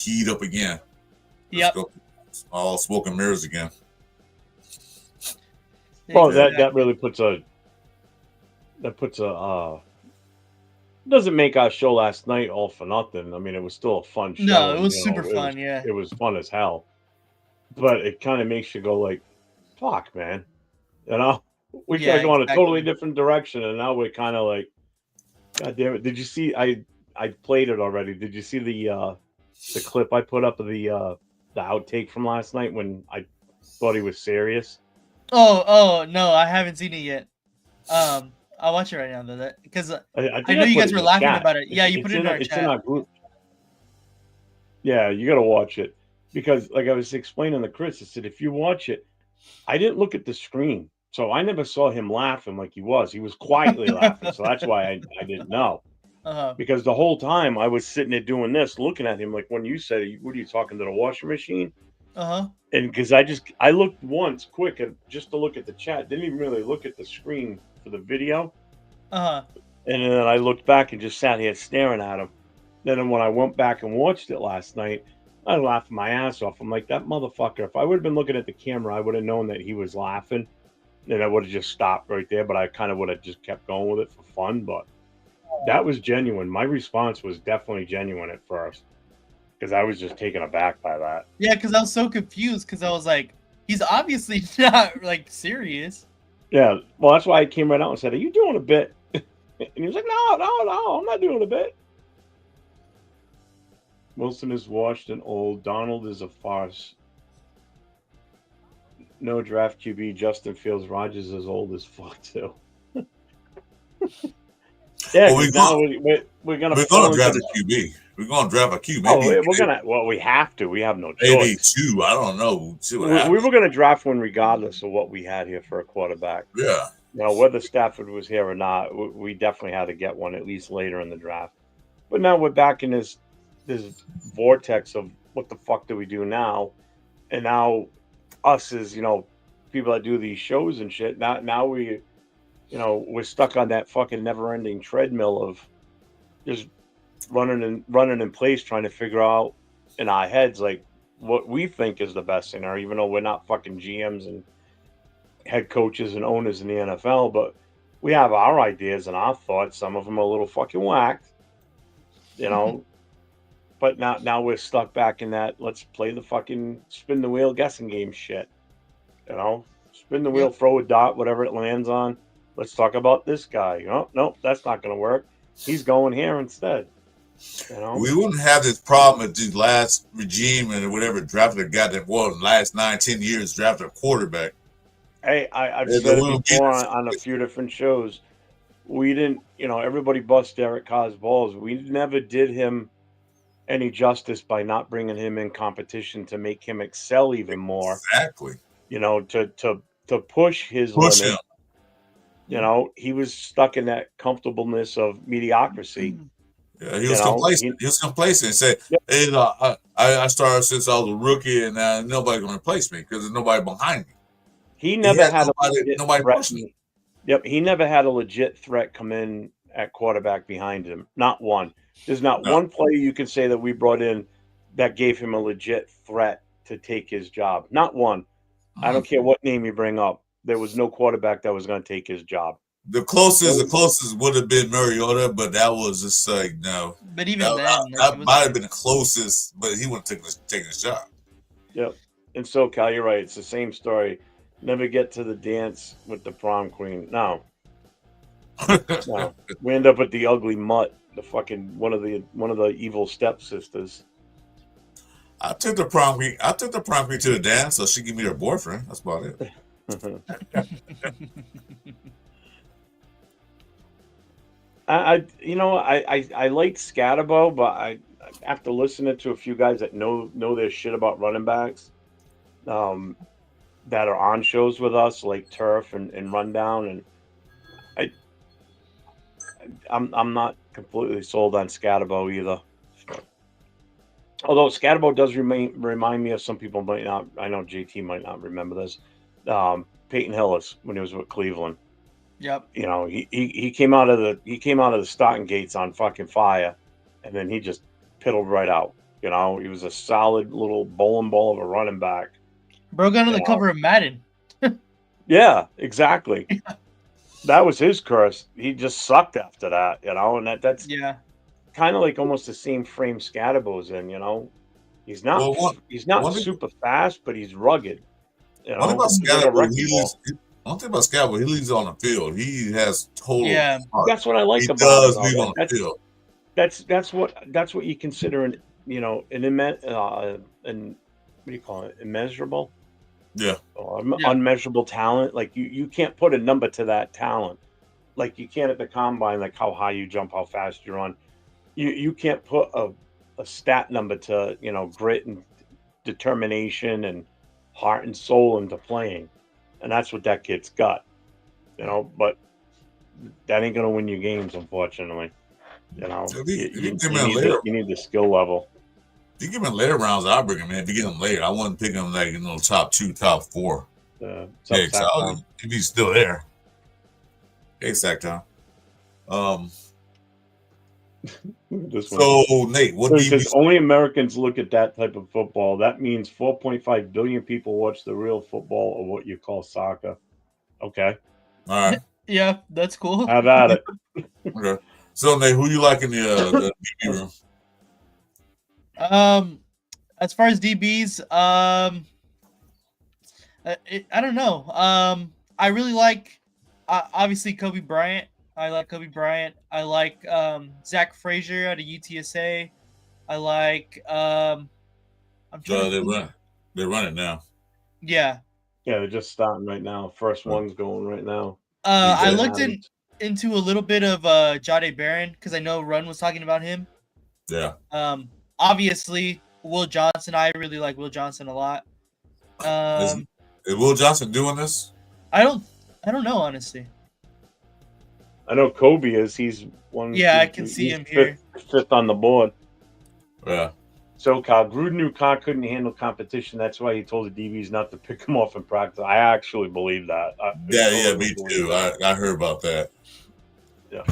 keyed up again. Let's Yep. go. All smoke and mirrors again. Well, Exactly. that really puts a doesn't make our show last night all for nothing. I mean, it was still a fun show. No, it and, was you super know, fun. Yeah. it was fun as hell. But it kind of makes you go like, "Fuck, man," you know. We Yeah, could go in a totally exactly. different direction, and now we're kind of like, "God damn it!" Did you see? I played it already. Did you see the clip I put up of the outtake from last night when I thought he was serious? Oh no, I haven't seen it yet. I'll watch it right now though. Because I I think know I you put guys it in were the laughing chat. about it. Yeah, you put it in our It's in chat. our group. Yeah, you got to watch it because, like I was explaining to Chris, I said if you watch it, I didn't look at the screen, so I never saw him laughing like he was. He was quietly laughing, so that's why I didn't know. Uh-huh. Because the whole time I was sitting there doing this, looking at him like when you said, "What are you talking to the washing machine?" Uh-huh. And because I looked once quick and just to look at the chat, didn't even really look at the screen for the video, Uh-huh. and then I looked back and just sat here staring at him. Then when I went back and watched it last night, I laughed my ass off. I'm like, that motherfucker. If I would have been looking at the camera, I would have known that he was laughing. Then I would have just stopped right there. But I kind of would have just kept going with it for fun. But that was genuine. My response was definitely genuine at first because I was just taken aback by that. Yeah, because I was so confused because I was like, he's obviously not like serious. Yeah. Well, that's why I came right out and said, "Are you doing a bit?" And he was like, "No, I'm not doing a bit." Wilson is washed and old. Donald is a farce. No draft QB. Justin Fields. Rogers is old as fuck too. Yeah, Well, because now we're gonna we're fall gonna into draft the. a QB. We're gonna draft a QB. Oh, Maybe we're gonna. Well, we have to. We have no maybe choice. two. I don't know. We'll see what We happens. were gonna draft one regardless of what we had here for a quarterback. Yeah. You know, whether Stafford was here or not, we definitely had to get one at least later in the draft. But now we're back in this vortex of what the fuck do we do now? And now us as people that do these shows and shit. Now we're stuck on that fucking never ending treadmill of just running in place trying to figure out in our heads like what we think is the best scenario, even though we're not fucking GMs and head coaches and owners in the NFL, but we have our ideas and our thoughts. Some of them are a little fucking whacked, you know. But now we're stuck back in that let's play the fucking spin the wheel guessing game shit. You know, spin the wheel, Yep. throw a dot, whatever it lands on. Let's talk about this guy. Oh, nope, that's not going to work. He's going here instead. You know, We wouldn't have this problem if the last regime and whatever drafted a guy that in the last 9, 10 years drafted a quarterback. hey, I've And said we it would get before this on a few situation. different shows. We didn't, everybody busts Derek Carr's balls. We never did him any justice by not bringing him in competition to make him excel even more. Exactly. To push his Push him. limit. He was stuck in that comfortableness of mediocrity. Yeah, he was complacent. He was complacent and said, Yep, "Hey, I started since I was a rookie, and nobody's gonna replace me because there's nobody behind me. he He never had had a legit nobody threat. pushing him. Yep, he never had a legit threat come in at quarterback behind him. Not one. There's not No. one player you can say that we brought in that gave him a legit threat to take his job. Not one. I don't care what name you bring up. There was no quarterback that was going to take his job. The No, closest would have been Mariota, but that was just like no. But even then, like, it That was might have like, been the closest, but he wouldn't take his job. yep. In SoCal, you're right. It's the same story. Never get to the dance with the prom queen. No, no. We end up with the ugly mutt, the fucking one of the evil stepsisters. I took the prom queen. I took the prom queen to the dance, so she give me her boyfriend. That's about it. I like Scatterbo, but after listening to a few guys that know their shit about running backs, um, that are on shows with us, like Turf and Rundown, and I I'm not completely sold on Scatterbo either. Although Scatterbo does remind me of some people might not. I know JT might not remember this. Peyton Hillis when he was with Cleveland. yep. He came out of the starting gates on fucking fire, and then he just piddled right out. You know, he was a solid little bowling ball of a running back. Bro got on the Yeah. cover of Madden. Yeah, exactly. That was his curse. He just sucked after that, you know, and that's Yeah. kind of like almost the same frame Scatterbo's in, you know. He's not Well, he's not one thing, super fast, but he's rugged. You one thing know, about he's like a Scalable, wrecking ball. one thing about Scalable, he leaves on the field. He has total Yeah. heart. That's what I like He about him. does Though. leave on the field. That's what you consider an what do you call it, immeasurable Yeah. or Yeah. unmeasurable talent. Like you can't put a number to that talent. Like you can at the combine, like how high you jump, how fast you run. You can't put a stat number to, you know, grit and determination and heart and soul into playing, and that's what that kid's got, you know. But that ain't gonna win you games, unfortunately. You know, If you give him later, you need the skill level. if you give him later rounds, I'll bring him in. If you get him later, I wouldn't pick him like top 2, top 4. Yeah, if he's still there. Hey, sack time. This one. So Nate, what do you? Because only Americans look at that type of football. That means 4.5 billion people watch the real football or what you call soccer. Okay, All right. Yeah, that's cool. have at it. Okay. So Nate, who you like in the DB room? As far as DBs, I don't know. I really like, obviously Kobe Bryant. I like Kobe Bryant. I like Zach Frazier out of UTSA. I like I'm trying to They're running now. yeah. Yeah, they're just starting right now. First one's going right now. I DJ looked into a little bit of Jahdae Barron because I know Run was talking about him. Yeah. Obviously Will Johnson. I really like Will Johnson a lot. Is Will Johnson doing this? I don't know, honestly. I know Kobe is. He's one. Yeah, I can see him here. Fifth on the board. Yeah. So Gruden knew Carr couldn't handle competition. That's why he told the DBs not to pick him off in practice. I actually believe that. Yeah, me too. I heard about that. Yeah.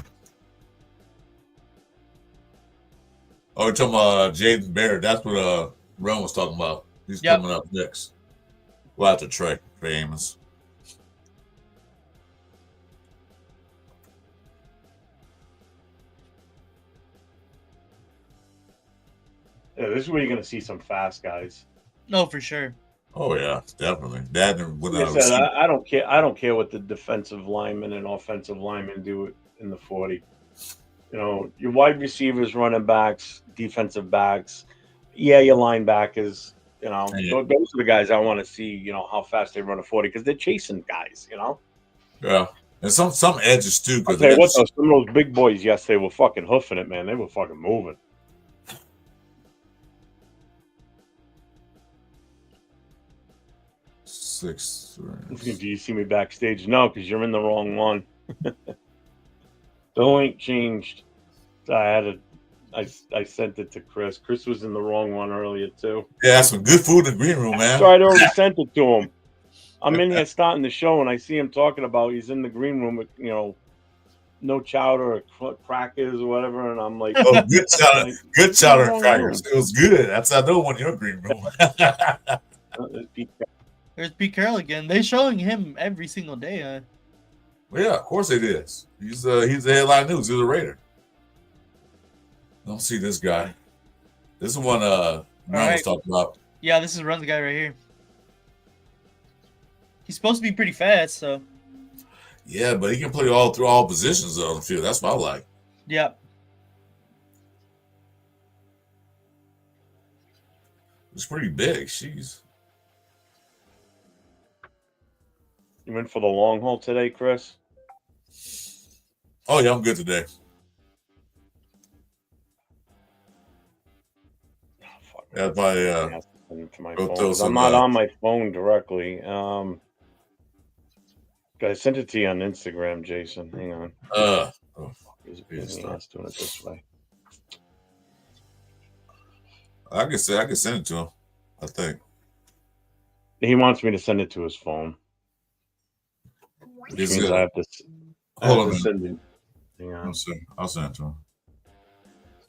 Oh, you're talking about Jaden Barrett. That's what Ron was talking about. He's coming up next. We'll have to Trey Amos. Yeah, this is where you're going to see some fast guys. No, for sure. Oh yeah, definitely. That and when like I said, I don't care. I don't care what the defensive linemen and offensive linemen do in the 40. You know, your wide receivers, running backs, defensive backs. Yeah, your linebackers. You know, those are the guys I want to see. You know how fast they run a 40 because they're chasing guys. You know. Yeah, and some edges too. I'll tell you what, though, some of those big boys, yes, they were fucking hoofing it, man. They were fucking moving. Do you see me backstage? No, because you're in the wrong one. The link changed. I sent it to Chris. Chris was in the wrong one earlier too. Yeah, some good food in the green room, man. So I'd already sent it to him. I'm in here starting the show, and I see him talking about he's in the green room with, you know, no chowder or crackers or whatever, and I'm like, oh, good chowder and crackers. It was good. That's I know one in your green room. There's Pete Carroll again. They're showing him every single day. Well, yeah, of course it is. He's the headline news. He's a Raider. Don't see this guy. This is one Ron was talking about. Yeah, this is Run's guy right here. He's supposed to be pretty fast, so. Yeah, but he can play all through all positions on the field. That's what I like. Yeah. It's pretty big. Jeez. You went for the long haul today, Chris? Oh yeah, I'm good today. That's my I'm not on my phone directly. I sent it to you on Instagram, Jason. Hang on. He's doing it this way. I can send it to him. I think he wants me to send it to his phone. Which means I have to. Hold on. Send it. Hang on. I'll send it to him.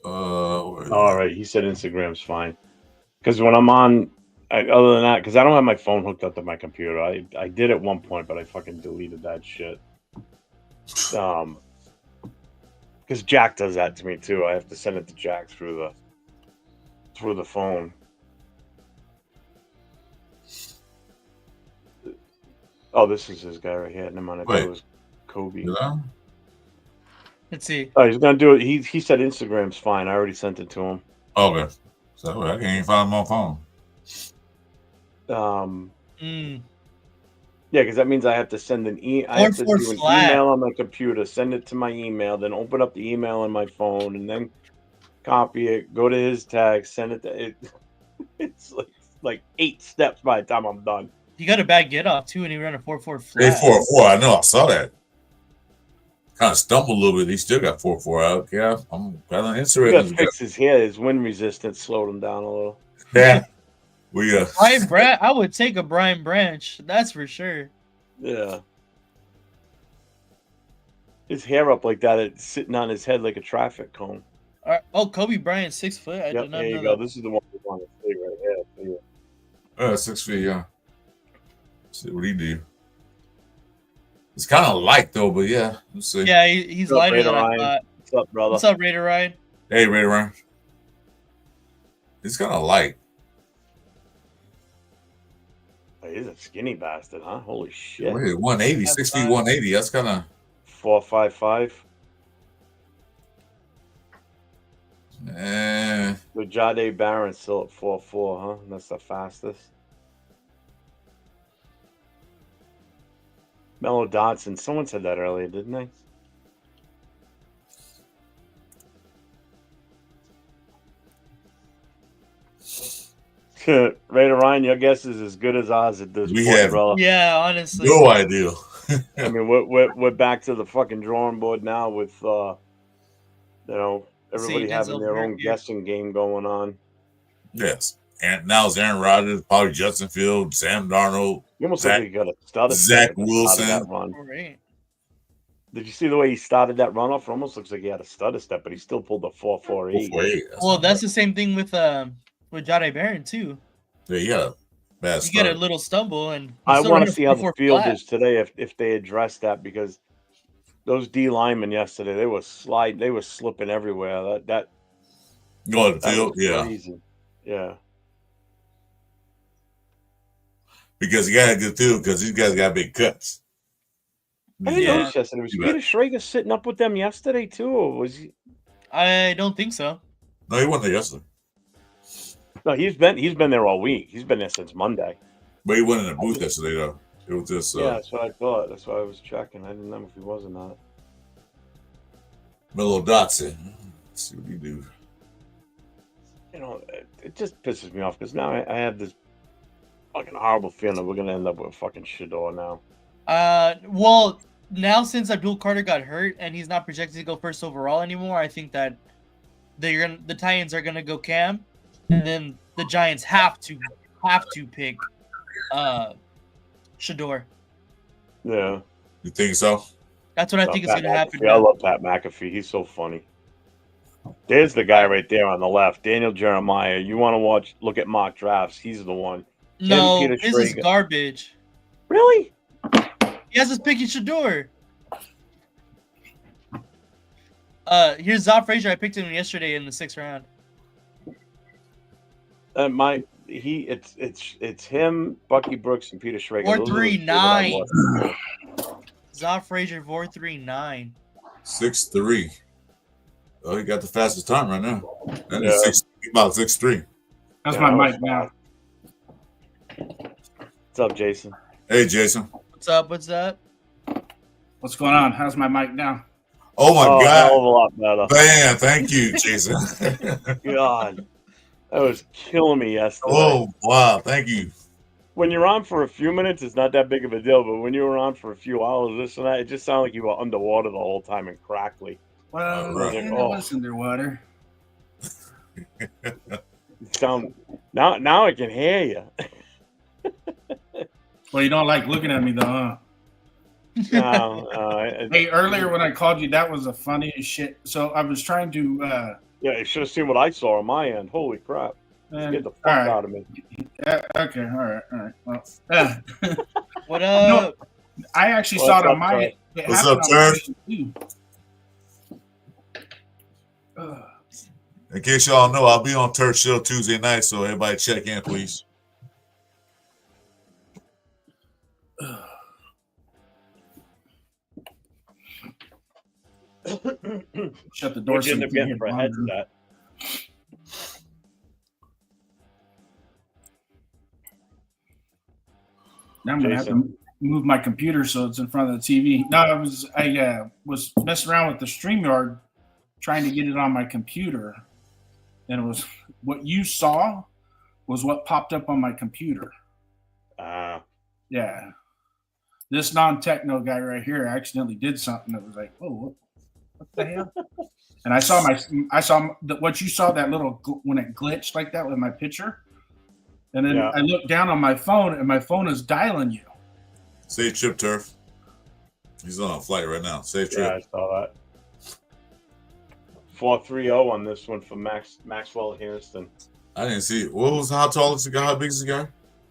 All right, he said Instagram's fine. Because when I'm on, other than that, because I don't have my phone hooked up to my computer. I did at one point, but I fucking deleted that shit. Because Jack does that to me too. I have to send it to Jack through the phone. Oh, this is his guy right here. Never mind. I thought it was Kobe. Yeah. Let's see. Oh, he's gonna do it. He said Instagram's fine. I already sent it to him. Okay. So I can't even find my phone. Yeah, because that means I have to send an I have to do an email on my computer, send it to my email, then open up the email on my phone, and then copy it, go to his tag, send it to it. It's like 8 steps by the time I'm done. You got a bad get off too, and he ran a 4.4 flat. 4.4. I know. I saw that. Kind of stumbled a little bit. He still got 4.4 out. Yeah, I'm kind of interested. He got fix his hair. His wind resistance slowed him down a little. Yeah. Brian Branch. I would take a Brian Branch. That's for sure. Yeah. His hair up like that, it's sitting on his head like a traffic cone. Oh, Kobe Bryant, 6 foot. I did not there you know go. that. This is the one we want to see right here. 6 feet, yeah. See what he do. It's kind of light though, but yeah, let's see. Yeah, he's lighter than I thought. What's up, brother? What's up, Raider Ryan? Hey, Raider Ryan. He's kind of light. He's a skinny bastard, huh? Holy shit. Wait, 180, 6 feet, 180. That's kind of 4.55. The Jade Barron still at 4.4, huh? That's the fastest. Mello Dotson. Someone said that earlier, didn't they? Raider Ryan, your guess is as good as ours at this point, brother. Yeah, honestly. No idea. I mean, we're back to the fucking drawing board now with everybody having their own guessing game going on. Yes. And now it's Aaron Rodgers, probably Justin Fields, Sam Darnold. You almost like you got a stutter. Zach Wilson. Right. Did you see the way he started that run off? It almost looks like he had a stutter step, but he still pulled a 4.48. Well, that's the same thing with Jade Barron too. Yeah, bad you get a little stumble, and I want to see how the field is today if they address that, because those D linemen yesterday, they were slipping everywhere. That go to the field, yeah. Crazy. Yeah. Because you got to get through because these guys got big cuts. I didn't notice yesterday. Was Peter Schrager sitting up with them yesterday too, or was he? I don't think so. No, he wasn't there yesterday. No, he's been there all week. He's been there since Monday. But he wasn't in the booth yesterday though. It was just yeah, that's what I thought. That's why I was checking. I didn't know if he was or not. Mello Dotson. Let's see what he do. You know, it just pisses me off because now I have this fucking horrible feeling that we're gonna end up with fucking Shedeur now. Well, now since Abdul Carter got hurt and he's not projected to go first overall anymore, I think that the Titans are gonna go Cam, and then the Giants have to pick Shedeur. Yeah. You think so? That's what I think is gonna happen. I love Pat McAfee. He's so funny. There's the guy right there on the left, Daniel Jeremiah. You want to look at mock drafts? He's the one. No, this is garbage. Really? He has us picking Shedeur. Here's Zob Frazier. I picked him yesterday in the 6th round. It's him, Bucky Brooks, and Peter Schrager. 4.39. Zob Frazier 4.39. 6'3". Oh, he got the fastest time right now. That is about 6'3". That's my mic now. What's up, Jason? Hey, Jason. What's up? What's that? What's going on? How's my mic now? Oh my God! Hell of a lot better. Man, thank you, Jason. God, that was killing me yesterday. Oh wow, thank you. When you're on for a few minutes, it's not that big of a deal. But when you were on for a few hours, this and that, it just sounded like you were underwater the whole time and crackly. Well, I was underwater. Now I can hear you. Well, you don't like looking at me though, huh? No. Hey, earlier when I called you, that was the funniest shit. So I was trying to Yeah, you should have seen what I saw on my end. Holy crap! Get the fuck out of me. Okay, all right. Well, what up? No, I actually saw it on my. What's up, Turf? In case y'all know, I'll be on Turf Show Tuesday night, so everybody check in, please. Shut the door. So you can for a headset. Now I'm gonna have to move my computer so it's in front of the TV. No, I was messing around with the StreamYard, trying to get it on my computer, and it was what you saw was what popped up on my computer. Yeah. This non-techno guy right here accidentally did something that was like, oh, what the hell? And I saw what you saw, that little when it glitched like that with my picture. And then I looked down on my phone, and my phone is dialing you. Safe trip, Turf. He's on a flight right now. Safe trip. Yeah, I saw that. 430 on this one for Maxwell Hairston. I didn't see it. How tall is the guy? How big is the guy?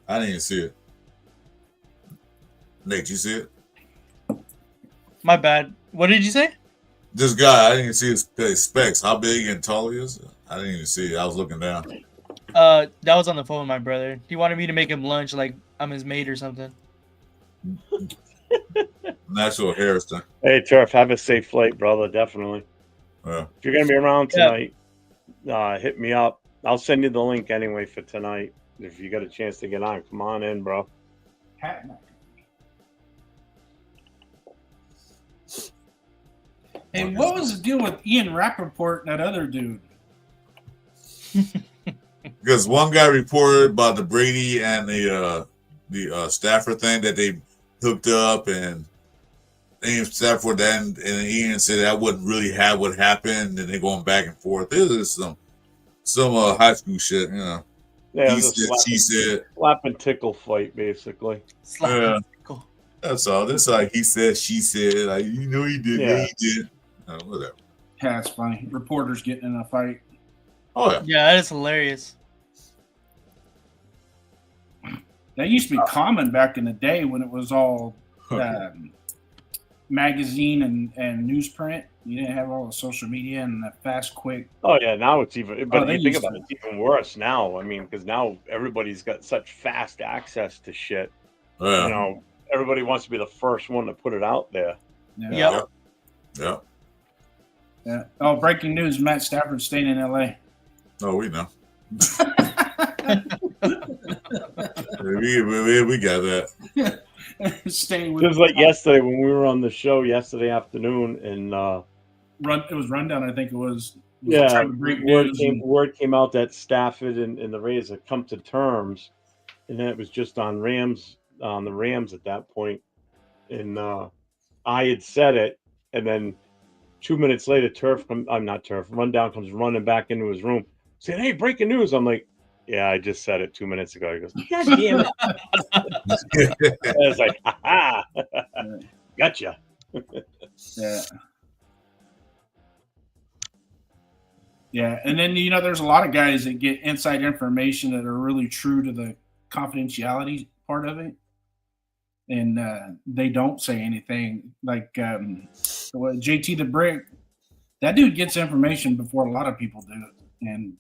I didn't even see it. Nate, you see it? My bad. What did you say? This guy, I didn't even see his specs. How big and tall he is? I didn't even see it. I was looking down. That was on the phone with my brother. He wanted me to make him lunch like I'm his mate or something. Maxwell Hairston. Hey, Turf, have a safe flight, brother. Definitely. Yeah. If you're going to be around tonight, hit me up. I'll send you the link anyway for tonight. If you got a chance to get on, come on in, bro. Hey, what was the deal with Ian Rappaport and that other dude? Because one guy reported about the Brady and the Stafford thing that they hooked up, and Stafford and Ian said that wouldn't really have what happened, and they're going back and forth. This is some high school shit, you know. Yeah, he said, she said. Slap and tickle fight, basically. Slap and tickle. That's all. This like he said, she said. Like, you know, he did. Yeah, he did. Whatever. Yeah, that's funny. Reporters getting in a fight. Oh yeah. Yeah, that is hilarious. That used to be common back in the day when it was all magazine and newsprint. You didn't have all the social media and the fast, quick. Oh yeah, now it's even. But you think about it, it's even worse now. I mean, because now everybody's got such fast access to shit. Yeah. You know, everybody wants to be the first one to put it out there. Yeah. Yeah. Yeah. Oh, breaking news: Matt Stafford staying in LA. Oh, we know. we got that. Staying with. It was like yesterday when we were on the show yesterday afternoon, and it was Rundown. I think it was. Yeah, word came out that Stafford and the Rays had come to terms, and then it was just on the Rams at that point, and I had said it, and then 2 minutes later, Rundown comes running back into his room, saying, "Hey, breaking news!" I'm like, "Yeah, I just said it 2 minutes ago." He goes, "God damn it!" I was like, "Ha ha, gotcha." Yeah. Yeah, and then there's a lot of guys that get inside information that are really true to the confidentiality part of it, and they don't say anything. Like JT the Brick, that dude gets information before a lot of people do it, and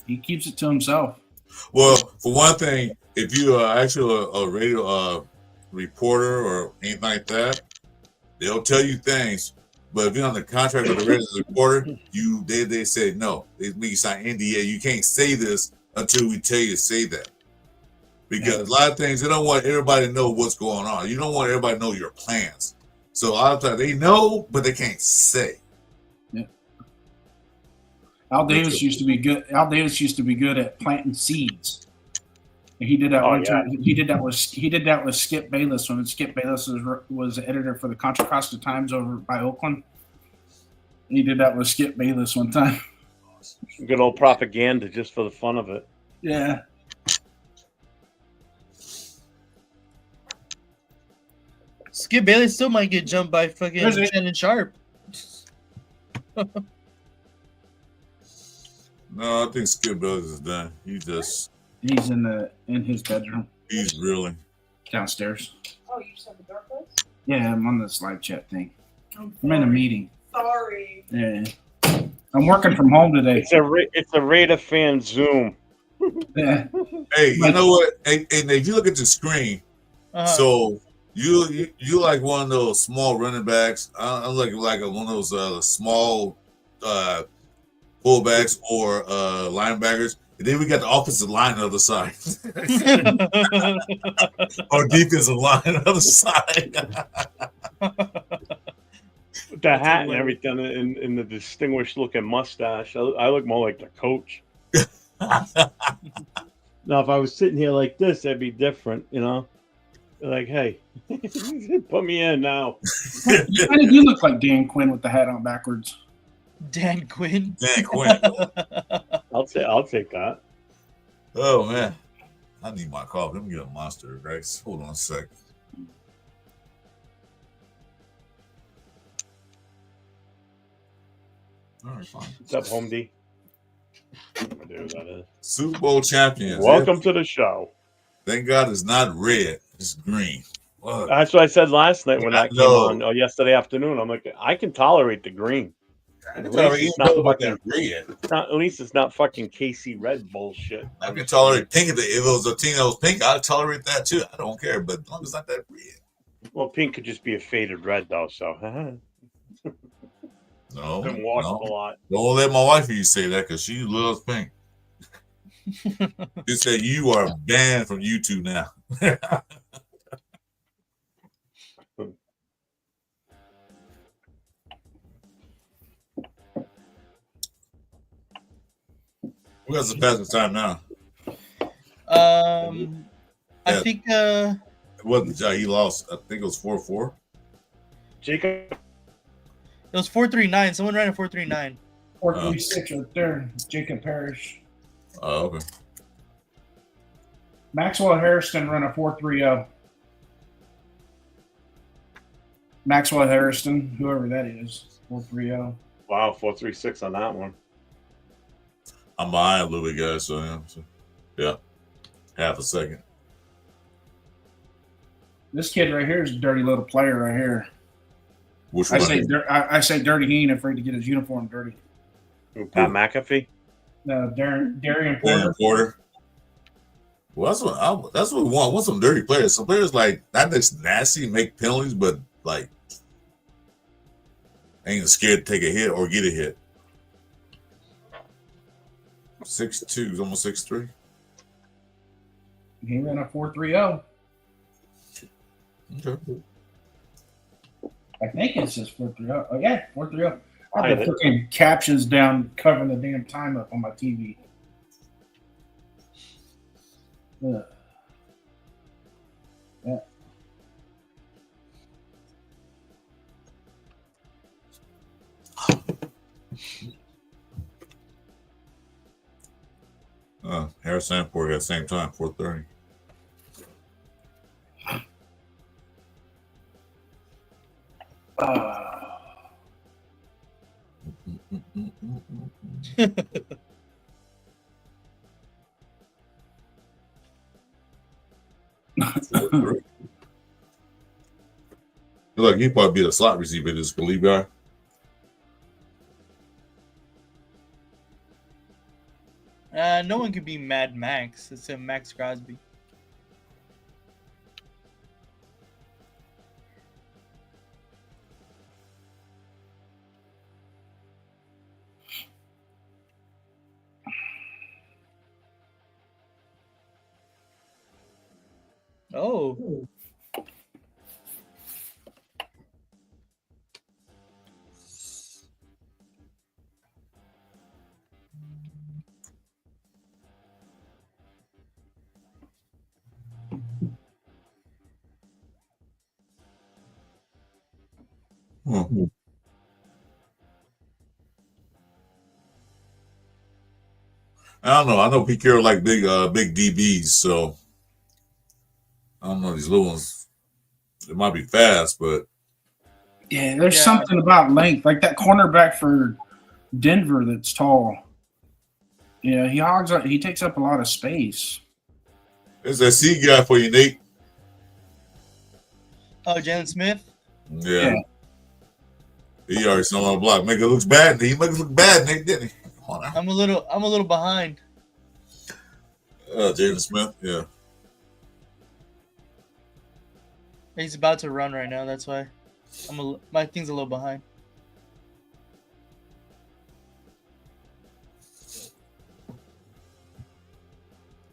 he keeps it to himself. Well, for one thing, if you are actually a radio reporter or anything like that, they'll tell you things. But if you're on the contract with the radio reporter, they say no. They make you sign NDA. You can't say this until we tell you to say that. Because a lot of things, they don't want everybody to know what's going on. You don't want everybody to know your plans. So a lot of times they know, but they can't say. Yeah. Al Davis used to be good. Al Davis used to be good at planting seeds. And he did that one time. He did that with Skip Bayless when Skip Bayless was the editor for the Contra Costa Times over by Oakland. He did that with Skip Bayless one time. Good old propaganda just for the fun of it. Yeah. Skip Bayless still might get jumped by fucking Shannon Sharp. No, I think Skip Bayless is done. He's in his bedroom He's really. downstairs. Oh, you just have the door closed? Yeah, I'm on this live chat thing. I'm I'm in a sorry. meeting. Sorry. Yeah, I'm working from home today. It's a Raider fan Zoom. Yeah. Hey, you know what? And if you look at the screen, so you like one of those small running backs. I'm like one of those small fullbacks or linebackers. And then we got the offensive line on the other side, or defensive line on the other side. The hat and everything, and the distinguished looking mustache. I look more like the coach. Now, if I was sitting here like this, that'd be different, you know. Like, hey, put me in now. You kind of do look like Dan Quinn with the hat on backwards. Dan Quinn. Dan Quinn. I'll take that. Oh man, I need my coffee. Let me get a Monster, Rex. Hold on a sec. All right, fine. What's up, Home D? There that is. Super Bowl champions. Welcome to the show. Thank God it's not red; it's green. Fuck. That's what I said last night when that came know. on, or yesterday afternoon. I'm like, I can tolerate the green. I can At least tolerate it's even not about fucking- that red. At least it's not fucking KC Red bullshit. I can tolerate pink. If it was a team that was pink, I'd tolerate that too. I don't care, but as long as it's not that red. Well, pink could just be a faded red, though. So, No, been washed no. a lot. Don't let my wife hear you say that because she loves pink. She said you are banned from YouTube now. We got some passing time now. I Yeah. think it It wasn't he lost. I think it was 4-4. Jacob, was 439. Someone ran a 439. 436 right there. Jacob Parrish. Oh, okay. Maxwell Harrison run a 430. Maxwell Harrison, whoever that is, 430. wow, 436 on that one. I'm behind a little bit, guys. So yeah, half a second. This kid right here is a dirty little player right here. Which I one? say dirty. He ain't afraid to get his uniform dirty. Ooh, Pat McAfee. No, Darian Porter. Dan Porter. Well, that's what we want. We want some dirty players. Some players like not just nasty, make penalties, but like ain't scared to take a hit or get a hit. 6'2", almost 6'3". He ran a 430. Okay. I think it says 430. Oh yeah, 430. I I have have the it. fucking captions down covering the damn time up on my TV. Ugh. Yeah. Harris and Porter at the same time, 4:30. Look, he probably be a slot receiver, this believe guy. No one can be Mad Max. It's a Max Crosby. Oh. Hmm. I don't know. I know Pete Carroll like big DBs, so I don't know these little ones. They might be fast, but Yeah, there's Yeah. something about length, like that cornerback for Denver that's tall. Yeah, he takes up a lot of space. There's that C guy for you, Nate. Oh, Jalen Smith. Yeah. Yeah. He already still on the block. Make it look bad. He make it look bad, Nate, didn't he? Come on now. I'm a little behind. Jaden Smith. Yeah. He's about to run right now. That's why my thing's a little behind.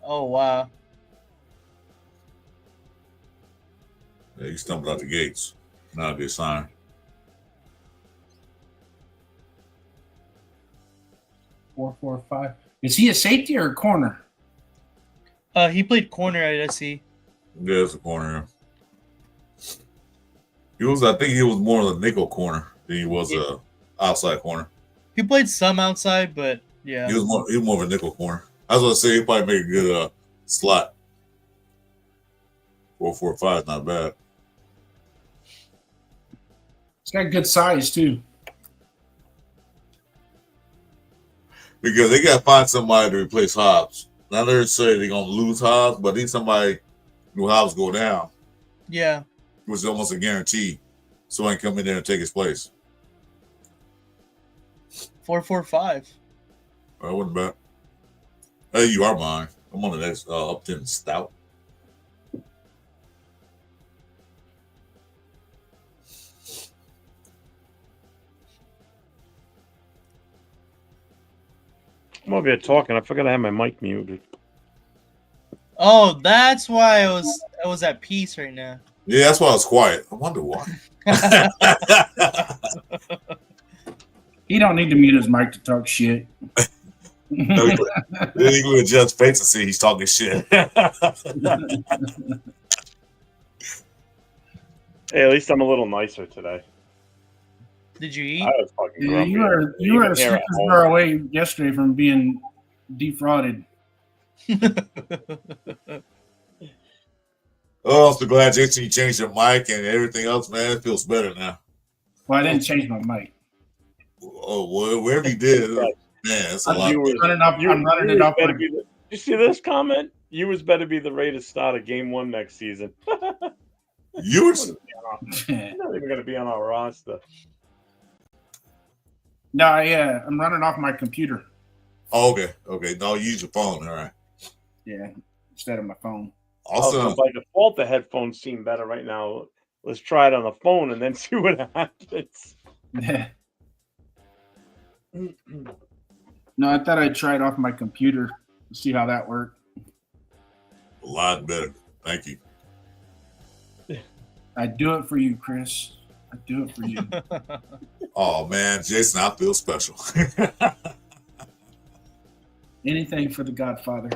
Oh wow. Yeah, he stumbled out the gates. Not a good sign. Four, 5. Is he a safety or a corner? He played corner at SC. Yeah, it's a corner. I think he was more of a nickel corner than he was a outside corner. He played some outside, but yeah. He was more of a nickel corner. I was gonna say he probably make a good slot. 4-4-5 is not bad. He's got good size too. Because they got to find somebody to replace Hobbs. Not necessarily they're going to lose Hobbs, but need somebody who Hobbs go down, Yeah. which is almost a guarantee. Someone can come in there and take his place. 4-4-5. I wasn't bad. Hey, you are mine. I'm on the next Upton Stout. I'm over here talking. I forgot I had my mic muted. Oh, that's why I was at peace right now. Yeah, that's why I was quiet. I wonder why. He don't need to mute his mic to talk shit. Then he go adjust face and see he's talking shit. Hey, at least I'm a little nicer today. Did you eat? I was fucking Yeah, grumpy. you were Even a here sick at as home. far away yesterday from being defrauded. Oh, I'm so glad, Jason, you changed your mic and everything else, man. It feels better now. Well, I didn't change my mic. Oh, well, wherever you did, man, it's a lot. You was- I'm running it up. better be the- you see this comment? You was better be the Raiders start of game 1 next season. You were You're not even going to be on our roster. No, I'm running off my computer. oh, okay. No, you use your phone. All right. Yeah, instead of my phone. Also, by default, the headphones seem better right now. Let's try it on the phone and then see what happens. No, I thought I'd try it off my computer to see how that worked. a lot better. Thank you. I'd do it for you, Chris. I'd do it for you. Oh man, Jason, I feel special. Anything for the Godfather.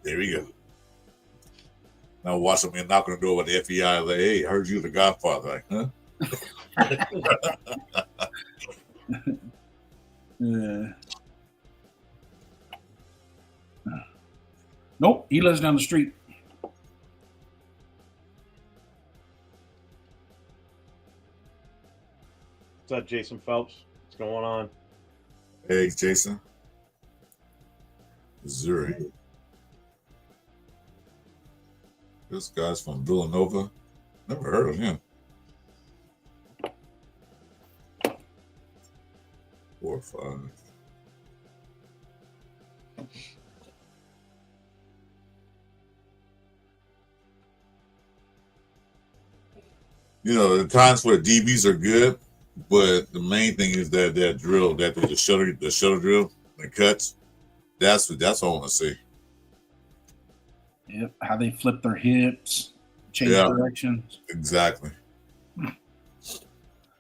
There we go. Now watch me knock on the door with the FBI. Like, hey, I heard you the Godfather. Like, huh? Nope, he lives down the street. What's up, Jason Phelps? What's going on? Hey, Jason. Missouri. This guy's from Villanova. Never heard of him. 4 or 5. You know, the times where DBs are good, but the main thing is that drill, that the shuttle drill, the cuts. That's what I want to see. Yep, how they flip their hips, change Yeah. directions. Exactly.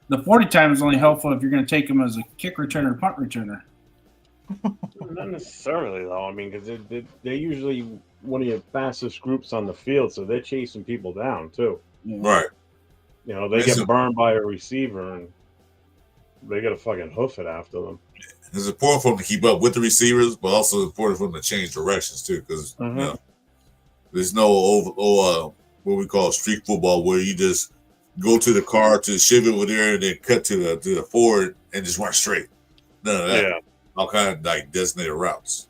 The 40 time is only helpful if you're going to take them as a kick returner, punt returner. Not necessarily, though. I mean, because they're usually one of your fastest groups on the field, so they're chasing people down, too. Yeah. Right. You know, they Yes, get sir. burned by a receiver, and they got to fucking hoof it after them. It's important for them to keep up with the receivers, but also important for them to change directions too, because Mhm. you know, there's no what we call street football where you just go to the car to shiv it over there and then cut to the forward and just run straight. None of that. Yeah. All kind of like designated routes.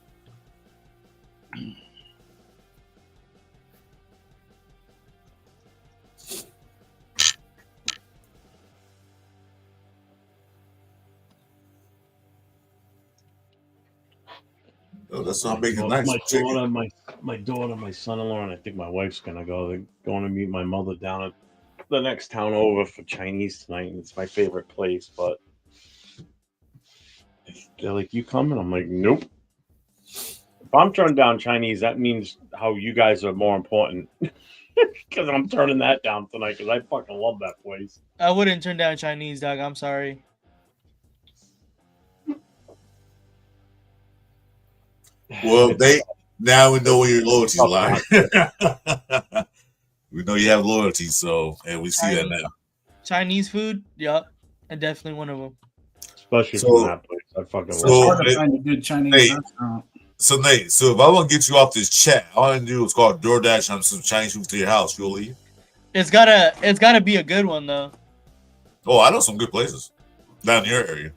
Oh, that's not making nice My chicken. daughter, my daughter, my son-in-law, and I think my wife's gonna go. They're going to meet my mother down at the next town over for Chinese tonight, and it's my favorite place. But they're like, "You coming?" I'm like, "Nope." If I'm turning down Chinese, that means how you guys are more important. Because I'm turning that down tonight because I fucking love that place. I wouldn't turn down Chinese, dog. I'm sorry. Well, now we know where your loyalties lie. We know you have loyalty, so and we see that now. Chinese food, yep, and definitely one of them. Especially So- from that place. I fucking so- love It's hard to find a good Chinese Hey. restaurant. So Nate, so if I want to get you off this chat, all I can do is call DoorDash on some Chinese food to your house. You'll leave. It's gotta be a good one though. Oh, I know some good places down in your area.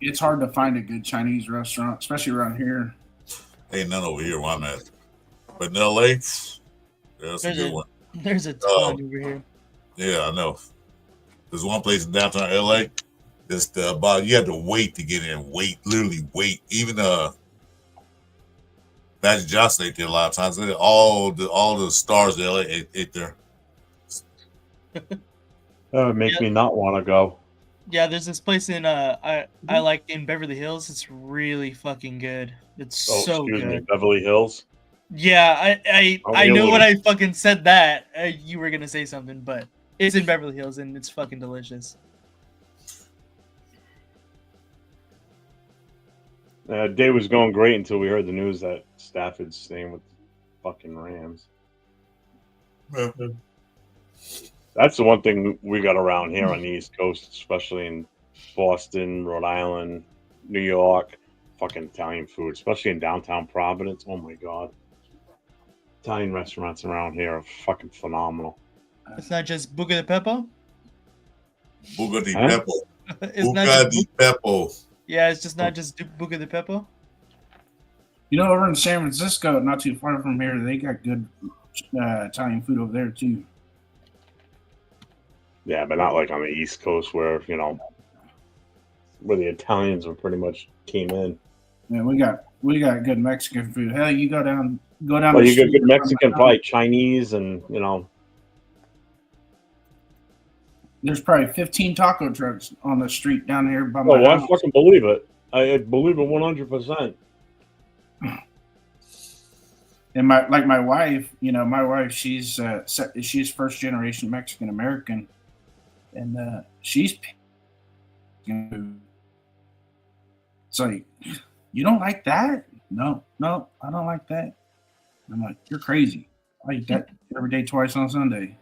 It's hard to find a good Chinese restaurant, especially around here. Ain't none over here where I'm at. But in LA, yeah, that's a There's good a- one. There's a ton Oh. over here. Yeah, I know. There's one place in downtown LA. Just about you have to wait to get in. Literally wait. Even Magic Johnson ate there a lot of times. All the stars in LA ate there. That would make me not want to go. Yeah, there's this place in I like in Beverly Hills. It's really fucking good. It's Oh, so excuse me, good. Beverly Hills. Yeah, I Oh, know yeah, when I fucking said that you were gonna say something, but it's in Beverly Hills and it's fucking delicious. Day was going great until we heard the news that Stafford's staying with the fucking Rams. That's the one thing we got around here on the East Coast, especially in Boston, Rhode Island, New York. Fucking Italian food, especially in downtown Providence. Oh my god, Italian restaurants around here are fucking phenomenal. It's not just Buca de Pepo. Buca di Huh? Beppo. It's not Buca just, di Beppo. yeah, it's just not just Buca de Pepo. You know, over in San Francisco, not too far from here, they got good Italian food over there too. Yeah, but not like on the East Coast where where the Italians were pretty much came in. Yeah, we got good Mexican food. Hell, you go down. Well, the you got street good from Mexican, my probably Chinese, and There's probably 15 taco trucks on the street down here by my Oh, I house. fucking believe it. I believe it 100%. And my wife, my wife, she's first generation Mexican American, and she's. It's like, you don't like that? No, I don't like that. I'm like, you're crazy. I eat that every day, twice on Sunday.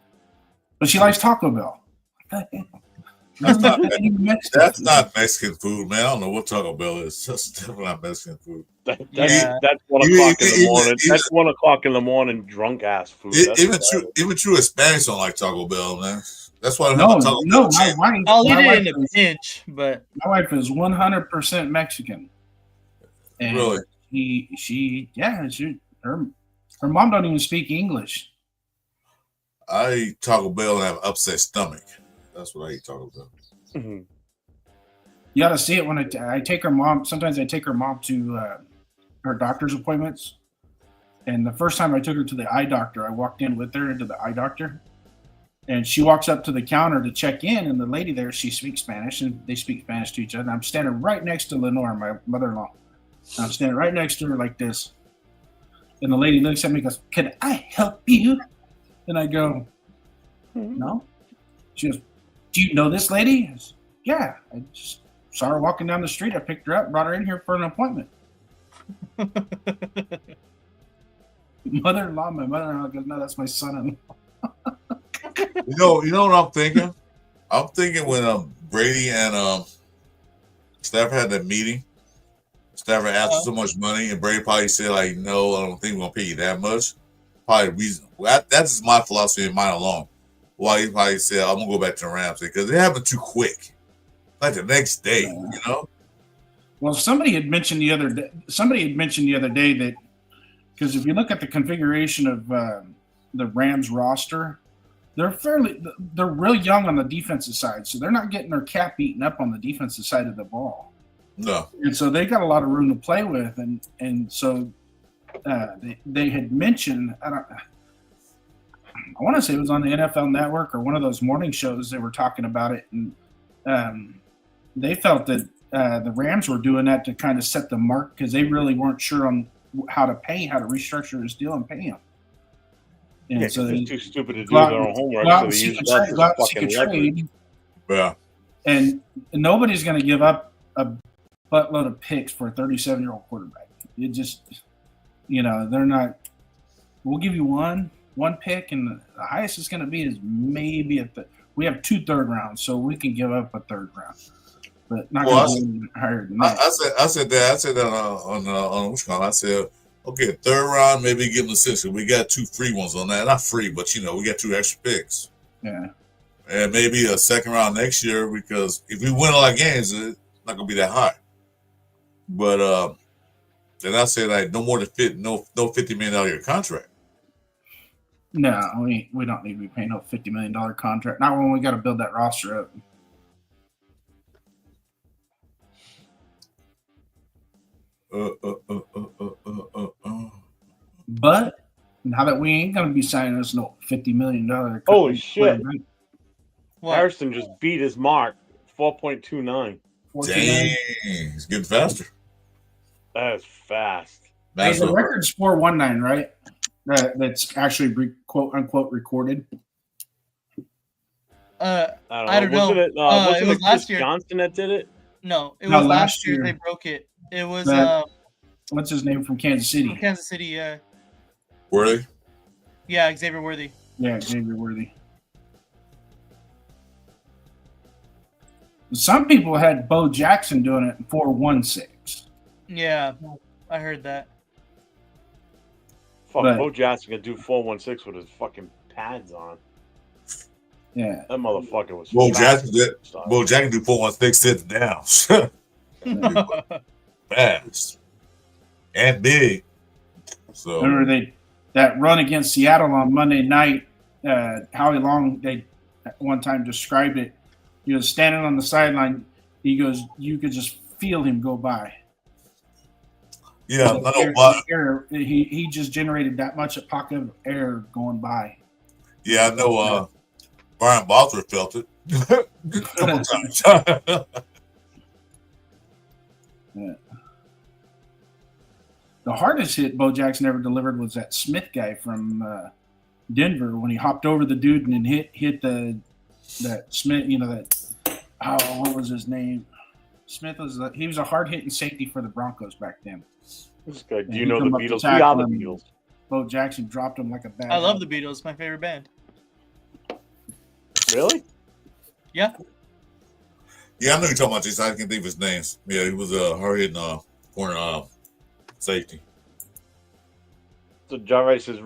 But she likes Taco Bell. That's not Mexican That's food. not Mexican food, man. I don't know what Taco Bell is. That's definitely not Mexican food. That's Yeah. 1 You- o'clock in the you- morning. you- That's 1 o'clock in the morning, drunk ass food. That's Even what that is. true Hispanics don't like Taco Bell, man. That's why I don't No, have a Taco no, Bell chain. I'll eat my it wife in a is- pinch, but My wife is 100% Mexican. And Really? her mom don't even speak English. I eat Taco Bell and have upset stomach. That's what I eat Taco Bell. Mhm. You got to see it when I take her mom. Sometimes I take her mom to her doctor's appointments. And the first time I took her to the eye doctor, I walked in with her into the eye doctor. And she walks up to the counter to check in. And the lady there, she speaks Spanish. And they speak Spanish to each other. And I'm standing right next to Lenore, my mother-in-law. I'm standing right next to her like this. And the lady looks at me and goes, "Can I help you?" And I go, "No." She goes, "Do you know this lady?" I said, "Yeah. I just saw her walking down the street. I picked her up, brought her in here for an appointment." My mother-in-law goes, "No, that's my son-in-law." You know what I'm thinking? I'm thinking when Brady and Stafford had that meeting, Stafford asked for so much money, and Brady probably said, like, "No, I don't think we're gonna pay you that much." Probably the reason. That's just my philosophy in mind alone. Why he probably said, "I'm gonna go back to the Rams," because it happened too quick, like the next day. You know? Well, somebody had mentioned the other day that Because if you look at the configuration of the Rams roster, they're real young on the defensive side, so they're not getting their cap eaten up on the defensive side of the ball. No. And so they got a lot of room to play with, and so they had mentioned, I want to say it was on the NFL Network or one of those morning shows. They were talking about it, and they felt that the Rams were doing that to kind of set the mark because they really weren't sure on how to restructure his deal and pay him. And Yeah, so they're they too stupid to do go out their and- own homework, go out so and they seek use that as go out and seek a fucking leverage. trade, Yeah. and nobody's going to give up a buttload of picks for a 37-year-old quarterback. It just, they're not. We'll give you one pick, and the highest it's going to be is maybe we have 2 third rounds, so we can give up a third round, but not Well, going to go higher than I that. said that on what's called. I said, okay, third round, maybe give them a 6. We got 2 free ones on that. Not free, but we got 2 extra picks. Yeah, And maybe a second round next year, because if we win a lot of games, it's not gonna be that high. But then I said, like, no more than no $50 million a year contract. no, we don't need to be paying no $50 million contract. Not when we got to build that roster up. But now that we ain't going to be signing us no $50 million. Holy shit. What? Harrison just beat his mark, 4.29. Dang, he's getting faster. That is fast. Hey, That's the what- record's 419, right? That's actually quote unquote recorded. I I don't wasn't know. It, wasn't it was Chris last year. Johnson that did it? No, it No, was last last year year. they broke it. It was That- What's his name from Kansas from City? Kansas City. Yeah, Worthy? yeah, Xavier Worthy. Yeah, Xavier Worthy. Some people had Bo Jackson doing it in 416. Yeah, I heard that. Fuck, But- Bo Jackson can do 416 with his fucking pads on. Yeah. That motherfucker was Bo fast. Jackson did. Bo Jackson do 416 sitting down. Fast and big. So Remember that run against Seattle on Monday night? Howie Long, they at one time described it. He was standing on the sideline. He goes, you could just feel him go by. yeah, I The know. air, he just generated that much a pocket of air going by. Yeah, I know. Brian Bosworth felt it a couple times. The hardest hit Bo Jackson ever delivered was that Smith guy from Denver when he hopped over the dude and then hit that Smith. What was his name? Smith was he was a hard hitting safety for the Broncos back then. This guy, do Yeah, you he know the come up to Beatles? We tackle are the him. Beatles. Bo Jackson dropped him like a bad. I love the Beatles. My favorite band. Really? Yeah. Yeah, I know you're talking about this. I can't think of his names. Yeah, he was a hard hitting corner safety. So John Rice says,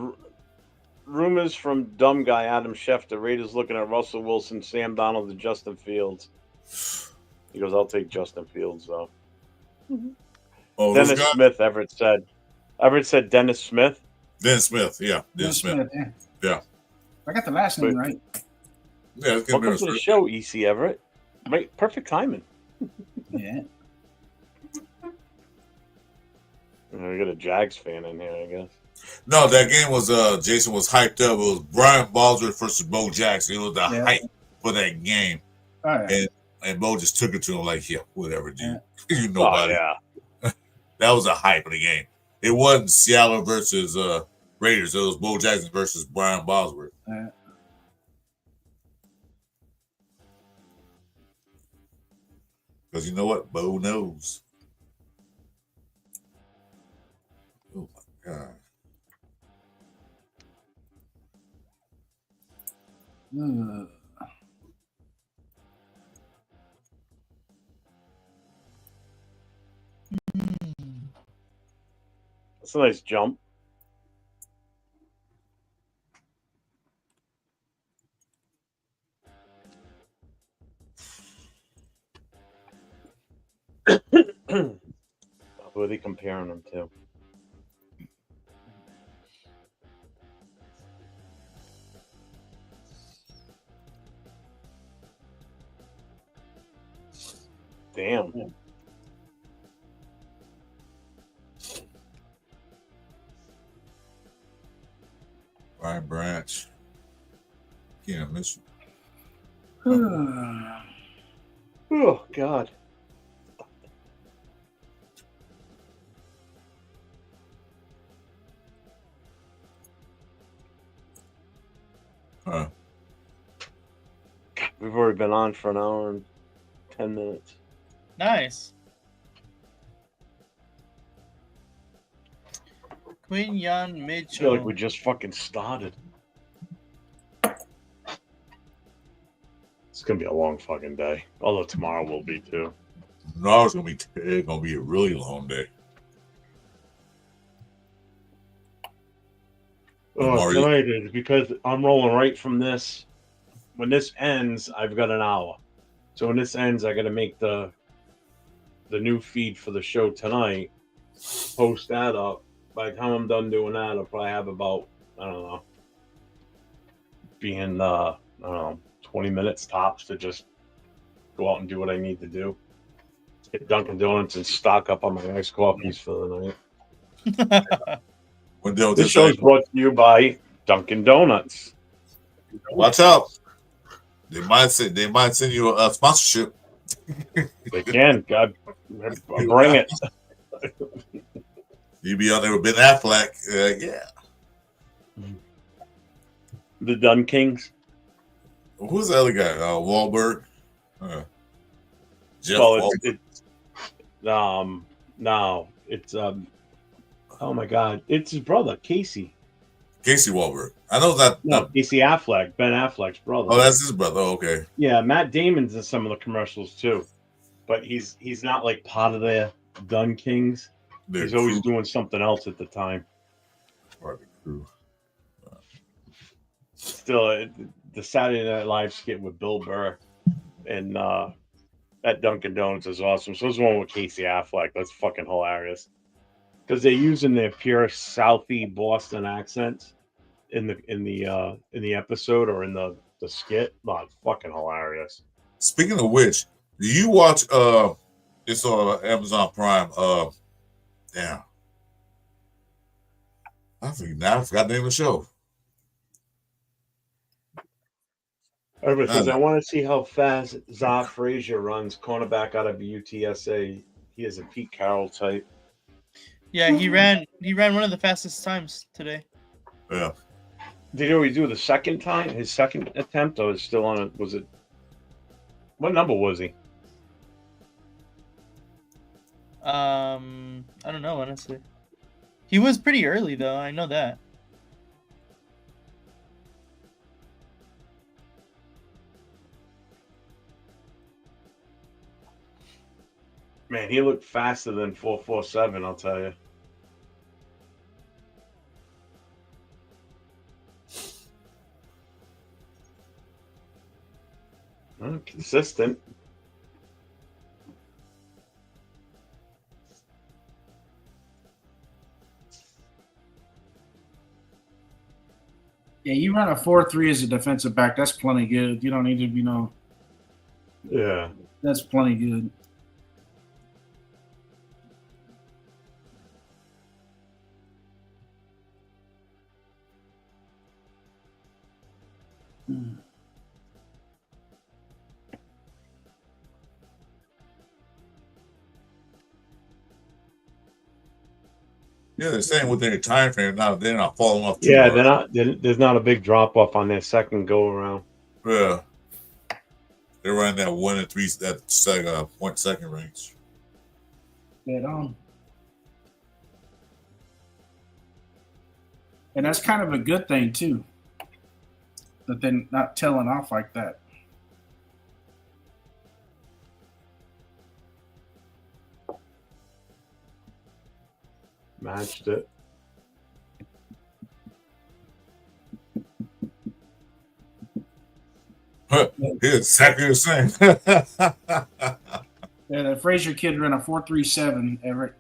rumors from dumb guy Adam Schefter. Raiders looking at Russell Wilson, Sam Donald, and Justin Fields. He goes, I'll take Justin Fields, though. Oh, this Dennis guy? Smith, Everett said. Everett said Dennis Smith. Dennis Smith. Yeah, Dennis Dennis Smith. Smith, Yeah. I got the last name right. Yeah, let's get Welcome Dennis to the Smith. show, EC Everett. Right, perfect timing. Yeah. We got a Jags fan in here, I guess. No, that game was Jason was hyped up. It was Brian Bosworth versus Bo Jackson. It was the Yeah. hype for that game. All right. And Bo just took it to him like, yeah, whatever, dude. Yeah. You know about Oh, it. yeah. That was a hype of the game. It wasn't Seattle versus Raiders. It was Bo Jackson versus Brian Bosworth. Because you know what? Bo knows. Oh my God. That's a nice jump. Who are they comparing them to? Damn. Brian Branch. Can't miss you. Oh God. Huh. We've already been on for an hour and 10 minutes. Nice. Quinn Yan I feel Mitchell. like we just fucking started. It's gonna be a long fucking day. Although tomorrow will be too. No, it's gonna be a really long day. Oh, Mario- tonight is because I'm rolling right from this. When this ends, I've got an hour. So when this ends, I got to make the new feed for the show tonight. Post that up. By the time I'm done doing that, I'll probably have about I don't know, being I don't know, 20 minutes tops to just go out and do what I need to do. Hit Dunkin' Donuts and stock up on my iced coffees for the night. When they'll This just show is say, brought to you by Dunkin' Donuts. watch out. They might send you a sponsorship. They can, God, bring it. You be on there with Ben Affleck. Yeah. The Dun Kings. Who's the other guy? Wahlberg. Jeff Well, Wahlberg. no, it's oh my God, it's his brother Casey. Casey Wahlberg. I know that. No, Casey Affleck, Ben Affleck's brother. Oh, that's his brother. Oh, okay. Yeah, Matt Damon's in some of the commercials too, but he's not like part of the Dun Kings. Their He's always crew. doing something else at the time. Part of the crew. Still, the Saturday Night Live skit with Bill Burr and at Dunkin' Donuts is awesome. So there's one with Casey Affleck. That's fucking hilarious because they're using their pure Southie Boston accents in the episode or in the skit. Oh, it's fucking hilarious. Speaking of which, do you watch? It's on Amazon Prime. Damn. I forgot the name of the show. Because I want to see how fast Za Frazier runs, cornerback out of UTSA. He is a Pete Carroll type. Yeah, he ran one of the fastest times today. Yeah. Did he already do the second time? His second attempt, or is still on it? Was it? What number was he? I don't know, honestly. He was pretty early though, I know that. Man, he looked faster than 4.47. I'll tell you. Consistent. Yeah, you run a 4-3 as a defensive back. That's plenty good. You don't need to, Yeah. that's plenty good. Yeah, they're saying within a time frame now they're not falling off too Yeah, hard. they're not. There's not a big drop off on their second go around. Yeah. They're running that 1 and 3 that point second range. Dead on. And that's kind of a good thing too. That they're not tailing off like that. Matched it. It's exactly the same. Yeah, that Frazier kid ran a 4.37, Everett.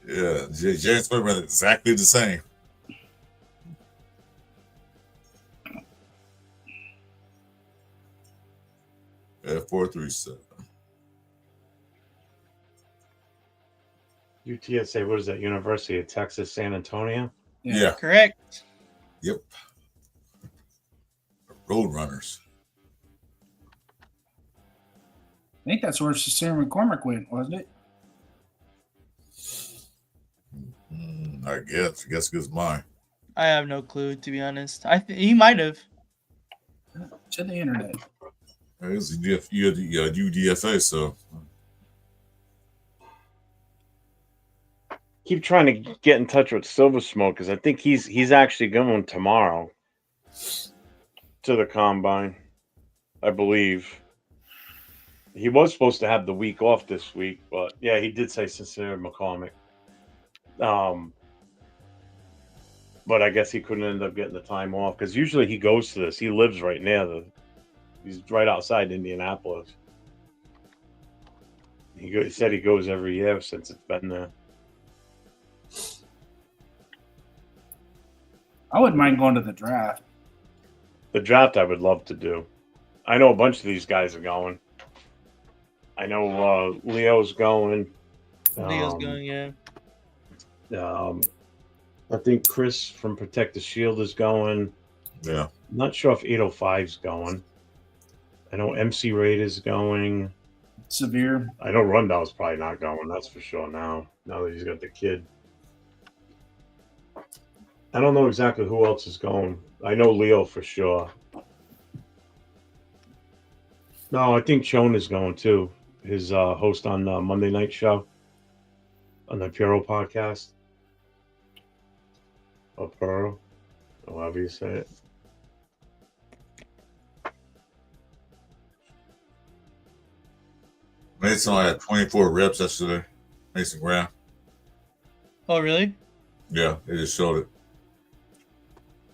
Yeah, James Smith ran exactly the same. At 437. UTSA, what is that? University of Texas, San Antonio? Yeah. Correct. Yep. Roadrunners. I think that's where Sarah McCormick went, wasn't it? I guess it's mine. I have no clue, to be honest. He might have. To the internet. It was UDFA, so Keep trying to get in touch with Silver Smoke because I think he's actually going tomorrow to the combine, I believe. He was supposed to have the week off this week, but yeah, he did say Sincere McCormick. But I guess he couldn't end up getting the time off because usually he goes to this. He lives right near he's right outside Indianapolis. He said he goes every year since it's been there. I wouldn't mind going to the draft. The draft I would love to do. I know a bunch of these guys are going. I know Leo's going. Leo's going, yeah. I think Chris from Protect the Shield is going. yeah. I'm not sure if 805's going. I know MC Raid is going. Severe. I know Rundow's probably not going. That's for sure now that he's got the kid. I don't know exactly who else is going. I know Leo for sure. No, I think Chone is going too. His host on Monday Night Show on the Puro podcast. Or Puro, however you say it. Mason only had 24 reps yesterday. Mason Graham. Oh, really? Yeah, they just showed it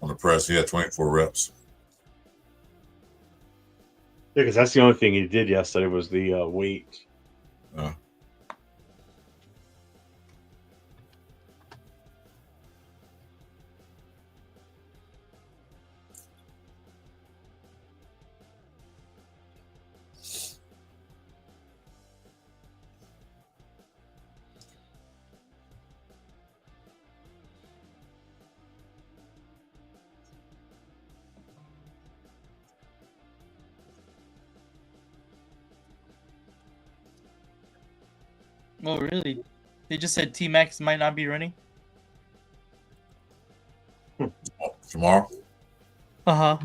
on the press. He had 24 reps. Yeah, because that's the only thing he did yesterday was the weight. Oh, really? They just said T Max might not be running. Tomorrow? Uh huh.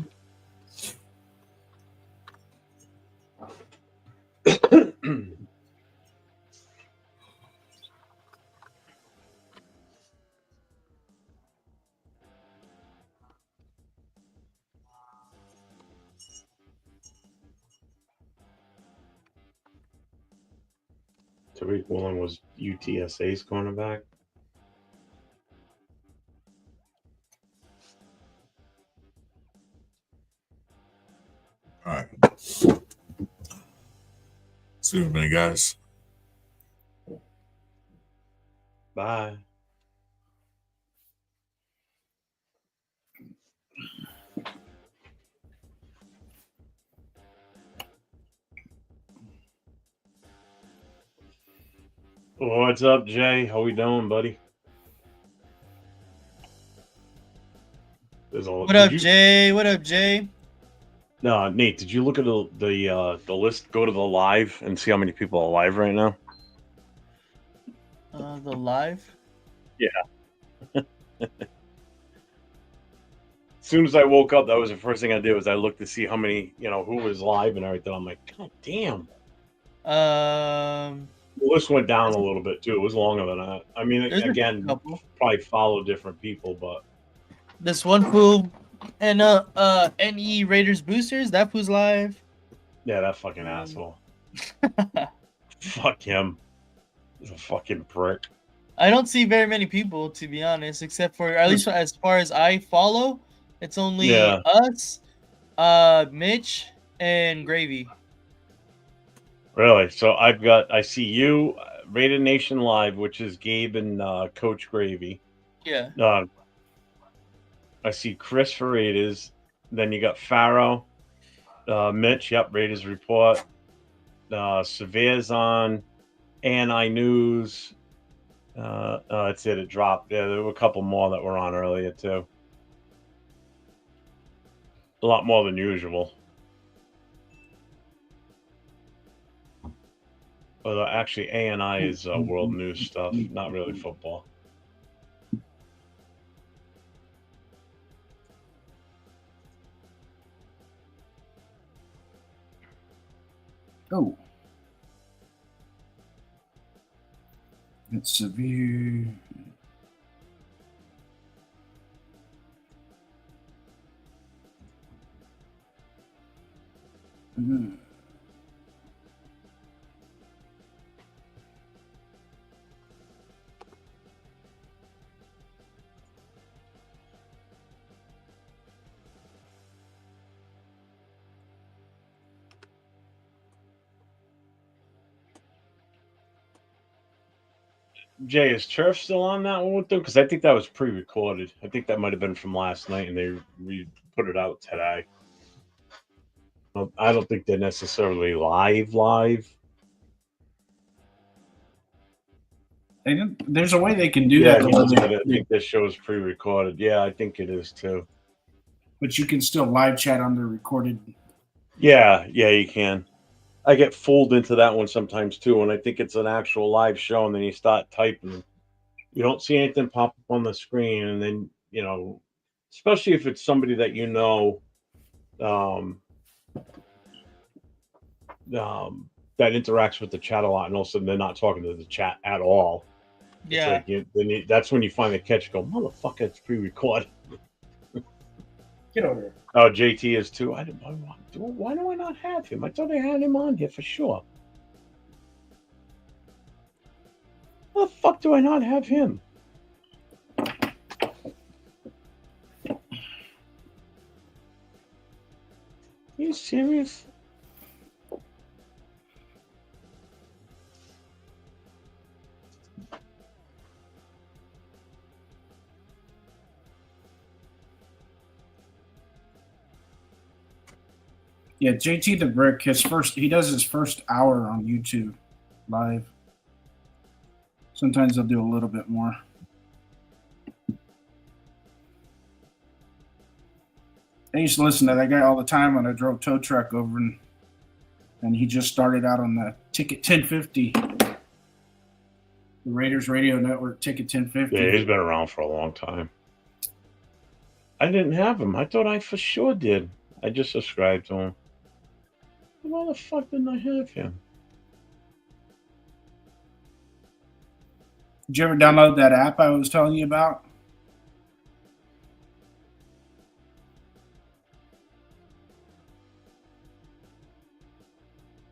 Tariq Woolen was UTSA's cornerback. All right. See you, many guys. Bye. What's up, Jay? How we doing, buddy? What up, Jay? What up, Jay? No, Nate, did you look at the list? Go to the live and see how many people are live right now. The live? Yeah. As soon as I woke up, that was the first thing I did was I looked to see how many, who was live and everything. I'm like, God damn. The list went down a little bit too. It was longer than that. I mean, again, probably follow different people, but this one fool and NE Raiders boosters, that fool's live. Yeah, that fucking asshole. Fuck him. He's a fucking prick. I don't see very many people, to be honest, except for, at least as far as I follow, it's only us, Mitch, and Gravy. Really? So I see you, Raider Nation Live, which is Gabe and Coach Gravy. Yeah. I see Chris for Raiders. Then you got Farrow, Mitch. Yep, Raiders Report. Severe's on, ANI News. That's it. It dropped. Yeah, there were a couple more that were on earlier too. A lot more than usual. But actually, ANI is world news stuff, not really football. Oh. It's severe. Jay, is Turf still on that one with them? Because I think that was pre-recorded. I think that might have been from last night, and they put it out today. Well, I don't think they're necessarily live. There's a way they can do Yeah, that. I think this show is pre-recorded. Yeah, I think it is too. But you can still live chat on the recorded. Yeah, you can. I get fooled into that one sometimes too, and I think it's an actual live show, and then you start typing, you don't see anything pop up on the screen, and then especially if it's somebody that that interacts with the chat a lot, and all of a sudden they're not talking to the chat at all. Yeah. It's like that's when you finally catch. Go, motherfucker, it's pre-recorded. Get over here. Oh, JT is too. Why do I not have him? I thought I had him on here for sure. How the fuck do I not have him? Are you serious? Yeah, JT the Brick, he does his first hour on YouTube live. Sometimes he'll do a little bit more. I used to listen to that guy all the time when I drove tow truck over, and he just started out on the Ticket 1050, the Raiders Radio Network Ticket 1050. Yeah, he's been around for a long time. I didn't have him. I thought I for sure did. I just subscribed to him. Why the fuck didn't I have him? Did you ever download that app I was telling you about?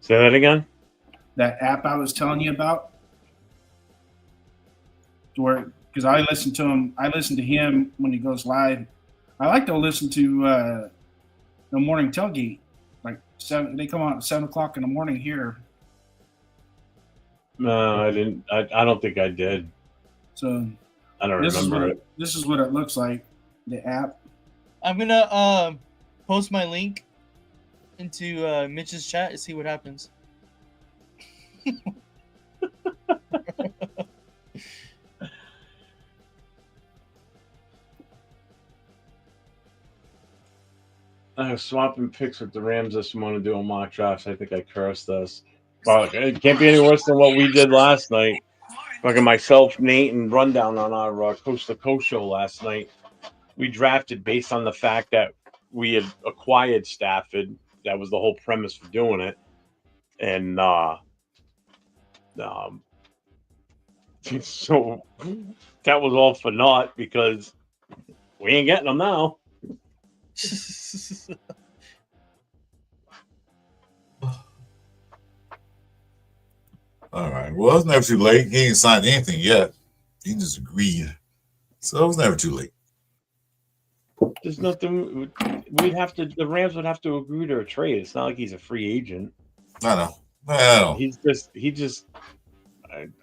Say that again? That app I was telling you about? Because I listen to him when he goes live. I like to listen to the morning tailgate. Like 7, they come on at 7:00 in the morning here. No, I didn't. I don't think I did. So I don't remember it. This is what it looks like. The app. I'm gonna post my link into Mitch's chat and see what happens. I was swapping pics with the Rams this morning doing mock drafts. I think I cursed us. Well, it can't be any worse than what we did last night. Fucking myself, Nate, and Rundown on our Coast to Coast show last night. We drafted based on the fact that we had acquired Stafford. That was the whole premise for doing it. And so that was all for naught because we ain't getting them now. All right. Well, it was never too late. He ain't signed anything yet. He just agreed. So it was never too late. There's nothing. The Rams would have to agree to a trade. It's not like he's a free agent. I know. I know.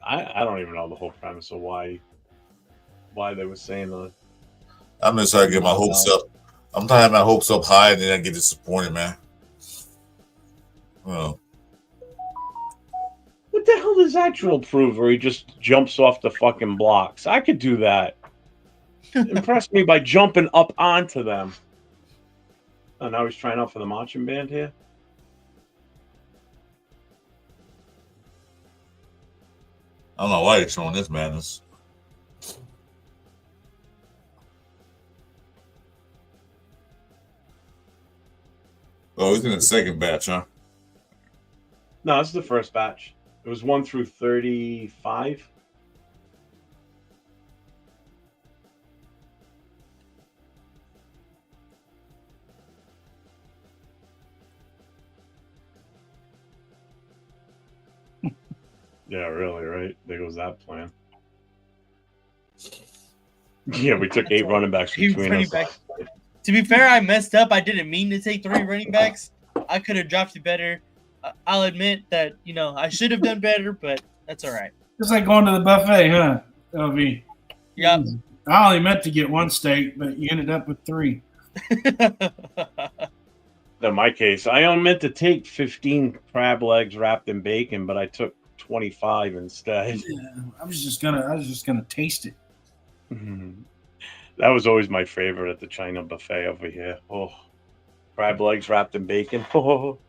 I don't even know the whole premise of why they were saying that. I'm just trying to get my hopes up. I'm trying to have my hopes up high and then I get disappointed, man. Well, hell does that drill prove where he just jumps off the fucking blocks? I could do that. Impress me by jumping up onto them. Oh, now he's trying out for the marching band here. I don't know why you're showing this madness. Oh, he's in the second batch, huh? No, this is the first batch. It was 1 through 35. Yeah, really, right? There goes that plan. Yeah, we took 8 running backs Eight between running us. backs. To be fair, I messed up. I didn't mean to take 3 running backs. I could have dropped it better. I'll admit that, I should have done better, but that's all right. It's like going to the buffet, huh? LV. Yep. I only meant to get 1 steak, but you ended up with 3. In my case, I only meant to take 15 crab legs wrapped in bacon, but I took 25 instead. Yeah, I was just gonna taste it. That was always my favorite at the China buffet over here. Oh, crab legs wrapped in bacon. Oh,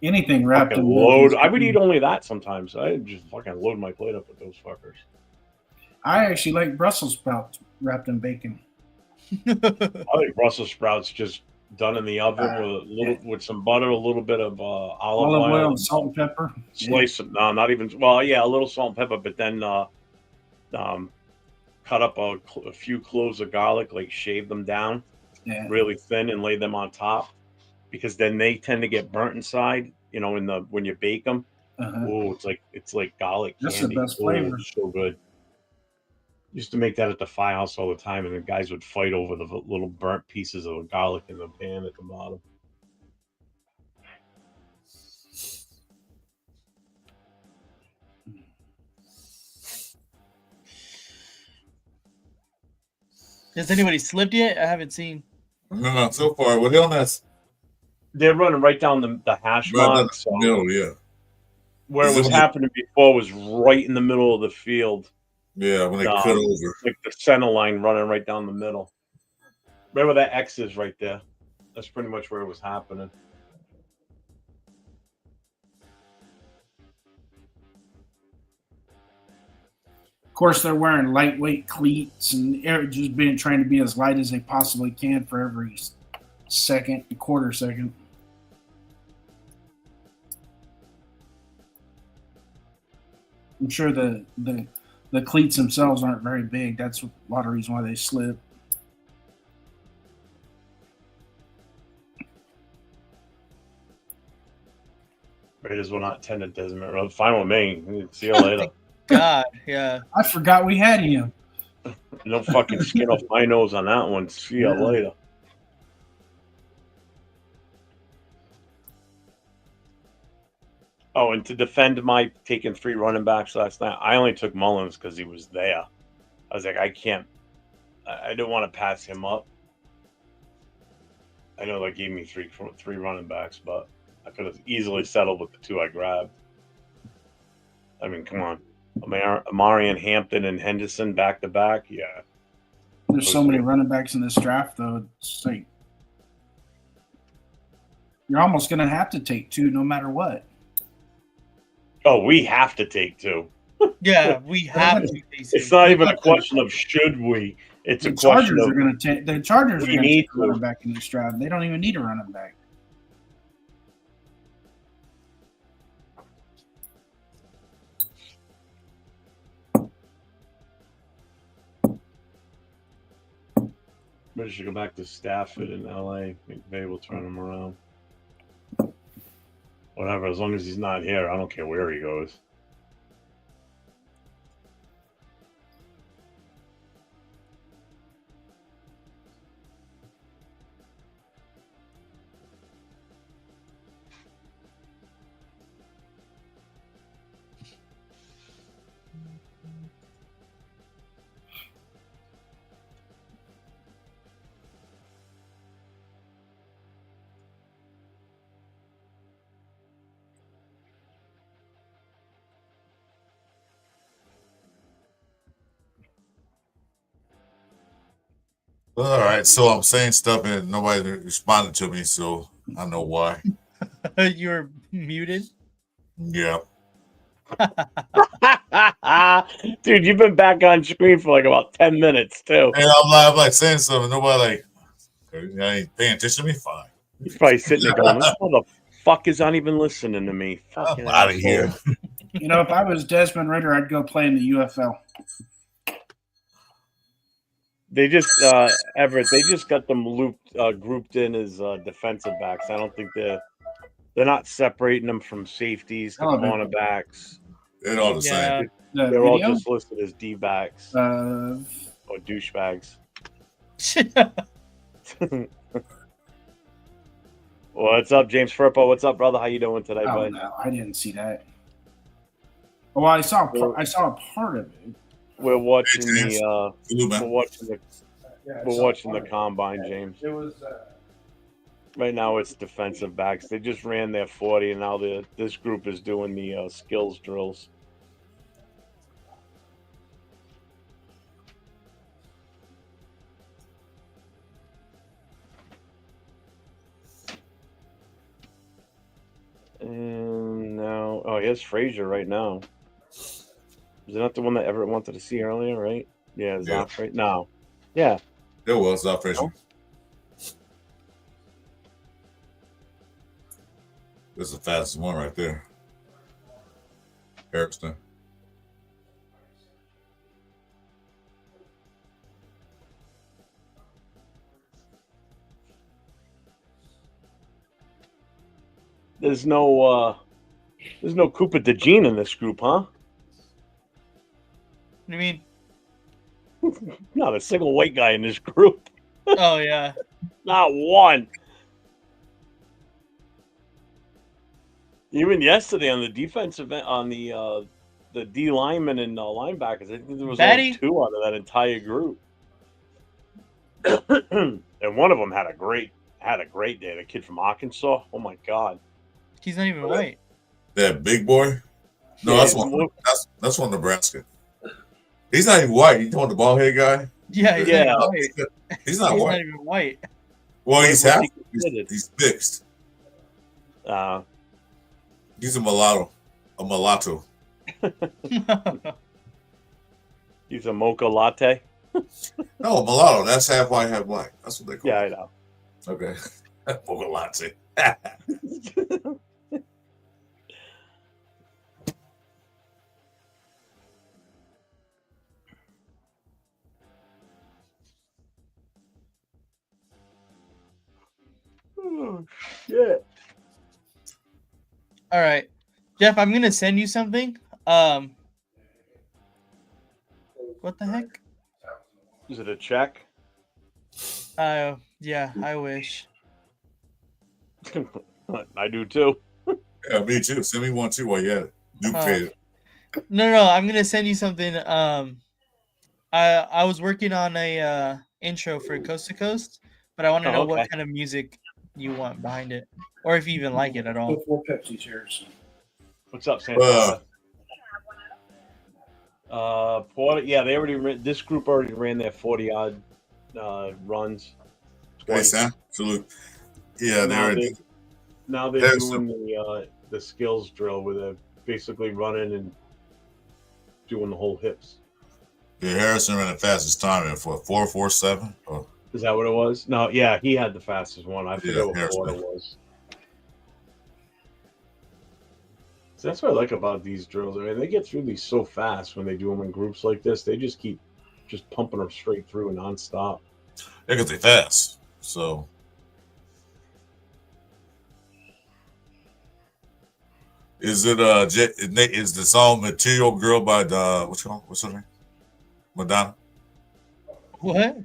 Anything wrapped fucking in load. bacon. I would eat only that sometimes. I just fucking load my plate up with those fuckers. I actually like Brussels sprouts wrapped in bacon. I like Brussels sprouts just done in the oven with some butter, a little bit of olive oil, and salt and pepper. slice of not even a little salt and pepper, but then cut up a few cloves of garlic, like shave them down Yeah. really thin and lay them on top, because then they tend to get burnt inside. When you bake them. Uh-huh. Oh, it's like garlic That's candy. the best Oh, flavor. so good. Used to make that at the firehouse all the time, and the guys would fight over the little burnt pieces of garlic in the pan at the bottom. Has anybody slipped yet? I haven't seen. No, so far. Well, they're on that They're running right down the hash right down mark. the So middle, yeah. where Is it it was when happening before was right in the middle of the field. Yeah, when they cut over. Like the center line running right down the middle. Right where that X is right there. That's pretty much where it was happening. Of course, they're wearing lightweight cleats and just trying to be as light as they possibly can for every quarter second. I'm sure the cleats themselves aren't very big. That's a lot of the reason why they slip. Raiders will not attend at Desmond Road. Fine with me. See you later. God, yeah. I forgot we had him. No fucking skin off my nose on that one. See you Yeah. later. Oh, and to defend my taking 3 running backs last night, I only took Mullins because he was there. I was like, I didn't want to pass him up. I know they gave me three running backs, but I could have easily settled with the 2 I grabbed. I mean, come on. Amari and Hampton and Henderson back to back. Yeah. There's so many running backs in this draft, though. It's like you're almost going to have to take 2 no matter what. Oh, we have to take 2. Yeah, we have to. It's not even a question of should we. It's The a question Chargers of are going to take. The Chargers are we going to need take a running back in this draft. They don't even need a running back. maybe should go back to Stafford in LA. McVay will turn him around. Whatever, as long as he's not here, I don't care where he goes. All right, so I'm saying stuff and nobody responded to me, so I know why. You're muted. Yeah. Dude, you've been back on screen for like about 10 minutes too. And I'm like saying something, nobody like, I ain't paying attention to me. Fine, He's probably sitting there going, "This motherfucker's not even listening to me." Fucking I'm out of asshole. here. You know, if I was Desmond Ritter, I'd go play in the UFL. They just Everett. They just got them grouped in as defensive backs. I don't think they're not separating them from safeties to Oh, they're- cornerbacks. They're all the Yeah. same. The They're all video? just listed as D backs or douchebags. What's up, James Firpo? What's up, brother? How you doing today, Oh, bud? no, I didn't see that. Well, I saw a part of it. We're watching Hey, James. the Salute, man. we're watching the combine, James. It was. Right now, it's defensive backs. They just ran their 40, and now this group is doing the skills drills. And now, oh, here's Frazier right now. Is it not the one that Everett wanted to see earlier, right? Yeah, Yeah. Zoff, right? No. Yeah. There was operation. This is the fastest one right there. Harrison. There's no Cooper DeJean in this group, huh? What do you mean? Not a single white guy in this group. Oh yeah. Not one. Even yesterday on the defensive end, on the D linemen and linebackers, I think there was only Batty? 2 out of that entire group. And one of them had a great day. The kid from Arkansas. Oh my god. He's not even white. That big boy? No, Yeah, that's he's one. That's one Nebraska. He's not even white. You talking the bald head guy? Yeah, he's Yeah. not even white. He's not He's white. not even white. Well, he's What's half. he considered? He's mixed. He's a mulatto. A mulatto. He's a mocha latte. No, a mulatto. That's half white, half black. That's what they call Yeah, I it. know. Okay. Mocha latte. Oh shit. All right, Jeff, I'm gonna send you something. What the heck? Is it a check? Yeah, I wish. I do too. Yeah, me too. Send me one too while you're at it. Duplicate it. No, I'm gonna send you something. I was working on a intro for Coast to Coast, but I want to know okay. what kind of music you want behind it, or if you even like it at all. 4 Pepsi chairs. What's up, Santa? Porter, yeah, they already this group already ran their 40-odd runs. Hey, twice. Sam. Salute. Yeah, Now they're they- Now they're There's doing the skills drill where they're basically running and doing the whole hips. Harrison ran the fastest time in for 4.47. Oh, Is that what it was? No, yeah, he had the fastest one. I forget what Harrison. Porter was. So that's what I like about these drills. I mean, they get through these so fast when they do them in groups like this. They just keep pumping them straight through and nonstop. yeah, because they fast. So is it is the song Material Girl by what's her name? Madonna? What?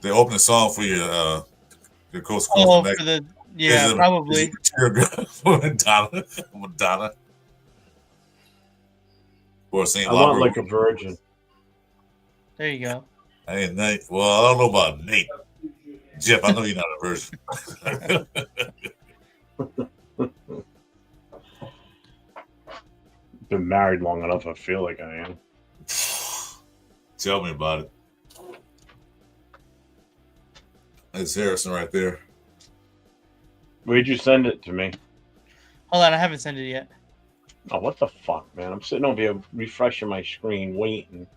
They open the song for your Coast to Oh, Coast. for the Is yeah, it- probably. is it Material Girl for Madonna? Madonna. Or St. I want Lambert. like a virgin. There you go. I ain't Nate. Well, I don't know about Nate. Jeff, I know you're not a virgin. Been married long enough, I feel like I am. Tell me about it. That's Harrison right there. Where'd you send it to me? Hold on, I haven't sent it yet. Oh, what the fuck, man? I'm sitting over here refreshing my screen, waiting.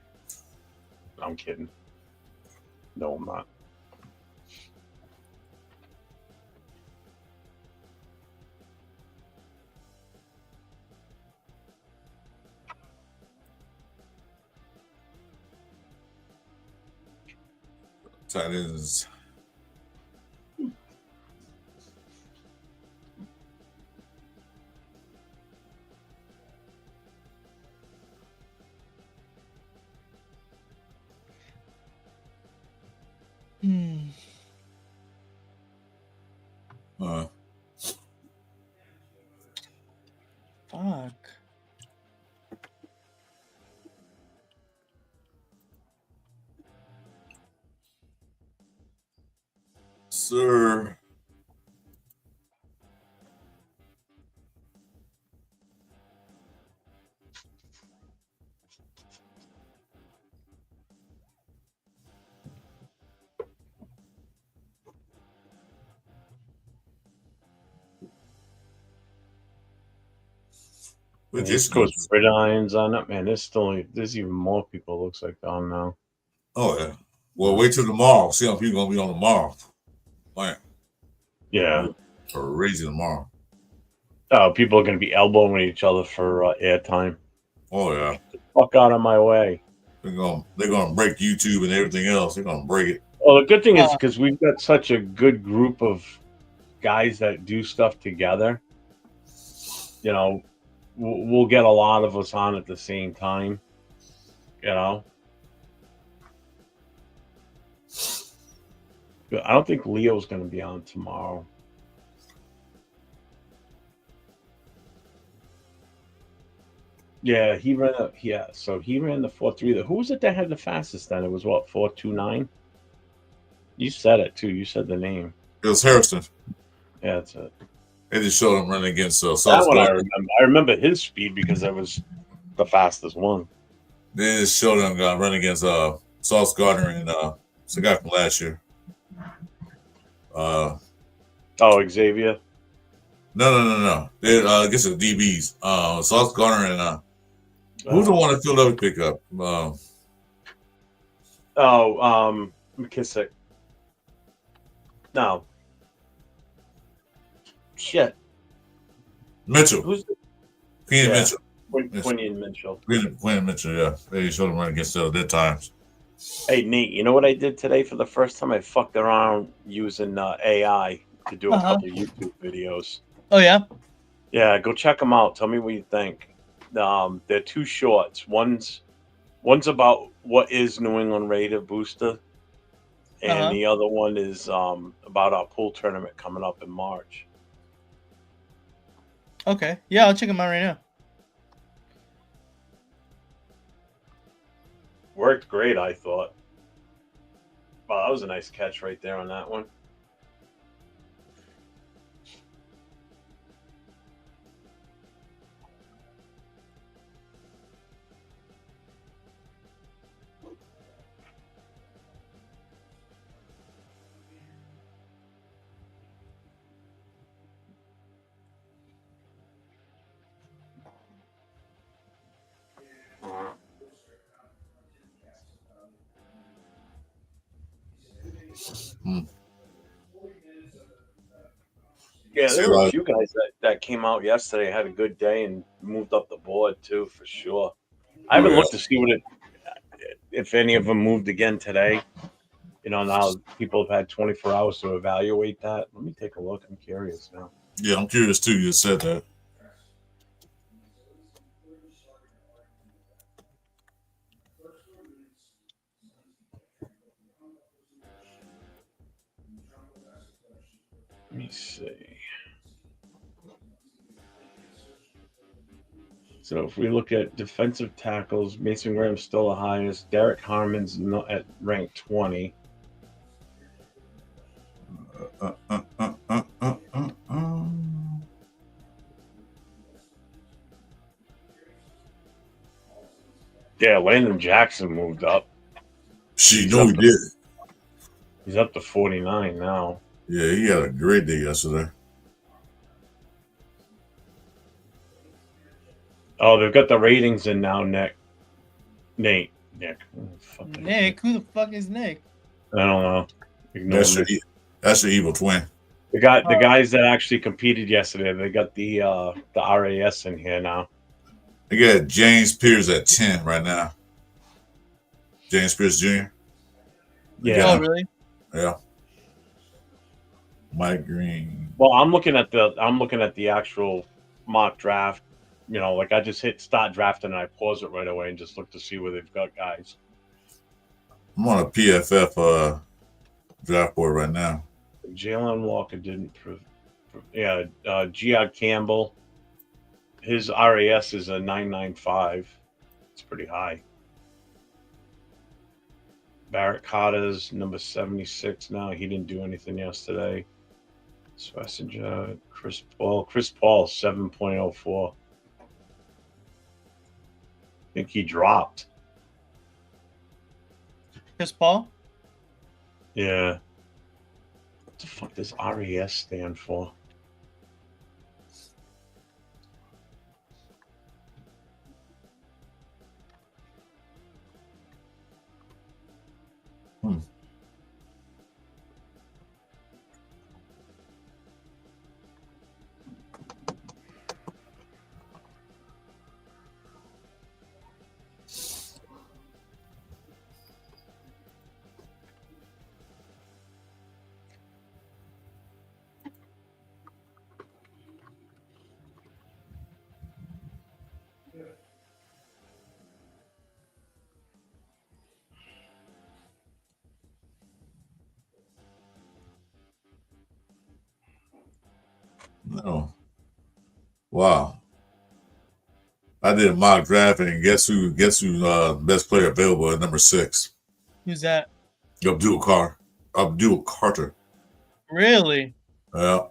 I'm kidding. No, I'm not. Tight ends. Hmm. Fuck. Sir. With East Coast Gridirons on it, man. There's even more people. Looks like on now. Oh yeah. Well, wait till tomorrow. See how people gonna be on tomorrow. Man, Yeah. crazy tomorrow. People are gonna be elbowing each other for airtime. Oh yeah. Fuck out of my way. They're gonna break YouTube and everything else. They're gonna break it. Well, the good thing is because we've got such a good group of guys that do stuff together. You know, we'll get a lot of us on at the same time. You know. But I don't think Leo's going to be on tomorrow. Yeah, so he ran the 4.3. Who was it that had the fastest then? It was what, 4.29? You said it too. You said the name. It was Harrison. Yeah, that's it. They just showed him running against That Sauce one I Gardner. remember. I remember his speed because that was the fastest one. They just showed him running against Sauce Gardner and it's the guy from last year. Oh, Xavier. No. They I guess it's DBs. Sauce Gardner and who's the one that Philadelphia pick up? McKissick. No. Shit. Mitchell. Who's Quinn yeah. Mitchell. Quinion Mitchell. Quinn Mitchell, yeah. They showed him running against their times. Hey, Nate, you know what I did today for the first time? I fucked around using AI to do a couple YouTube videos. Oh, yeah? Yeah, go check them out. Tell me what you think. They're two shorts. One's about what is New England Raider booster, and the other one is about our pool tournament coming up in March. Okay. Yeah, I'll check them out right now. Worked great, I thought. Wow, that was a nice catch right there on that one. Yeah, there were a few guys that came out yesterday, had a good day, and moved up the board too, for sure. I haven't looked to see if any of them moved again today. You know, now people have had 24 hours to evaluate that. Let me take a look. I'm curious now. Yeah, I'm curious too. You said that. Let me see. So if we look at defensive tackles, Mason Graham's still the highest. Derek Harmon's not at rank 20. Yeah, Landon Jackson moved up. She know he did. He's up to 49 now. Yeah, he had a great day yesterday. Oh, they've got the ratings in now, Nick. Nick. Oh, fuck that Nick, who the fuck is Nick? I don't know. Ignore That's me. that's your evil twin. The guys that actually competed yesterday, they got the RAS in here now. They got James Pierce at 10 right now. James Pierce Jr. Yeah. Oh, really? Yeah. Mike Green. Well, I'm looking at the actual mock draft. You know, like I just hit start drafting and I pause it right away and just look to see where they've got guys. I'm on a PFF draft board right now. Jalen Walker didn't prove. Yeah, Giad Campbell. His RAS is a 995. It's pretty high. Barrett Carter's number 76 now. He didn't do anything yesterday. Swessinger, Chris Paul, 7.04. I think he dropped. Chris Paul? Yeah. What the fuck does RAS stand for? No. Wow. I did a mock draft and guess who best player available at number 6? Who's that? Abdul Carter. Really? Yeah.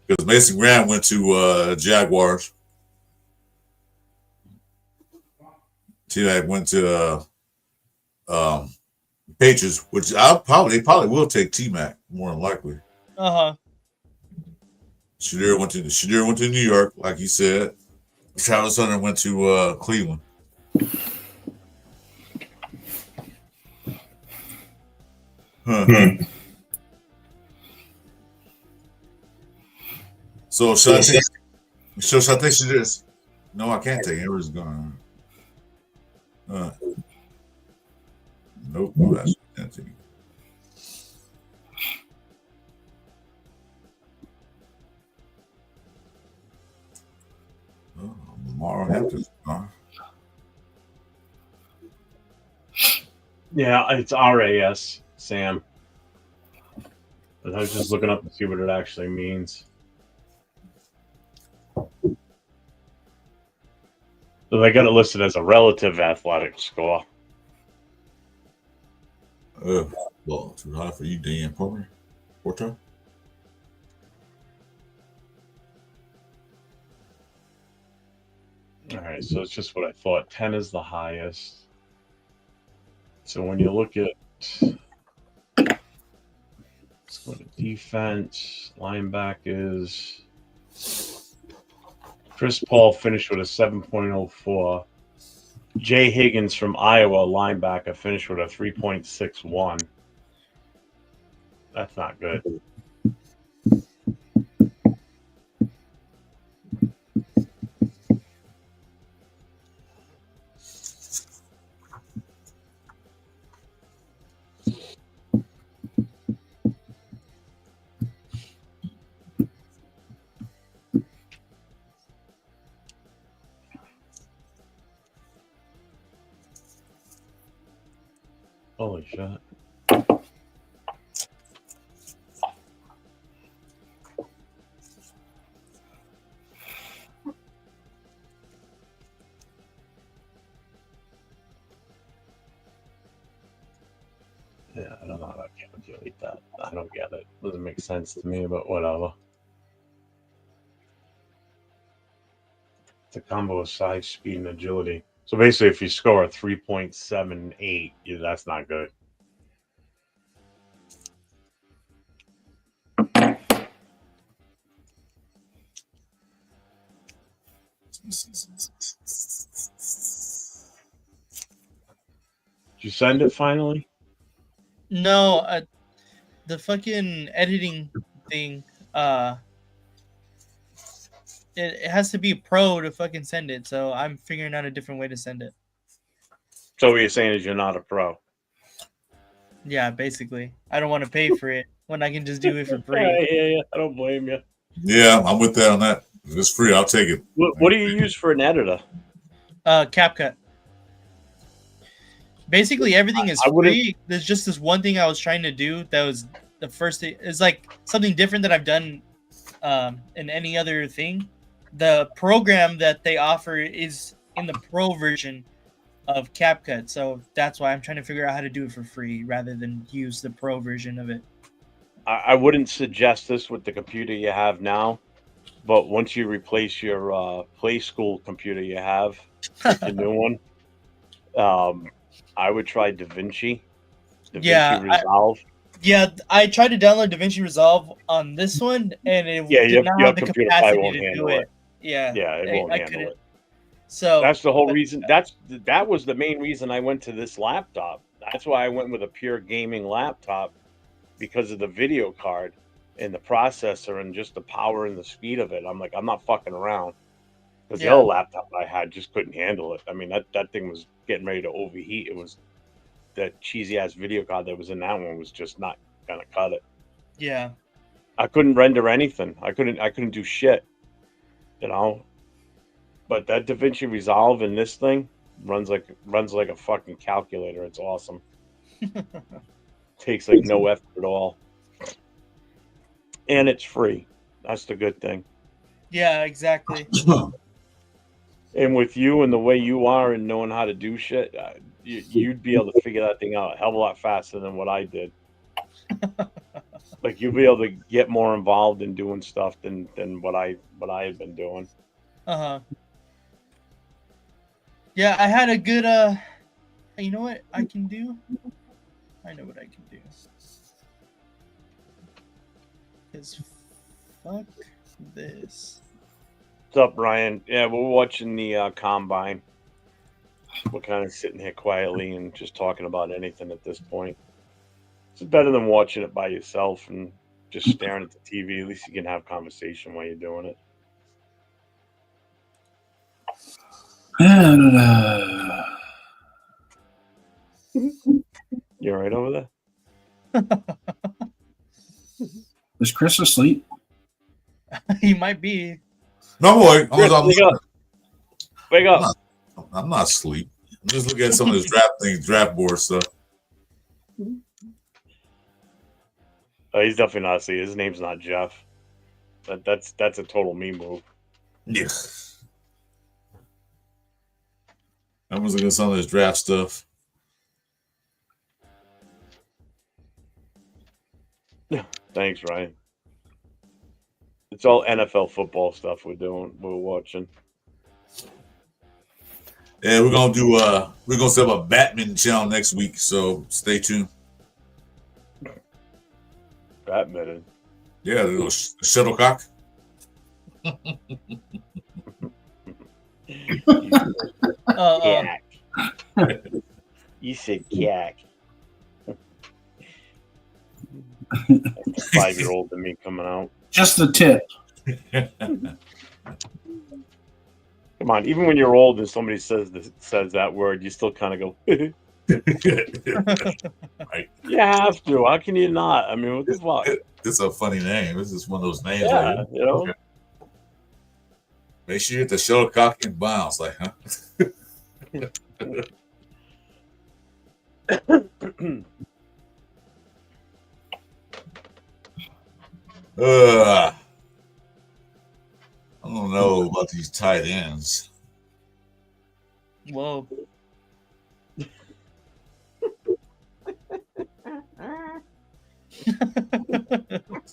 Because Mason Graham went to Jaguars. T-Mac went to Patriots, which they probably will take T-Mac more than likely. Uh-huh. Shadir went to New York, like you said. Travis Hunter went to Cleveland. Huh. So should I take Shadir? No, I can't take it. Everyone's gone. Nope. I can't take it. Oh, Lamar Hampton's gone. Yeah, it's RAS, Sam. But I was just looking up to see what it actually means. So they got it listed as a relative athletic score. Well, too high for you, Dan Porter. All right, so it's just what I thought. 10 is the highest. So when you look at let's go to defense, linebackers. Chris Paul finished with a 7.04. Jay Higgins from Iowa, linebacker, finished with a 3.61. That's not good. Holy shit. Yeah, I don't know how to calculate that. I don't get it. Doesn't make sense to me, but whatever. It's a combo of size, speed, and agility. So basically, if you score a 3.78, that's not good. Did you send it finally? No, the fucking editing thing. It has to be a pro to fucking send it. So I'm figuring out a different way to send it. So what you're saying is you're not a pro. Yeah, basically, I don't want to pay for it when I can just do it for free. Yeah. I don't blame you. Yeah, I'm with that on that. If it's free, I'll take it. What do you use for an editor? CapCut. Basically, everything is I wouldn't- free. There's just this one thing I was trying to do that was the first thing. It's like something different that I've done in any other thing. The program that they offer is in the pro version of CapCut, so that's why I'm trying to figure out how to do it for free rather than use the pro version of it. I wouldn't suggest this with the computer you have now, but once you replace your Play School computer you have with the new one, I would try DaVinci. Yeah, Resolve. I tried to download DaVinci Resolve on this one, and it did not your have the computer probably capacity won't to handle do it. it. Yeah, It won't handle couldn't. it. So That's the whole reason. That was the main reason I went to this laptop. That's why I went with a pure gaming laptop, because of the video card and the processor and just the power and the speed of it. I'm like, I'm not fucking around, because the Yeah. other laptop I had just couldn't handle it. I mean, that thing was getting ready to overheat. It was that cheesy ass video card that was in that one was just not gonna cut it. yeah, I couldn't render anything. I couldn't do shit, you know. But that DaVinci Resolve in this thing runs like a fucking calculator. It's awesome. Takes like no effort at all, and it's free. That's the good thing. yeah, exactly. And with you and the way you are and knowing how to do shit, you'd be able to figure that thing out a hell of a lot faster than what I did. Like, you'll be able to get more involved in doing stuff than what I had been doing. Uh-huh. Yeah, I had a good you know what I can do? I know what I can do. Cause fuck this. What's up, Ryan? Yeah, we're watching the combine. We're kind of sitting here quietly and just talking about anything at this point. It's better than watching it by yourself and just staring at the TV. At least you can have conversation while you're doing it. You all right over there? Is Chris asleep? He might be. No, boy. Chris, wake up. Wake up. I'm not asleep. I'm just looking at some of this draft board stuff. Oh, he's definitely not asleep. His name's not Jeff. That's a total me move. Yeah. I was looking at some of this draft stuff. Thanks, Ryan. It's all NFL football stuff we're watching. Yeah, we're gonna set up a Batman channel next week, so stay tuned. Batman. Yeah, the little shuttlecock. Yak. You said yak. That's the 5-year-old in me coming out. Just the tip. Come on, even when you're old and somebody says that word, you still kind of go. Right. You have to. How can you not? I mean, what the fuck? It's a funny name. This is one of those names. Yeah, right? you know. Okay. Make sure you hit the shuttlecock and bounce, like, huh? I don't know about these tight ends. Whoa.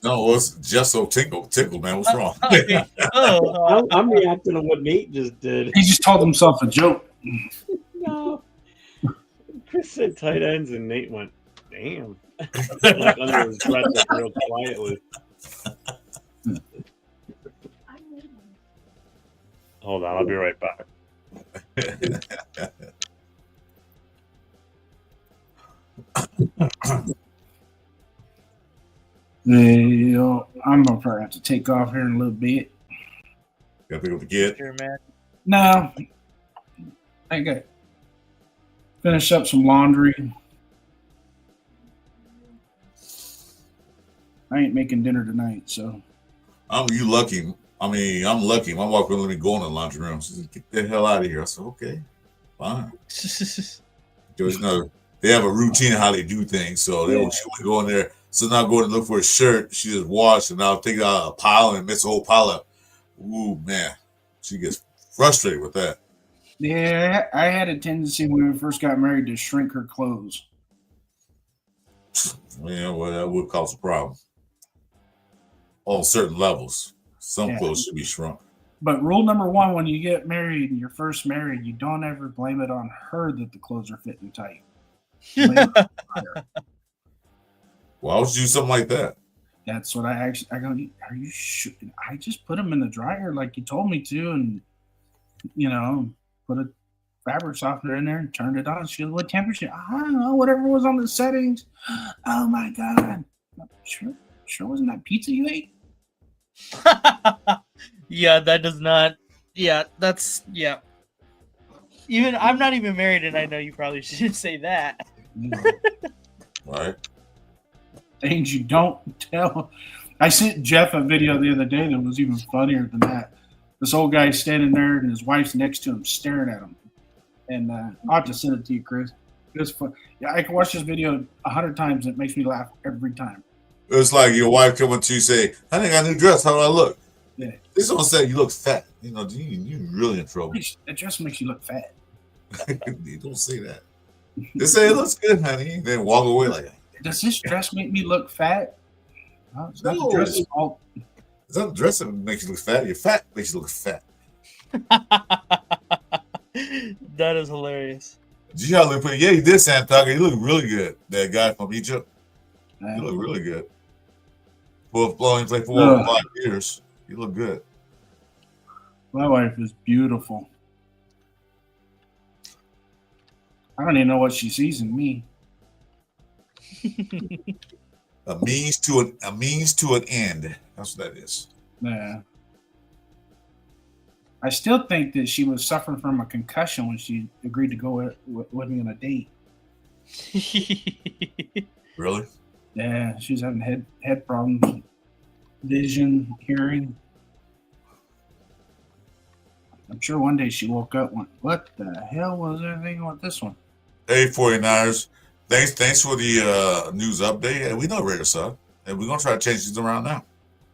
No, it's just so tickle, man. What's wrong? Oh, I'm reacting to what Nate just did. He just told himself a joke. No. Chris said tight ends, and Nate went, damn. Like under his breath, like real quietly. Hold on, I'll be right back. I'm gonna probably have to take off here in a little bit. Gotta pick up the kid. Sure, man. No, I got finish up some laundry. I ain't making dinner tonight, so You lucky. I mean, I'm lucky. My wife wouldn't let me go in the laundry room. She said, "Get the hell out of here." I said, "Okay, fine." Because they have a routine of how they do things, so they don't. She would go in there. So now going to look for a shirt. She just washed, and I'll take it out of a pile and mix the whole pile up. Ooh man, she gets frustrated with that. yeah, I had a tendency when we first got married to shrink her clothes. Yeah, well, that would cause a problem on certain levels. Some Yeah. clothes should be shrunk. But rule number one, when you get married and you're first married, you don't ever blame it on her that the clothes are fitting tight. Blame it on her. Why would you do something like that? That's what I go, are you sure? I just put them in the dryer like you told me to, and put a fabric softener in there and turned it on. She goes, what temperature? I don't know, whatever was on the settings. Oh my god. Sure wasn't that pizza you ate? Yeah, that does not. Yeah, that's yeah. Even I'm not even married, and I know you probably shouldn't say that. Right? Things you don't tell. I sent Jeff a video the other day that was even funnier than that. This old guy standing there and his wife's next to him staring at him. And I'll have to send it to you, Chris. It's fun. Yeah, I can watch this video 100 times and it makes me laugh every time. It's like your wife coming to you say, "Honey, I got a new dress. How do I look?" Yeah. This one say you look fat. You really in trouble. It just makes you look fat. You don't say that. They say it looks good, honey. Then walk away like, Does this dress make me look fat? Oh, it's not No. the dress's fault. it's not the dress that makes you look fat. Your fat makes you look fat. That is hilarious. Did you look pretty? Yeah, he did, Sam Tucker. He looked really good. That guy from Egypt. He looked really good. Well, he played for over 5 years. He looked good. My wife is beautiful. I don't even know what she sees in me. A means to an end. That's what that is. Yeah. I still think that she was suffering from a concussion when she agreed to go with me on a date. Really? Yeah, she was having head problems, vision, hearing. I'm sure one day she woke up and went, what the hell was everything with this one? Hey, 49ers. Thanks for the news update. And we know Raiders suck. And we're going to try to change things around now.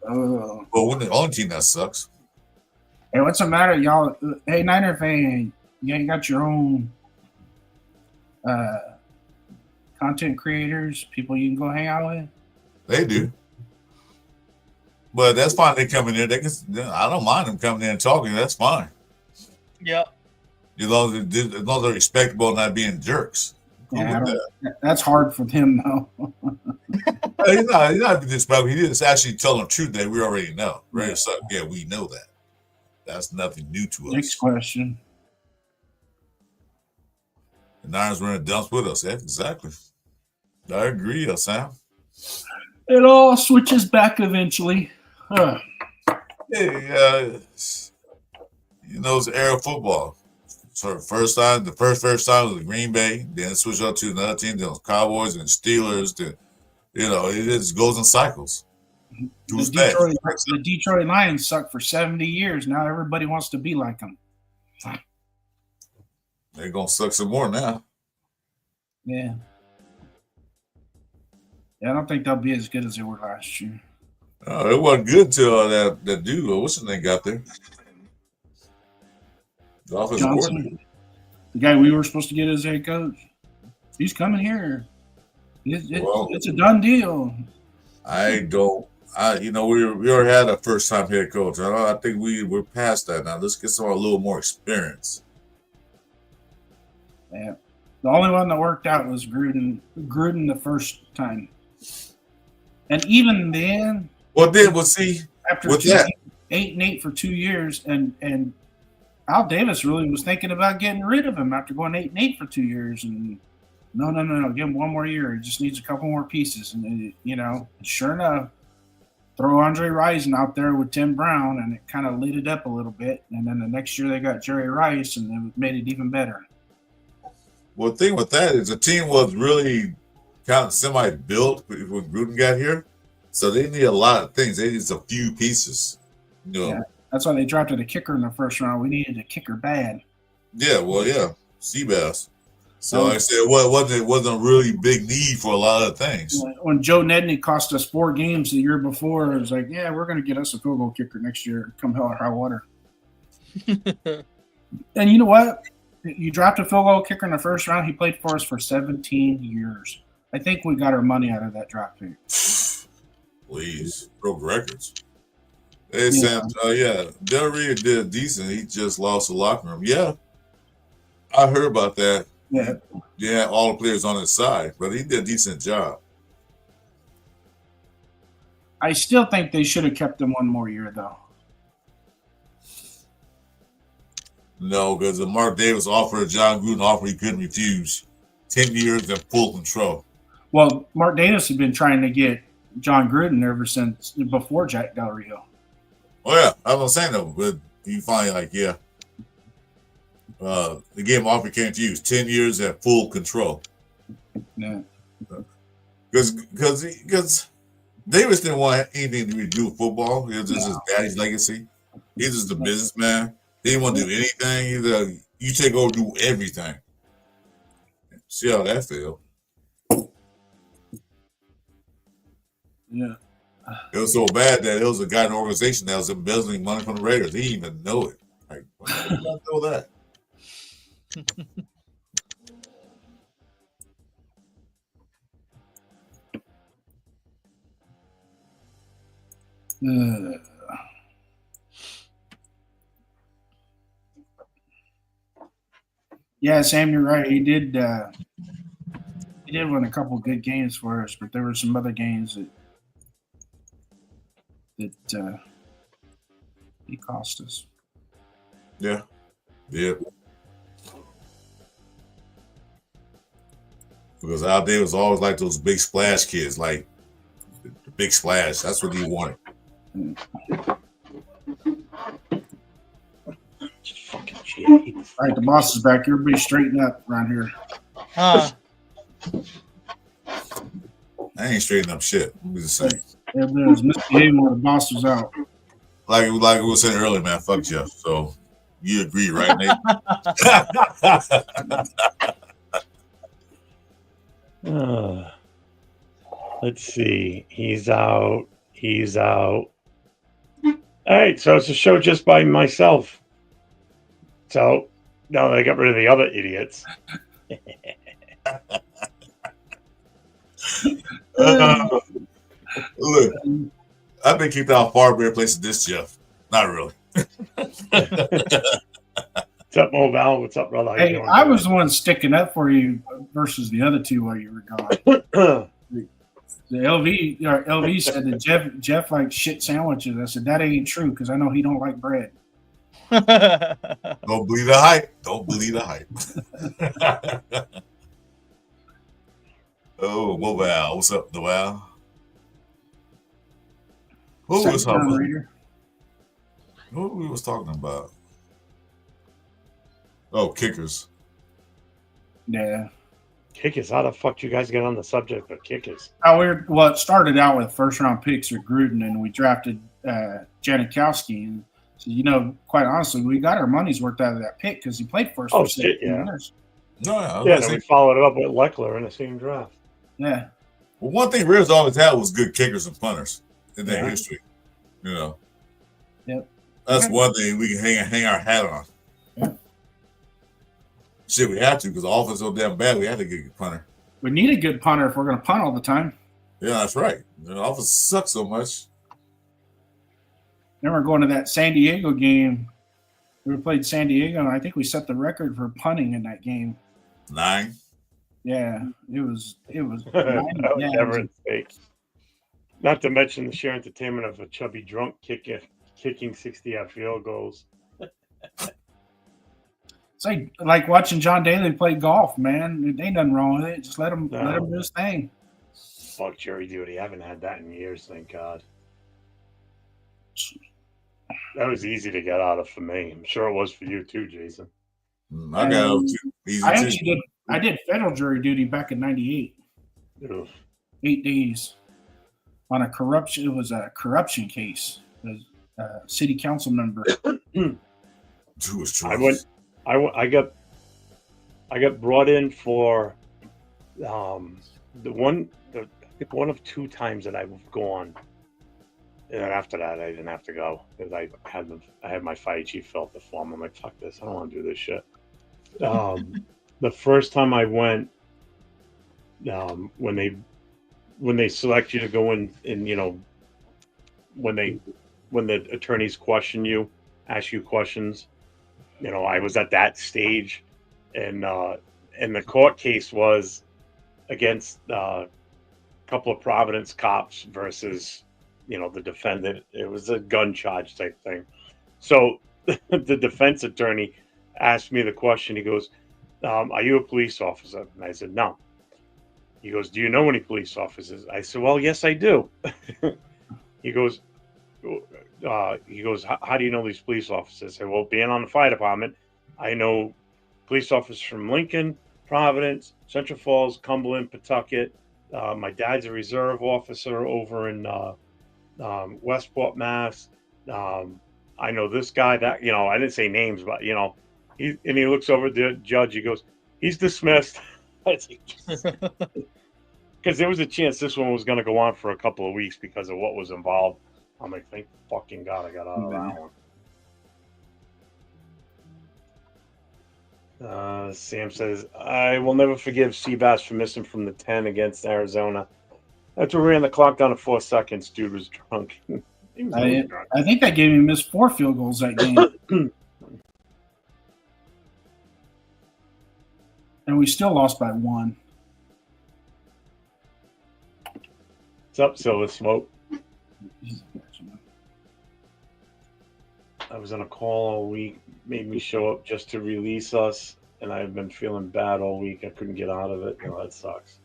But we're the only team that sucks. Hey, what's the matter, y'all? Hey, Niner fan, you ain't got your own content creators, people you can go hang out with? They do. But that's fine. They come in there. I don't mind them coming in and talking. That's fine. Yep. As long as they're respectable and not being jerks. Yeah, that's hard for them, though. He's not disrespectful. He just actually telling the truth that we already know. Raiders suck. Yeah, we know that. That's nothing new to us. Next question. The Niners were in the dumps with us. Yeah, exactly. I agree, Sam. It all switches back eventually. Huh. Hey, it's era of football. So the first time was Green Bay, then it switched up to another team, then it was Cowboys and Steelers. Then, it just goes in cycles. The Detroit Lions sucked for 70 years. Now everybody wants to be like them. They're going to suck some more now. Yeah. I don't think they'll be as good as they were last year. Oh, it wasn't good till that dude, what's his name, got there. The offensive coordinator. Johnson, the guy we were supposed to get as head coach, he's coming here. It's a done deal. We already had a first time head coach. I think we're past that now. Let's get someone a little more experience. Yeah. The only one that worked out was Gruden the first time. And even then, Well, then we'll see. after What's that? 8-8 for 2 years, and Al Davis really was thinking about getting rid of him after going 8-8 for 2 years, and no, give him one more year. He just needs a couple more pieces, and sure enough, throw Andre Rison out there with Tim Brown, and it kind of lit it up a little bit. And then the next year they got Jerry Rice, and it made it even better. Well, the thing with that is the team was really kind of semi-built when Gruden got here, so they need a lot of things. They need a few pieces, Yeah. That's why they drafted a kicker in the first round. We needed a kicker bad. Yeah, well, yeah, Seabass. So like I said, it wasn't a really big need for a lot of things. When Joe Nedney cost us 4 games the year before, it was like, yeah, we're going to get us a field goal kicker next year, come hell or high water. And you know what? You dropped a field goal kicker in the first round. He played for us for 17 years. I think we got our money out of that draft pick. Please, broke records. Hey, Sam, Del Rio did decent. He just lost the locker room. Yeah, I heard about that. Yeah, all the players on his side, but he did a decent job. I still think they should have kept him one more year, though. No, because the Mark Davis offer, a John Gruden offer, he couldn't refuse. 10 years and full control. Well, Mark Davis had been trying to get John Gruden ever since before Jack Del Rio. Oh, yeah, I was saying though, but you finally the game offer can't use 10 years at full control. Yeah. Because Davis didn't want anything to do with football. It was just his daddy's legacy. He's just a businessman. He didn't want to do anything. You take over, do everything. See how that felt. Yeah. It was so bad that it was a guy in the organization that was embezzling money from the Raiders. He didn't even know it. Like, why did you know that? Yeah, Sam, you're right. He did win a couple good games for us, but there were some other games that he cost us. Yeah. Because Al Davis always like those big splash kids, like the big splash. That's what he wanted. Fucking shit. All right, the boss is back. Everybody straighten up around here. I ain't straightening up shit. We just saying. Everybody was misbehaving while the boss was out. Like we were saying earlier, man. Fuck Jeff. So you agree, right, Nate? Let's see. He's out. All right, so it's a show just by myself. So now they got rid of the other idiots. Look, I've been kicked out far better places than this, Jeff. Not really. What's up, Mo Val? What's up, brother? Hey, I was the one sticking up for you versus the other two while you were gone. The LV said that Jeff likes shit sandwiches. I said that ain't true because I know he don't like bread. Don't believe the hype. Don't believe the hype. Oh, Val. What's up, Noel? Who we was talking about? Oh, kickers. Yeah. Kickers. How the fuck you guys get on the subject of kickers? It started out with first round picks with Gruden, and we drafted Janikowski. And so, quite honestly, we got our money's worth out of that pick because he played for us for 16 years. No, and we followed it up with Leckler in the same draft. Yeah. Well, one thing Raiders always had was good kickers and punters in their history. Yep. That's one thing we can hang our hat on. Yeah. Shit, we have to because the offense is so damn bad. We had to get a good punter. We need a good punter if we're going to punt all the time. Yeah, that's right. The offense sucks so much. Remember going to that San Diego game? We played San Diego, and I think we set the record for punting in that game. 9. Yeah, it was. That was never a mistake. Not to mention the sheer entertainment of a chubby drunk kicking 60-yard field goals. It's like watching John Daly play golf, man. There ain't nothing wrong with it. Just let him No. do his thing. Fuck jury duty. I haven't had that in years, thank God. That was easy to get out of for me. I'm sure it was for you too, Jason. I got easy I too. actually did federal jury duty back in '98. Ugh. 8 days on a corruption. It was a corruption case. It was a city council member. Two was true. I got brought in for I think one of two times that I've gone, and then after that I didn't have to go because I had my fire chief fill out the form. I'm like, fuck this, I don't want to do this shit. The first time I went, when they select you to go in, and when the attorneys question you, ask you questions, I was at that stage, and the court case was against a couple of Providence cops versus the defendant. It was a gun charge type thing. So the defense attorney asked me the question. He goes, are you a police officer? And I said, no. He goes, do you know any police officers? I said, well, yes, I do. He goes, how do you know these police officers? I said, well, being on the fire department, I know police officers from Lincoln, Providence, Central Falls, Cumberland, Pawtucket. My dad's a reserve officer over in Westport, Mass. I know this guy, that, I didn't say names, but, he looks over at the judge. He goes, he's dismissed. Because there was a chance this one was going to go on for a couple of weeks because of what was involved. I'm like, thank fucking God I got out of that one. Sam says, I will never forgive Seabass for missing from the 10 against Arizona. After we ran the clock down to 4 seconds, dude was drunk. He was drunk. I think that game he missed 4 field goals that game. And we still lost by 1. What's up, Silver Smoke? I was on a call all week, made me show up just to release us, and I've been feeling bad all week. I couldn't get out of it. That sucks.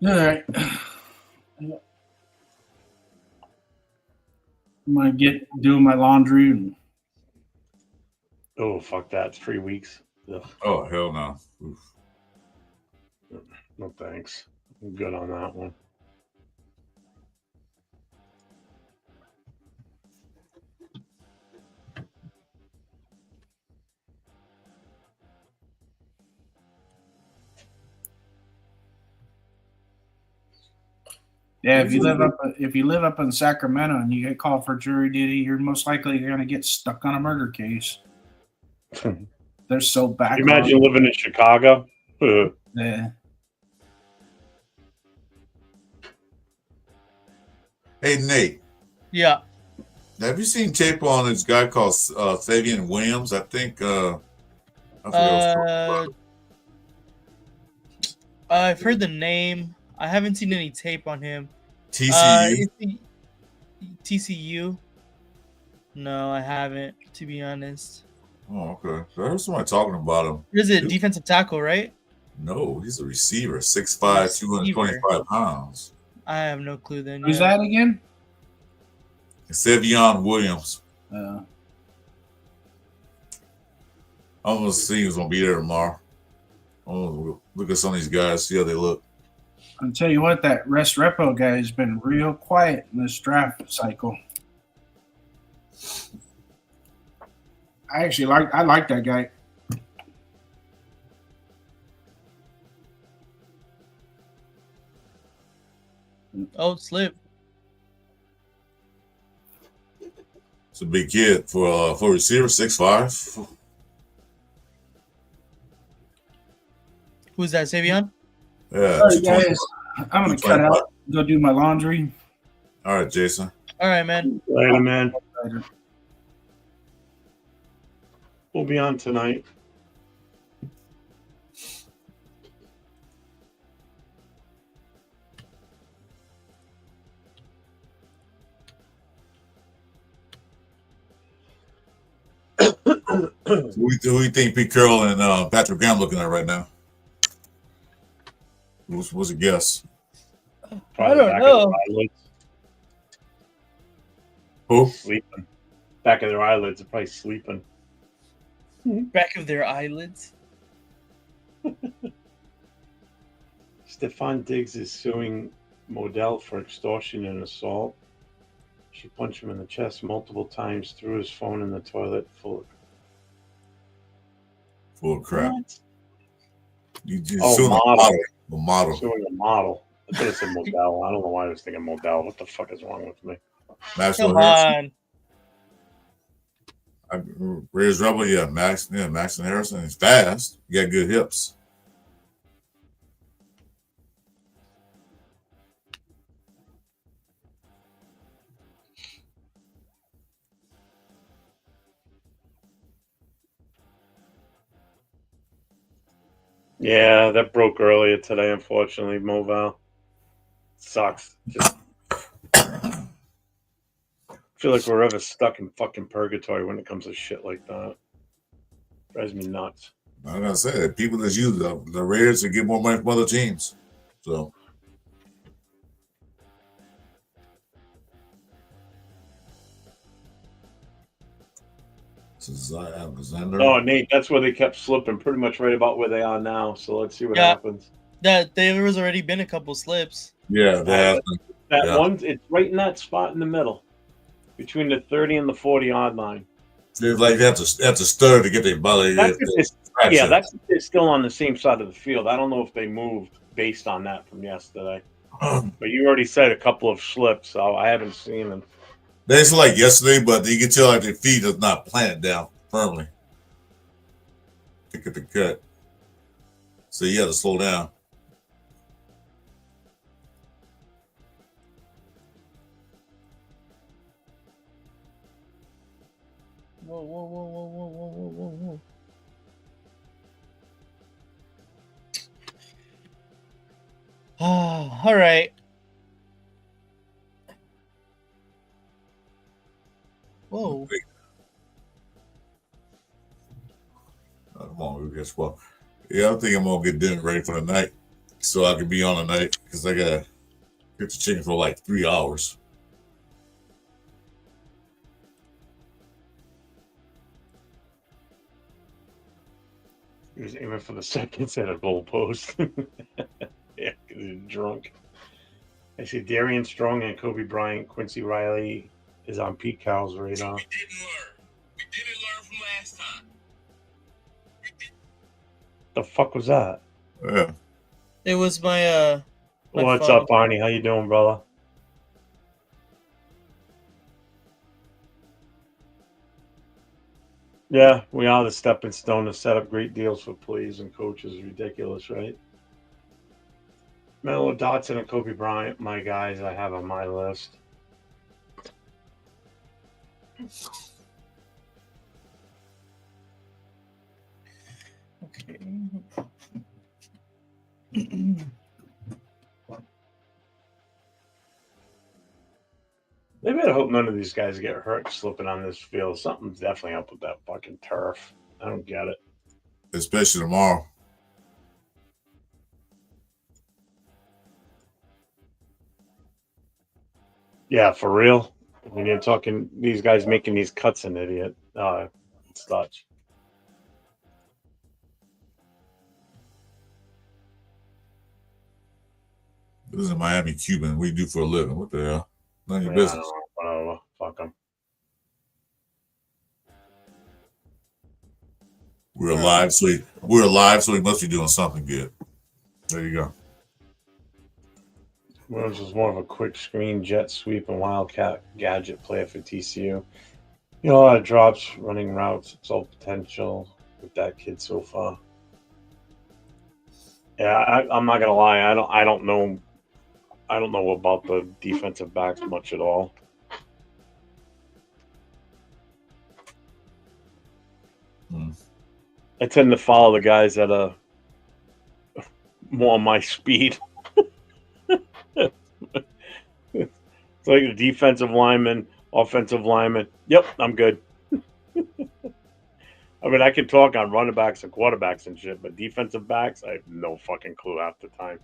All right. I'm going to doing my laundry. And Oh, fuck that. 3 weeks. Ugh. Oh hell no. Oof. No thanks. I'm good on that one. yeah, if you live up in Sacramento and you get called for jury duty, you're most likely going to get stuck on a murder case. They're so back. Imagine living in Chicago. Yeah. Hey Nate, Yeah. have you seen tape on this guy called Fabian Williams? I think I forget I've heard the name. I haven't seen any tape on him. TCU. TCU? No, I haven't, to be honest. Oh, okay. So I heard somebody talking about him. Is it defensive tackle, right? No, he's a receiver, 6'5", 225 pounds. I have no clue then. Who's that again? Savion Williams. Uh, I'm gonna see who's gonna be there tomorrow. I'm gonna look at some of these guys, see how they look. I'll tell you what, that Rest Repo guy has been real quiet in this draft cycle. I like that guy. Oh, slip. It's a big kid for a receiver, 6'5". Who's that, Savion? Yeah. All right, guys, I'm going to cut 225. out, go do my laundry. All right, Jason. All right, man. Later, man. Later. We'll be on tonight. Who do you think Pete Carroll and Patrick Graham looking at right now? What's a guess? I don't know. Who? Sleeping. Back of their eyelids are probably sleeping. Back of their eyelids. Stefan Diggs is suing Modell for extortion and assault. She punched him in the chest multiple times, threw his phone in the toilet full Full of crap. What? You just Oh, suing model. a model. Suing a model. I thought it said Modell. I don't know why I was thinking Modell. What the fuck is wrong with me? Maxwell Come Harrison. on. Raiders Rebel, Max and Harrison. He's fast. You got good hips. Yeah, that broke earlier today, unfortunately, Moval. Sucks. Just feel like we're ever stuck in fucking purgatory when it comes to shit like that. Drives me nuts. I'm gonna say that people just use the Raiders to get more money from other teams. So this is Alexander. Oh, Nate, that's where they kept slipping, pretty much right about where they are now. So let's see what Yeah. happens. There was already been a couple slips. Yeah, that That Yeah. one, it's right in that spot in the middle, between the 30 and the 40-yard line. seems like that's a stutter to get their body. That's if that's if they're still on the same side of the field. I don't know if they moved based on that from yesterday. But you already said a couple of slips, so I haven't seen them. That's like yesterday, but you can tell like their feet is not planted down firmly to get the cut. So you have to slow down. Whoa, whoa, whoa, whoa, whoa, whoa, whoa, whoa, whoa. Oh, all right. Whoa. Come on, guess what? Yeah, I think I'm gonna get dinner ready for the night, so I can be on the night because I gotta get the chicken for like 3 hours. He was aiming for the seconds at a goalpost. Yeah, because he's drunk. I see Darian Strong and Kobe Bryant. Quincy Riley is on Pete Carroll's radar. We didn't learn from last time. The fuck was that? Yeah, It was my my What's phone. up, Barney? How you doing, brother? Yeah, we are the stepping stone to set up great deals for players and coaches. Ridiculous, right? Melo Dotson and Kobe Bryant, my guys, I have on my list. Okay. They better hope none of these guys get hurt slipping on this field. Something's definitely up with that fucking turf. I don't get it. especially tomorrow. Yeah, for real. When you're talking these guys making these cuts, an idiot. It's Dutch. This is a Miami Cuban. What do you do for a living? What the hell? None of your Yeah, I business. don't know. Whatever. Fuck them. We're alive, so he must be doing something good. There you go. Williams was more of a quick screen, jet sweep, and wildcat gadget player for TCU. You know, a lot of drops, running routes. It's all potential with that kid so far. Yeah, I'm not gonna lie. I don't know about the defensive backs much at all. Hmm. I tend to follow the guys that are more on my speed. It's like the defensive lineman, offensive lineman. Yep, I'm good. I mean, I can talk on running backs and quarterbacks and shit, but defensive backs, I have no fucking clue half the time.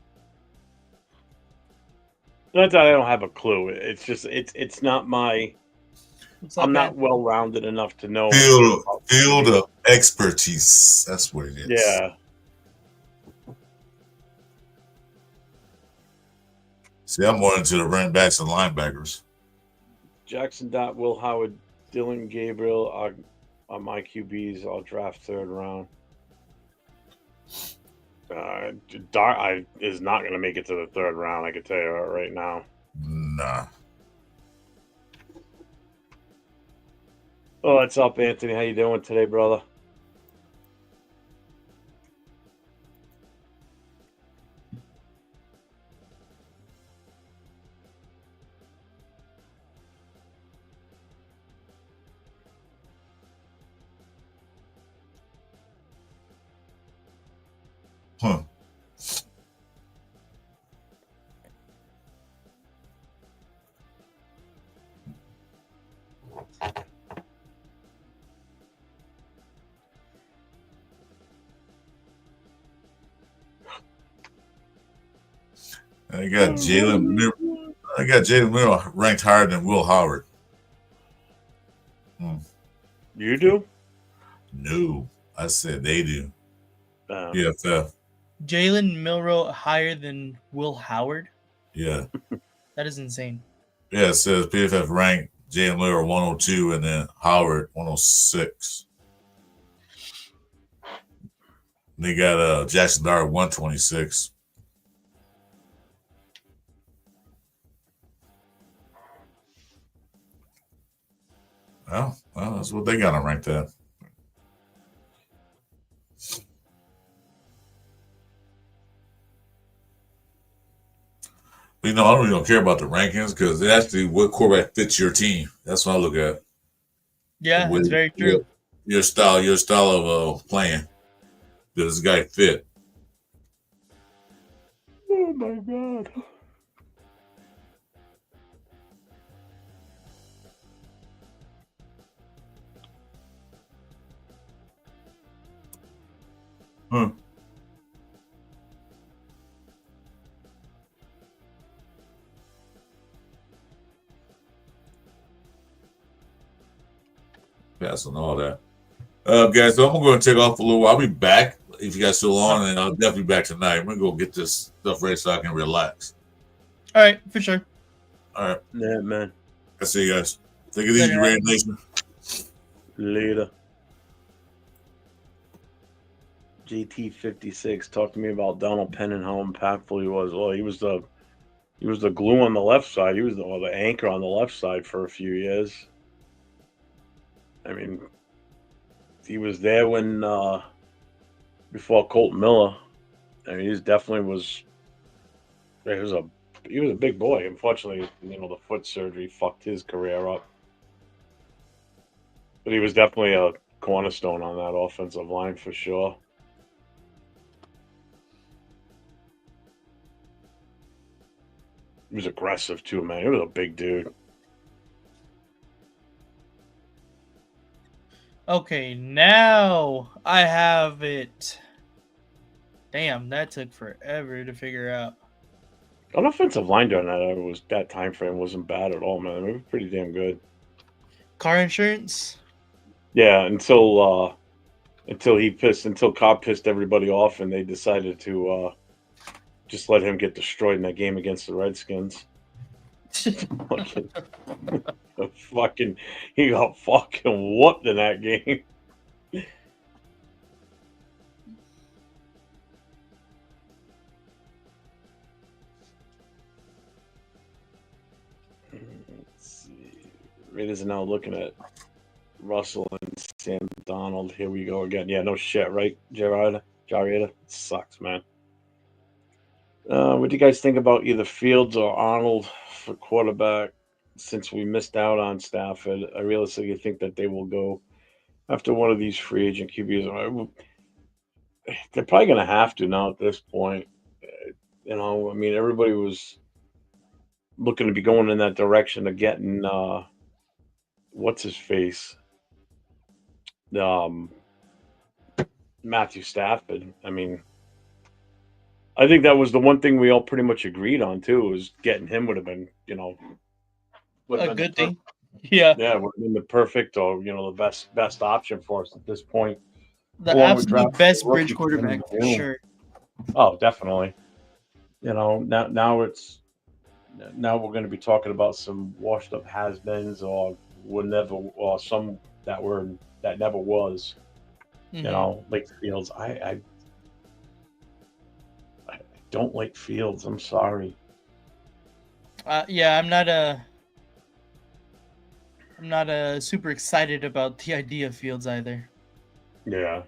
Not that I don't have a clue. It's just it's not my. What's up, I'm man? not well rounded enough to know. Field of expertise. That's what it is. Yeah. See, I'm more into the running backs and linebackers. Jackson Dot, Will Howard, Dylan Gabriel are my QBs. I'll draft third round. Dart is not going to make it to the third round. I can tell you that right now. Nah. Oh, what's up, Anthony? How you doing today, brother? Huh. I got Jalen Miller ranked higher than Will Howard. You do? No, I said they do. Uh, PFF. Jalen Milrow higher than Will Howard? Yeah. That is insane. Yeah, it says PFF ranked Jalen Miller 102 and then Howard 106. They got Jackson Dart 126. Well, that's what they got on ranked at. But, I don't really care about the rankings because it actually what quarterback fits your team. That's what I look at. Yeah, that's very true. Your style of playing. Does this guy fit? oh my god. Huh. Passing all that. Guys, so I'm going to take off a little while. I'll be back if you guys still on, and I'll definitely be back tonight. I'm going to go get this stuff ready so I can relax. All right, for sure. All right. Yeah, man. I see you guys. Take it easy, Later, Raider Nation. Later. GT56, talk to me about Donald Penn and how impactful he was. Well, he was the glue on the left side. He was the anchor on the left side for a few years. I mean, he was there when before Colton Miller. I mean, he was a big boy. Unfortunately, the foot surgery fucked his career up. But he was definitely a cornerstone on that offensive line for sure. He was aggressive too, man. He was a big dude. Okay, now I have it. Damn, that took forever to figure out. An offensive line during that time frame wasn't bad at all, man. It was pretty damn good. Car insurance? Yeah, until Cobb pissed everybody off, and they decided to just let him get destroyed in that game against the Redskins. He got fucking whooped in that game. Let's see. Raiders are now looking at Russell and Sam Donald. Here we go again. Yeah, no shit, right, Jarretta? Sucks, man. What do you guys think about either Fields or Arnold for quarterback? Since we missed out on Stafford, I realistically think that they will go after one of these free agent QBs. They're probably going to have to now at this point. I mean, everybody was looking to be going in that direction of getting what's his face, Matthew Stafford. I mean, I think that was the one thing we all pretty much agreed on too. Was getting him would have been, would have A been the good thing. Yeah. yeah, would have been the perfect or the best option for us at this point. The Along with absolute drafting a best rookie bridge for him quarterback to for do. sure. Oh, definitely. Now we're going to be talking about some washed up has-beens or would never or some that never was. Mhm. Like Fields. I don't like Fields. I'm sorry. Yeah, I'm not super excited about the idea of Fields either. Yeah.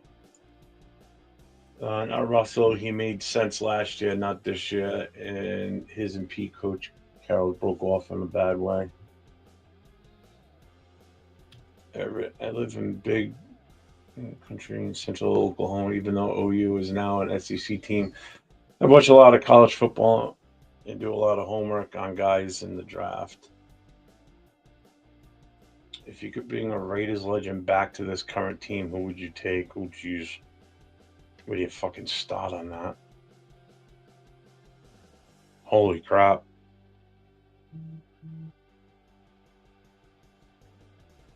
Not Russell. He made sense last year, not this year. And his and Pete coach Carroll broke off in a bad way. I live in big country in central Oklahoma, even though OU is now an SEC team. I watch a lot of college football and do a lot of homework on guys in the draft. If you could bring a Raiders legend back to this current team, who would you take? Who would you use? Where do you fucking start on that? Holy crap.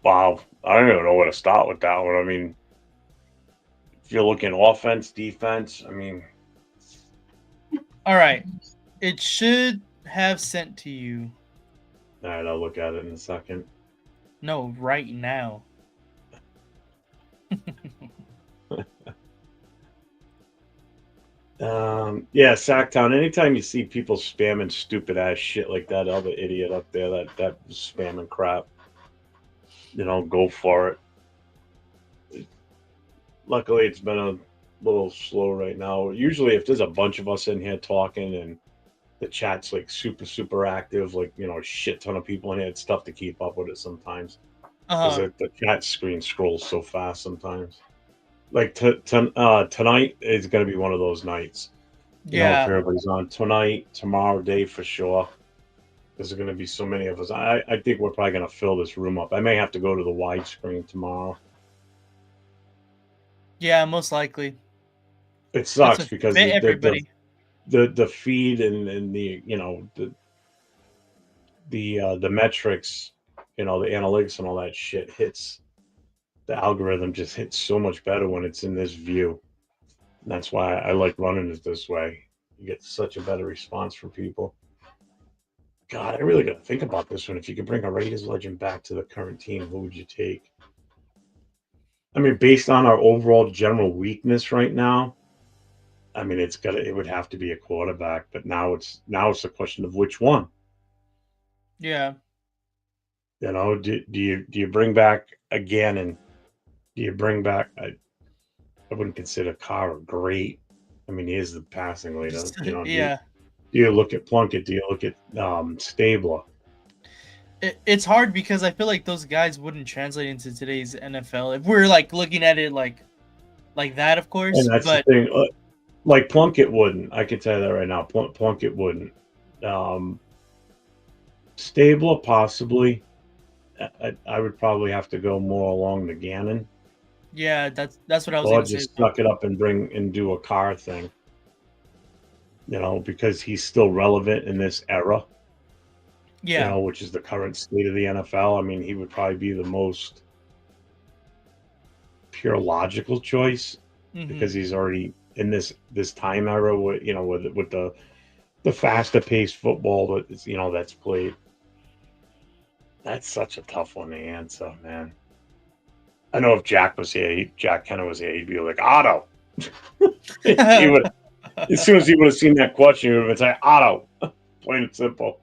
Wow. I don't even know where to start with that one. I mean, if you're looking offense, defense, I mean, All right. It should have sent to you. all right, I'll look at it in a second. No, right now. Yeah, Sacktown. Anytime you see people spamming stupid ass shit like that other idiot up there that was spamming crap, go for it. Luckily, it's been a little slow right now. Usually, if there's a bunch of us in here talking and the chat's like super super active, like a shit ton of people in here, it's tough to keep up with it sometimes because the chat screen scrolls so fast sometimes. Like tonight is going to be one of those nights. If Yeah. everybody's on tonight, tomorrow day for sure. There's going to be so many of us. I think we're probably going to fill this room up. I may have to go to the widescreen tomorrow. Yeah, most likely. It sucks That's because fit everybody. the feed and the the metrics, the analytics and all that shit hits the algorithm just hits so much better when it's in this view. And that's why I like running it this way. You get such a better response from people. God, I really got to think about this one. If you could bring a Raiders legend back to the current team, who would you take? I mean, based on our overall general weakness right now, I mean, it would have to be a quarterback. But now it's a question of which one. Yeah. Do you bring back again and do you bring back? I wouldn't consider Carr great. I mean, he is the passing leader. Yeah. Do you look at Plunkett? Do you look at Stabler? It's hard because I feel like those guys wouldn't translate into today's NFL if we're like looking at it like that, of course. And that's But the thing. Like Plunkett wouldn't. I can tell you that right now. Plunkett wouldn't. Stabler possibly. I would probably have to go more along the Gannon. yeah, that's what I was Or gonna say. just suck it up and do a Carr thing. Because he's still relevant in this era. Yeah. Which is the current state of the NFL. I mean, he would probably be the most pure logical choice because he's already in this time era with with the faster paced football that's played. That's such a tough one to answer, man. I know if Jack Kenner was here, he'd be like Otto. He would, as soon as he would have seen that question, he would have been saying Otto, plain and simple.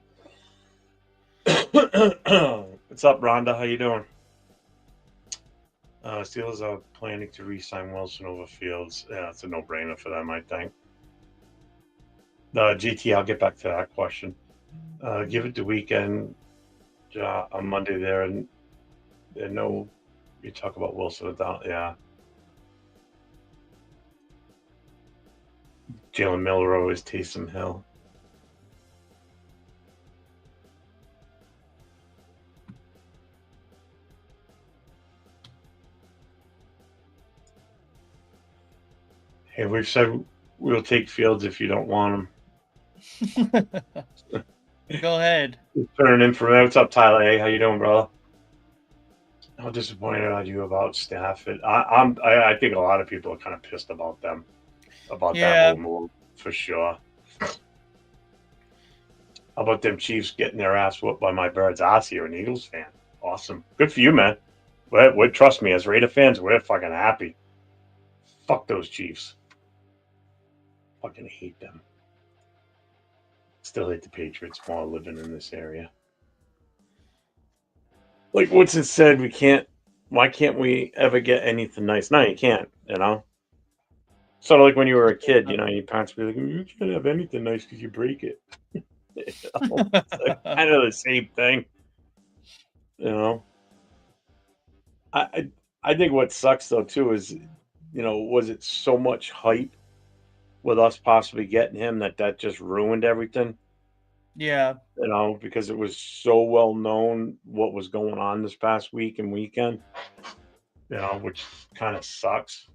What's up, Rhonda? How you doing? Steelers are planning to re-sign Wilson over Fields. Yeah, it's a no-brainer for them, I think. GT, I'll get back to that question. Give it the weekend on Monday there, and no, you talk about Wilson without, yeah. Jalen Milroe is Taysom Hill. Hey, we've said we'll take Fields if you don't want him. Go ahead. Turning in from there. What's up, Tyler? Hey, how you doing, brother? How disappointed are you about Stafford? I think a lot of people are kind of pissed about them, about that Yeah. whole move for sure. How about them Chiefs getting their ass whooped by my Birds? You're an Eagles fan. Awesome. Good for you, man. We're trust me, as Raider fans, we're fucking happy. Fuck those Chiefs. Fucking hate them. Still hate the Patriots more living in this area. Like Woodson said, why can't we ever get anything nice? No, you can't, you know? Sort of like when you were a kid, you know, your parents would be like, you can't have anything nice because you break it. You know? It's like kind of the same thing. You know? I think what sucks though too is, you know, was it so much hype with us possibly getting him that just ruined everything? Yeah. You know, because it was so well known what was going on this past week and weekend, you know, which kind of sucks.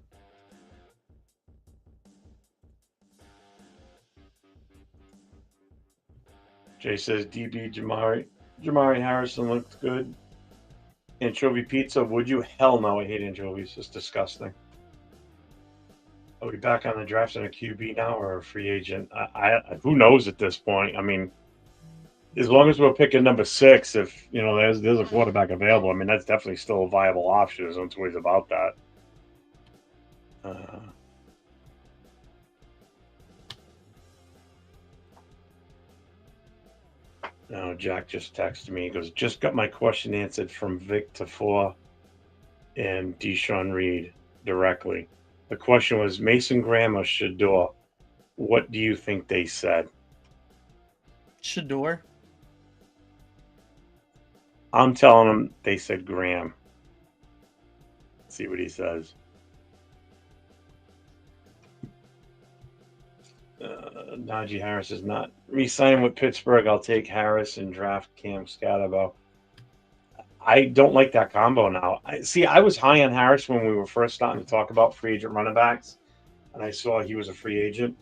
Jay says DB Jamari Harrison looked good. Anchovy pizza, would you? Hell no, I hate anchovies. It's disgusting. Are we back on the drafts in a QB now or a free agent? I who knows at this point? I mean, as long as we're picking number 6, if you know there's a quarterback available, I mean that's definitely still a viable option. There's no two ways about that. Now Jack just texted me. He goes, just got my question answered from Vic Tafur and Deshaun Reed directly. The question was Mason Graham or Shador. What do you think they said? Shador. I'm telling him they said Graham. Let's see what he says. Najee Harris is not re-signing with Pittsburgh. I'll take Harris and draft Cam Scatterbo. I don't like that combo now. I was high on Harris when we were first starting to talk about free agent running backs, and I saw he was a free agent.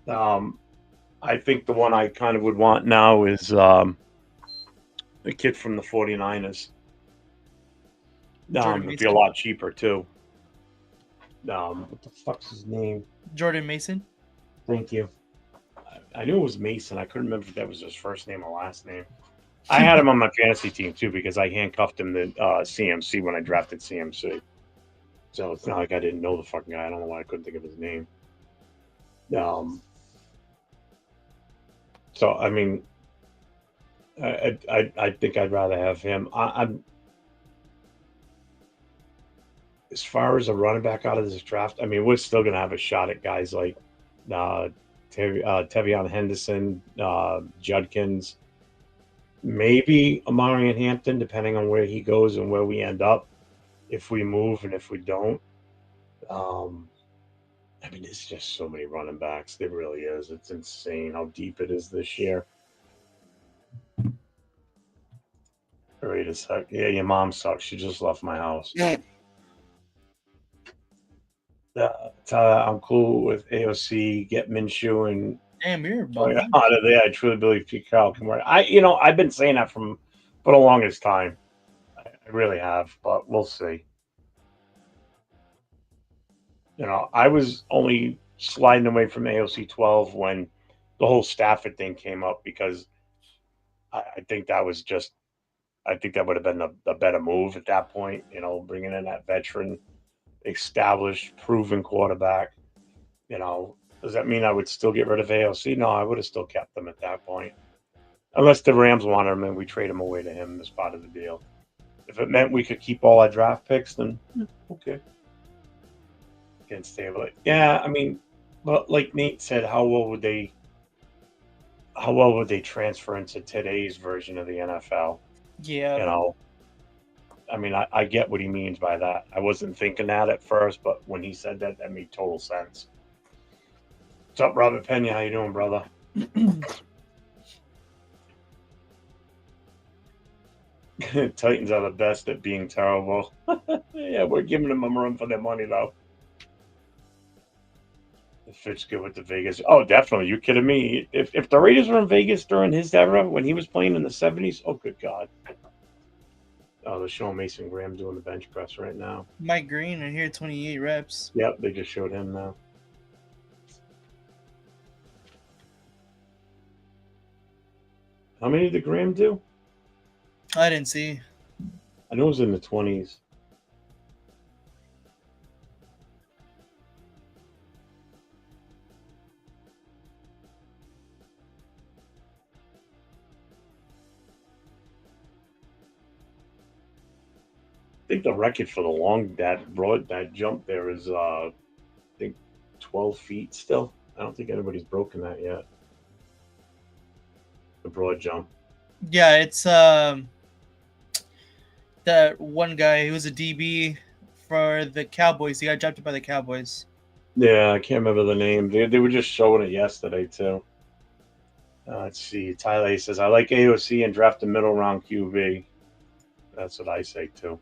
I think the one I kind of would want now is the kid from the 49ers. It'd be a lot cheaper, too. What the fuck's his name? Jordan Mason. Thank you. I knew it was Mason. I couldn't remember if that was his first name or last name. I had him on my fantasy team, too, because I handcuffed him to CMC when I drafted CMC. So it's not like I didn't know the fucking guy. I don't know why I couldn't think of his name. So, I mean, I think I'd rather have him. I'm as far as a running back out of this draft, I mean, we're still going to have a shot at guys like Tevion Henderson, Judkins, maybe Amarian Hampton, depending on where he goes and where we end up, if we move and if we don't. I mean, it's just so many running backs. There really is. It's insane how deep it is this year. Wait a sec. Yeah, your mom sucks. She just left my house. I'm cool with AOC. Get Minshew and Damn, you're out of there. I truly believe Pete Carroll can work. I've been saying that for the longest time. I really have, but we'll see. You know, I was only sliding away from AOC 12 when the whole Stafford thing came up because I think that was just, I think that would have been the better move at that point. You know, bringing in that veteran, established, proven quarterback. You know, does that mean I would still get rid of AOC? No, I would have still kept them at that point. Unless the Rams wanted him and we trade him away to him as part of the deal. If it meant we could keep all our draft picks, then okay. Against stable. Yeah, I mean, well, like Nate said, how well would they transfer into today's version of the NFL? Yeah. You know, I mean, I get what he means by that. I wasn't thinking that at first, but when he said that, that made total sense. What's up, Robert Pena? How you doing, brother? Titans are the best at being terrible. Yeah, we're giving them a run for their money, though. If Fitch good with the Vegas. Oh, definitely. You kidding me? If the Raiders were in Vegas during his era when he was playing in the 70s, oh good God. Oh, they're showing Mason Graham doing the bench press right now. Mike Green, I hear 28 reps. Yep, they just showed him now. How many did Graham do? I didn't see. I know it was in the 20s. I think the record for the long that jump there is I think 12 feet still. I don't think anybody's broken that yet. The broad jump. Yeah, it's that one guy who was a DB for the Cowboys. He got drafted by the Cowboys. Yeah, I can't remember the name. They were just showing it yesterday too. Let's see. Tyler he says I like AOC and draft a middle round QB. That's what I say too.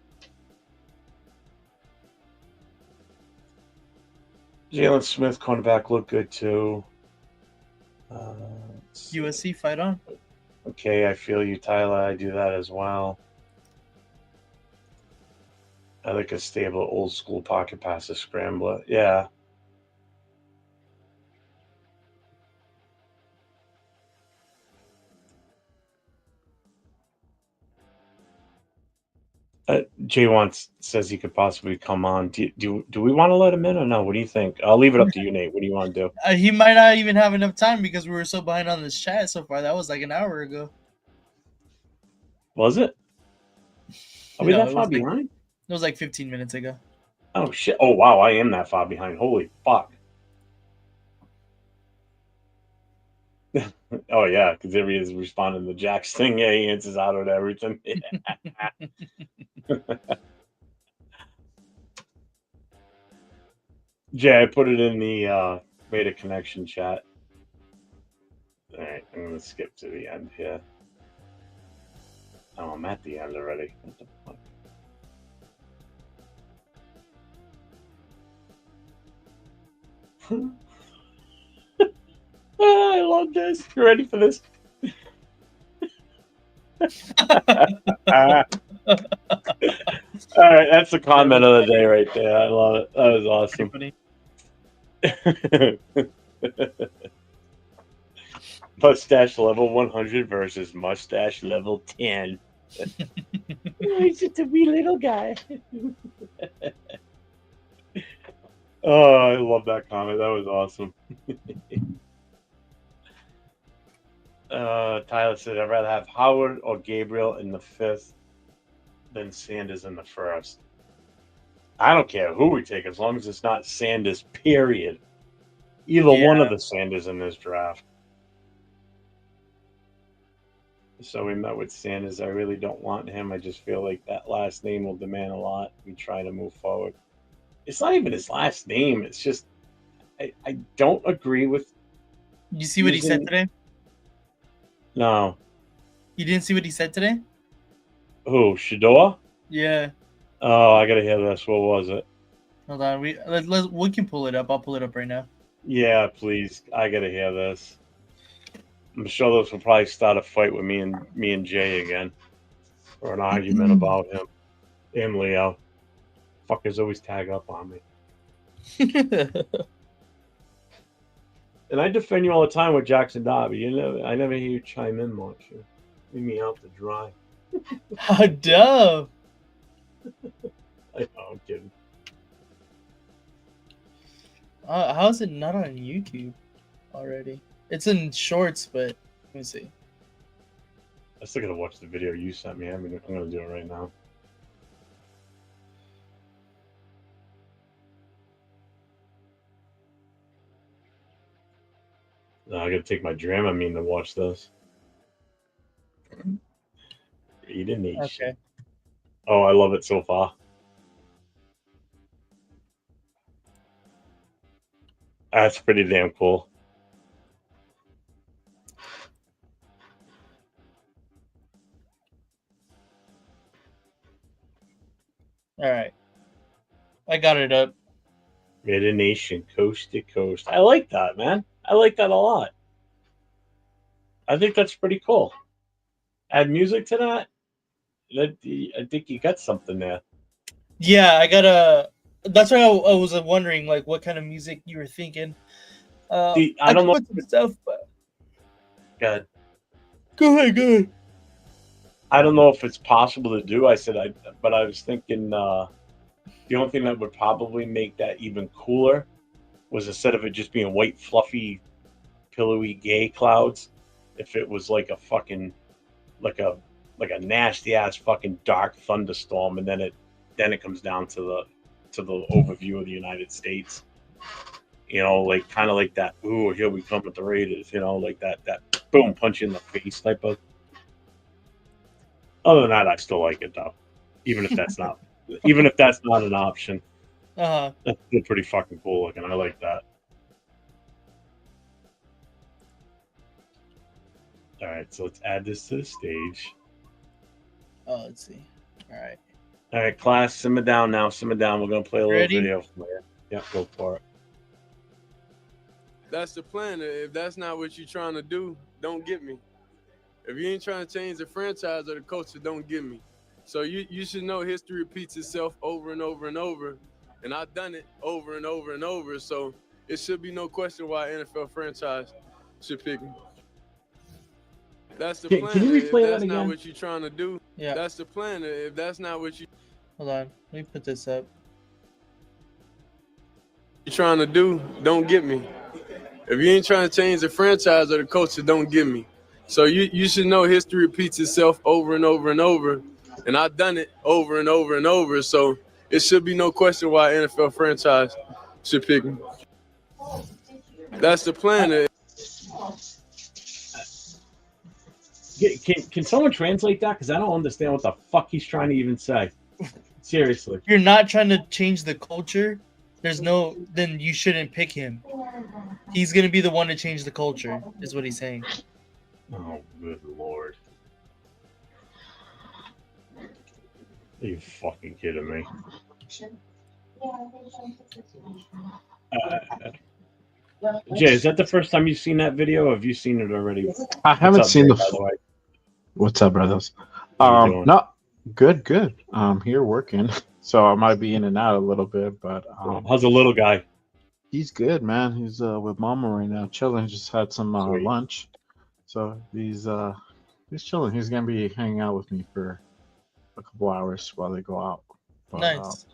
Jalen Smith, cornerback, looked good too. Let's see. USC fight on. Okay, I feel you, Tyler. I do that as well. I like a stable, old school pocket passer scrambler. Yeah. Jay says he could possibly come on. Do we want to let him in or no? What do you think? I'll leave it up to you, Nate. What do you want to do? He might not even have enough time because we were so behind on this chat so far. That was like an hour ago. Was it? Are we No, that it far was like- behind? It was like 15 minutes ago. Oh shit! Oh wow, I am that far behind. Holy fuck! Oh yeah, because every is responding to Jack's thing. Yeah, he answers out on everything. Jay, I put it in the made a connection chat. All right, I'm gonna skip to the end here. Oh, I'm at the end already. What the fuck? Oh, I love this. You ready for this? All right, that's the comment of the day right there. I love it. That was Pretty awesome. funny. Mustache level 100 versus mustache level 10. He's just a wee little guy. Oh, I love that comment. That was awesome. Tyler said, I'd rather have Howard or Gabriel in the 5th than Sanders in the 1st. I don't care who we take as long as it's not Sanders, period. Either one of the Sanders in this draft. So we met with Sanders. I really don't want him. I just feel like that last name will demand a lot. We try to move forward. It's not even his last name. It's just I don't agree with. You see what he said today? No. You didn't see what he said today? Who? Shador? Yeah. Oh, I gotta hear this. What was it? Hold on. We can pull it up. I'll pull it up right now. Yeah, please. I gotta hear this. I'm sure this will probably start a fight with me and Jay again, or an argument about him and Leo. Fuckers always tag up on me, and I defend you all the time with Jackson Darby. I never hear you chime in much. You leave me out to dry. How dumb. I know, I'm kidding. How is it not on YouTube already? It's in shorts, but let me see. I still gotta watch the video you sent me. I'm gonna do it right now. No, I gotta take my Dramamine to watch this. Read a nation. Okay. Oh, I love it so far. That's pretty damn cool. All right. I got it up. Raider Nation, coast to coast. I like that, man. I like that a lot. I think that's pretty cool. Add music to that. I think you got something there. Yeah, I gotta. That's why I was wondering, like, what kind of music you were thinking. See, I don't can know. put some stuff, but God, go ahead. I don't know if it's possible to do. But I was thinking the only thing that would probably make that even cooler was instead of it just being white, fluffy, pillowy, gay clouds, if it was like a fucking like a nasty ass fucking dark thunderstorm, and then it comes down to the overview of the United States. You know, like kind of like that. Ooh, here we come with the Raiders. You know, like that boom punch in the face type of. Other than that, I still like it though, even if that's not an option. Uh-huh. That's still pretty fucking cool looking. I like that. All right, so let's add this to the stage. Oh, let's see. All right, class, simmer down now. Simmer down. We're gonna play a little Ready? video for you. Yeah, go for it. That's the plan. If that's not what you're trying to do, don't get me. If you ain't trying to change the franchise or the culture, don't get me. So you should know history repeats itself over and over and over. And I've done it over and over and over. So it should be no question why NFL franchise should pick me. That's the plan. Can you if replay that's that not again? what you're trying to do, Yeah. that's the plan. If that's not what Hold on. Let me put this up. you're trying to do, don't get me. If you ain't trying to change the franchise or the culture, don't get me. So you should know history repeats itself over and over and over. And I've done it over and over and over. So it should be no question why NFL franchise should pick me. That's the plan. Can someone translate that? Because I don't understand what the fuck he's trying to even say. Seriously. If you're not trying to change the culture, then you shouldn't pick him. He's gonna be the one to change the culture, is what he's saying. Oh, good lord. Are you fucking kidding me? Jay, is that the first time you've seen that video, or have you seen it already? I haven't What's up, seen Jay, the. by the way? What's up, brothers? How you doing? No, good. Here working, so I might be in and out a little bit, but How's the little guy? he's good, man. He's with Mama right now, chilling. Just had some Sweet. lunch, so he's chilling. He's gonna be hanging out with me for a couple hours while they go out. But, Nice.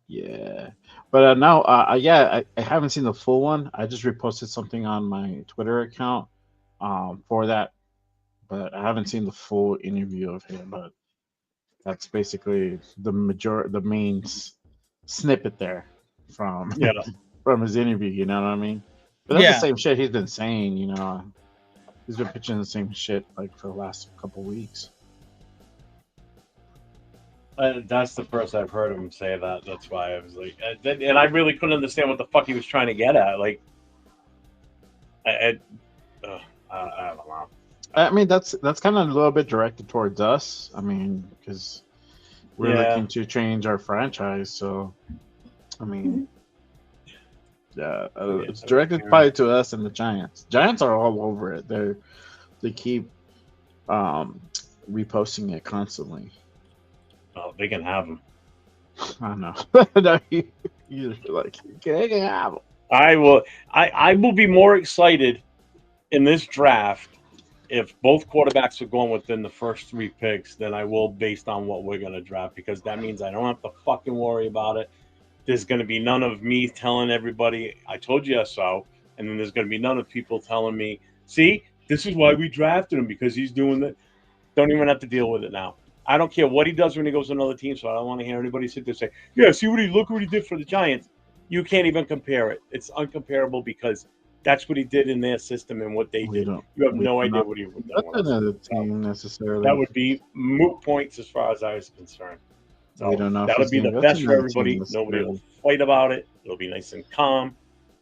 yeah, but now, I haven't seen the full one. I just reposted something on my Twitter account, for that, but I haven't seen the full interview of him. But that's basically the main snippet there from Yeah. from his interview. You know what I mean? But that's Yeah. the same shit he's been saying. You know, he's been pitching the same shit like for the last couple weeks. That's the first I've heard him say that. That's why I was like, and I really couldn't understand what the fuck he was trying to get at. Like, I don't know. I mean, that's kind of a little bit directed towards us. I mean, because we're Yeah. looking to change our franchise. So, I mean, yeah, it's directed probably to us and the Giants. Giants are all over it. They keep reposting it constantly. Oh, they can have him. I know. No, you're like, they can have 'em. I will be more excited in this draft if both quarterbacks are going within the first 3 picks than I will based on what we're going to draft, because that means I don't have to fucking worry about it. There's going to be none of me telling everybody, I told you so, and then there's going to be none of people telling me, see, this is why we drafted him, because he's doing that. Don't even have to deal with it now. I don't care what he does when he goes to another team, so I don't want to hear anybody sit there and say, yeah, look what he did for the Giants. You can't even compare it. It's uncomparable because that's what he did in their system and what they We did. don't- You have we no do idea not- what he would do. That's another team necessarily. That would be moot points as far as I was concerned. So We don't know if that would he's be gonna the go to best for another everybody. team Nobody will necessarily. fight about it. It'll be nice and calm.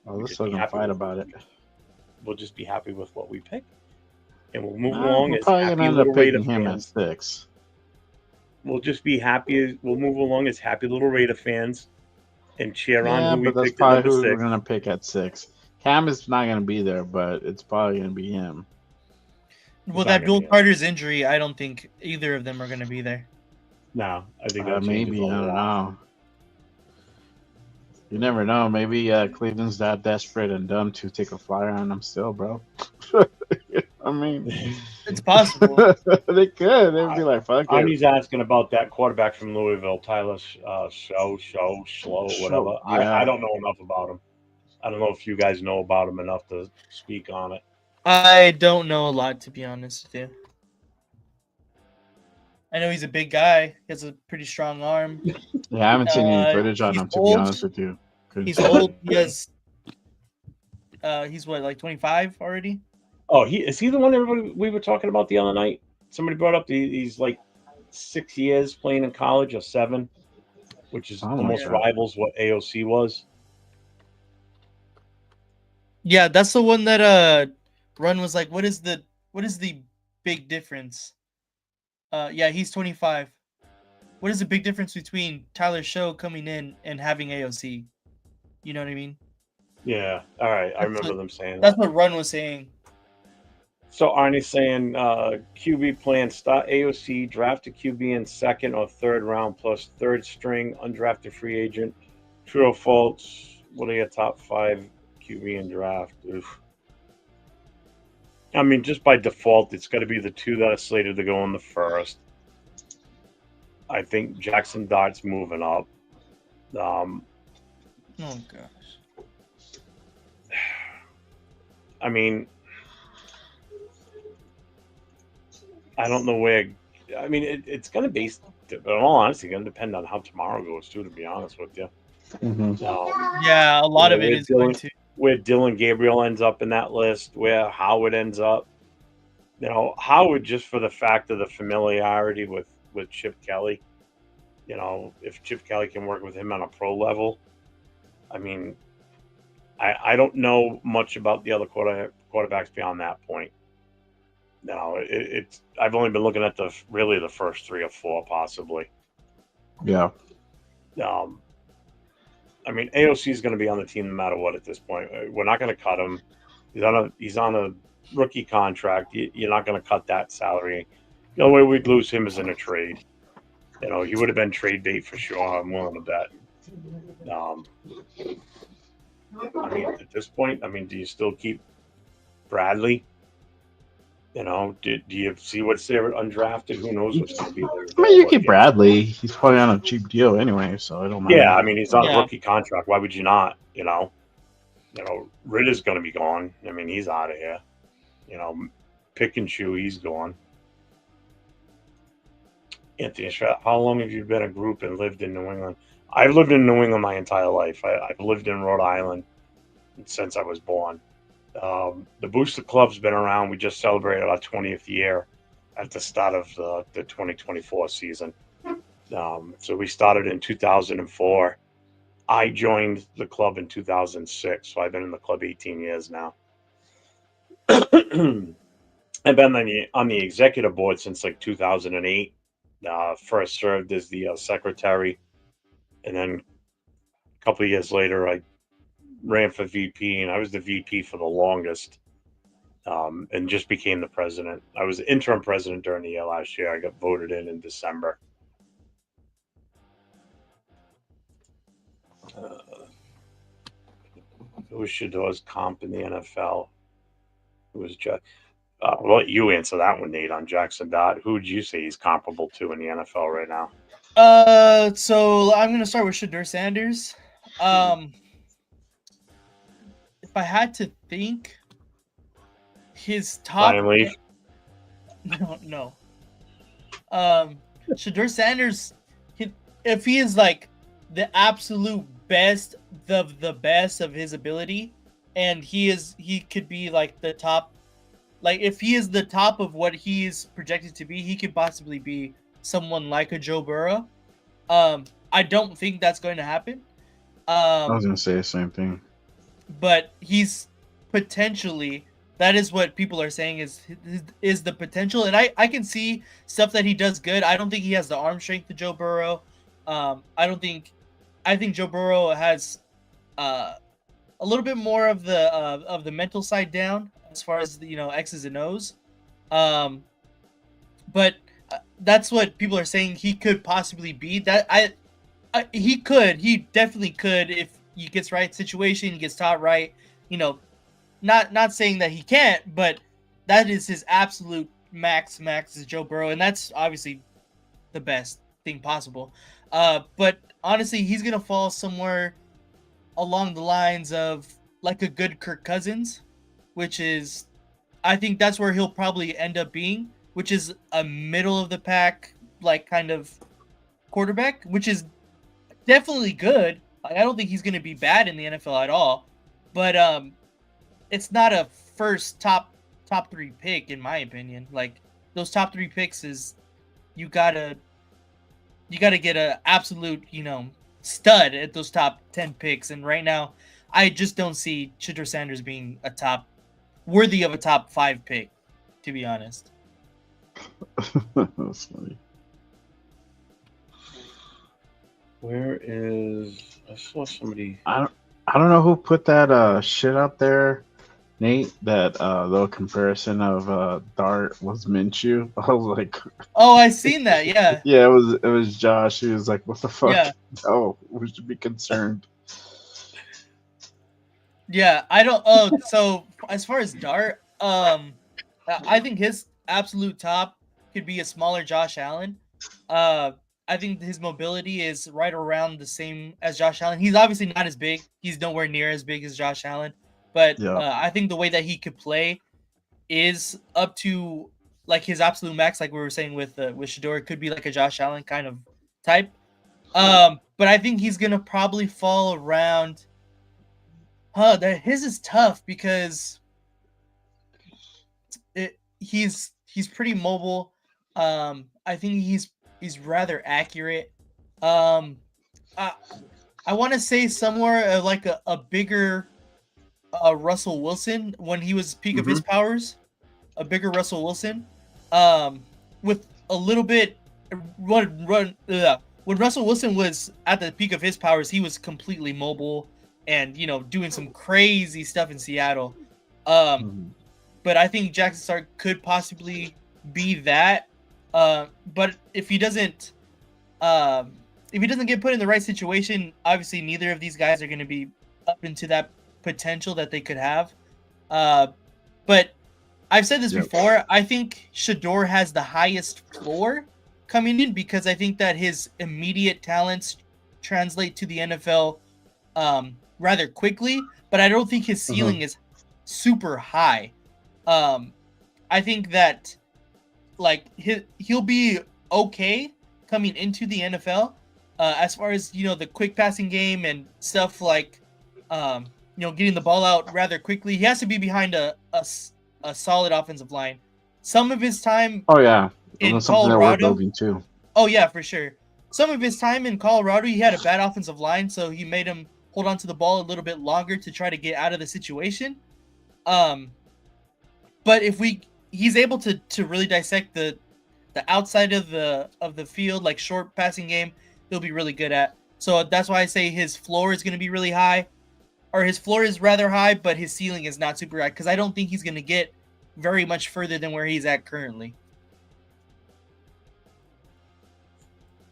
Oh, We let's just let be them happy fight with about what it. We'll just be happy with what we pick. And we'll move Nah, along we're as probably happy gonna end little up picking Raider him at fans. 6. We'll just be happy. We'll move along as happy little Raider fans. and cheer Yeah, on who we but that's picked at probably number who we're 6. gonna pick at 6. Cam is not gonna be there, but it's probably gonna be him. Well, not that gonna Bill be it. Carter's injury, I don't think either of them are going to be there. No, I think that changes Maybe, a I don't lot. know. You never know. Maybe Cleveland's that desperate and dumb to take a flyer on them still, bro. I mean, It's possible. they could. They'd be like, fuck it. Arnie's asking about that quarterback from Louisville, Tyler Slow, whatever. Yeah. I don't know enough about him. I don't know if you guys know about him enough to speak on it. I don't know a lot, to be honest with you. I know he's a big guy. He has a pretty strong arm. Yeah, I haven't seen any footage on he's him, to old. be honest with you. Couldn't He's say. old. He has. He's what, like 25 already? Oh, is he the one we were talking about the other night? Somebody brought up he's like 6 years playing in college or 7, which is Something almost like that. rivals what AOC was. Yeah, that's the one that Run was like, what is the big difference? Yeah, he's 25. What is the big difference between Tyler Show coming in and having AOC? You know what I mean? Yeah, all right. I That's remember what- them saying That's that. what Run was saying. So Arnie's saying QB plan, start AOC, draft a QB in 2nd or 3rd round plus 3rd string, undrafted free agent. True or false? What are your top 5 QB in draft? Oof. I mean, just by default, it's got to be the 2 that are slated to go in the 1st. I think Jackson Dart's moving up. Oh gosh. I mean, I don't know where. I mean, it's going to be, in all honesty, going to depend on how tomorrow goes, too, to be honest with you. Mhm. Yeah, a lot of it where is going Dylan- to. Where Dylan Gabriel ends up in that list, where Howard ends up. You know, Howard, just for the fact of the familiarity with Chip Kelly. You know, if Chip Kelly can work with him on a pro level. I mean, I don't know much about the other quarterbacks beyond that point. No, it's I've only been looking at the first 3 or 4 possibly. Yeah. I mean, AOC is going to be on the team no matter what at this point. We're not going to cut him. He's on a rookie contract. You're not going to cut that salary. The only way we'd lose him is in a trade. You know, he would have been trade bait for sure. I'm willing to bet. I mean, at this point, do you still keep Bradley? You know, do you see what's there undrafted? Who knows what's going to be there? I mean, you get Bradley. He's probably on a cheap deal anyway, so I don't mind. Yeah, I mean, he's on Yeah. a rookie contract. Why would you not? You know, Ritter's going to be gone. I mean, he's out of here. You know, Pick and Chew, he's gone. Anthony, how long have you been a group and lived in New England? I've lived in New England my entire life. I've lived in Rhode Island since I was born. The Booster Club's been around. We just celebrated our 20th year at the start of the 2024 season. So we started in 2004. I joined the club in 2006, so I've been in the club 18 years now. I've been on the executive board since like 2008. First served as the secretary, and then a couple of years later, I ran for VP, and I was the VP for the longest, and just became the president. I was the interim president during the year last year. I got voted in December. Who was Shador's comp in the NFL? It was just. I'll let you answer that one, Nate, on Jackson Dart. Who would you say he's comparable to in the NFL right now? So I'm gonna start with Shedeur Sanders. If I had to think, his top. Ryan Leaf? No. Shedeur Sanders, if he is like the absolute best of the best of his ability, and he could be like the top. Like, if he is the top of what he is projected to be, he could possibly be someone like a Joe Burrow. I don't think that's going to happen. I was gonna say the same thing. But he's potentially, that is what people are saying is the potential. And I can see stuff that he does good. I don't think he has the arm strength to Joe Burrow. I I think Joe Burrow has a little bit more of the mental side down as far as the, X's and O's. But that's what people are saying he could possibly be. He definitely could if he gets right situation, he gets taught right. Not saying that he can't, but that is his absolute max is Joe Burrow, and that's obviously the best thing possible. But honestly, he's gonna fall somewhere along the lines of like a good Kirk Cousins, which is, I think that's where he'll probably end up being, which is a middle of the pack, like kind of quarterback, which is definitely good. Like, I don't think he's gonna be bad in the NFL at all, but it's not a first top 3 pick in my opinion. Like, those top 3 picks is you gotta get a absolute stud at those top 10 picks, and right now I just don't see Shedeur Sanders being worthy of a top 5 pick, to be honest. That's funny. Where is? I saw somebody. I don't know who put that shit out there, Nate. That the comparison of Dart was Minshew. I was like, oh, I seen that. Yeah. Yeah, it was Josh. He was like, what the fuck? Yeah. Oh, we should be concerned. Yeah, I don't. Oh, so as far as Dart, I think his absolute top could be a smaller Josh Allen. I think his mobility is right around the same as Josh Allen. He's obviously not as big. He's nowhere near as big as Josh Allen. But Yeah. I think the way that he could play is up to like his absolute max, like we were saying with Shedeur. It could be like a Josh Allen kind of type. But I think he's gonna probably fall around. His is tough because he's pretty mobile. I think he's rather accurate. I want to say somewhere like a bigger Russell Wilson when he was peak of his powers, a bigger Russell Wilson, with a little bit when Russell Wilson was at the peak of his powers, he was completely mobile and doing some crazy stuff in Seattle. But I think Jackson Stark could possibly be that. But if he doesn't get put in the right situation, obviously neither of these guys are going to be up into that potential that they could have. But I've said this before. I think Shedeur has the highest floor coming in because I think that his immediate talents translate to the NFL rather quickly. But I don't think his ceiling is super high. I think that like he'll be okay coming into the NFL as far as the quick passing game and stuff like getting the ball out rather quickly. He has to be behind a solid offensive line. Some of his time in something that we're Colorado, building too. oh yeah, for sure. Some of his time in Colorado, he had a bad offensive line, so he made him hold on to the ball a little bit longer to try to get out of the situation. But if he's able to really dissect the outside of the field, like short passing game, he'll be really good at. So that's why I say his floor is going to be really high, or his floor is rather high, but his ceiling is not super high because I don't think he's going to get very much further than where he's at currently.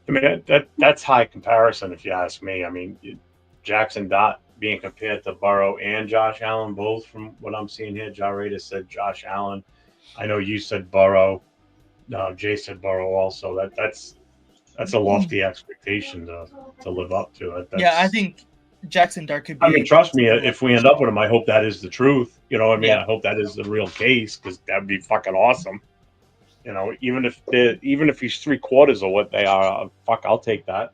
I mean, that's high comparison if you ask me. I mean, Jackson Dot being compared to Burrow and Josh Allen, both from what I'm seeing here. Jarreta said Josh Allen. I know you said Burrow. Jay said Burrow also. That's a lofty expectation to live up to. Yeah, I think Jackson Dart could be. I mean, trust me, if we end up with him, I hope that is the truth. You know what I mean? Yeah. I hope that is the real case because that'd be fucking awesome. Even if he's 3/4 of what they are, I'll take that.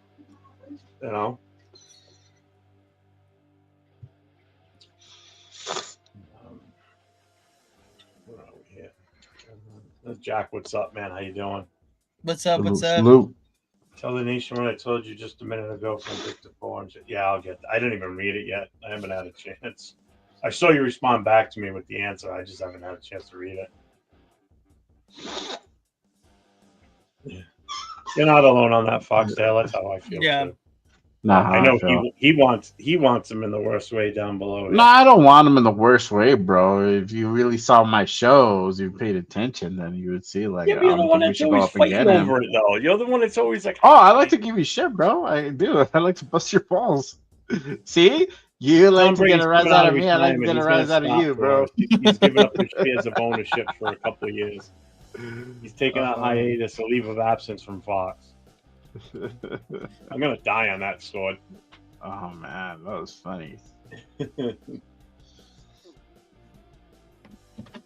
Where are we here? Jack, what's up, man? How you doing? What's up? What's up? Salute. Tell the nation what I told you just a minute ago from Victor Forms. Yeah, I'll get that. I didn't even read it yet. I haven't had a chance. I saw you respond back to me with the answer. I just haven't had a chance to read it. Yeah. You're not alone on that, Foxdale. That's how I feel. Yeah. Too. Not how I know feel. he wants him in the worst way down below. No, I don't want him in the worst way, bro. If you really saw my shows, you paid attention, then you would see like Yeah, I but you're the don't one think we that's should go always up and get fighting him. over it, though. You're the one that's always like, Oh, I like to give you shit, bro. I do. I like to bust your balls. See, you like Tom to get Brady's a rise coming out out of of me. I like to retirement. get a He's going rise to out of stop you, for bro. us. He's given up his shares of ownership for a couple of years. He's taking a hiatus, a leave of absence from Fox. I'm going to die on that sword. Oh man, that was funny.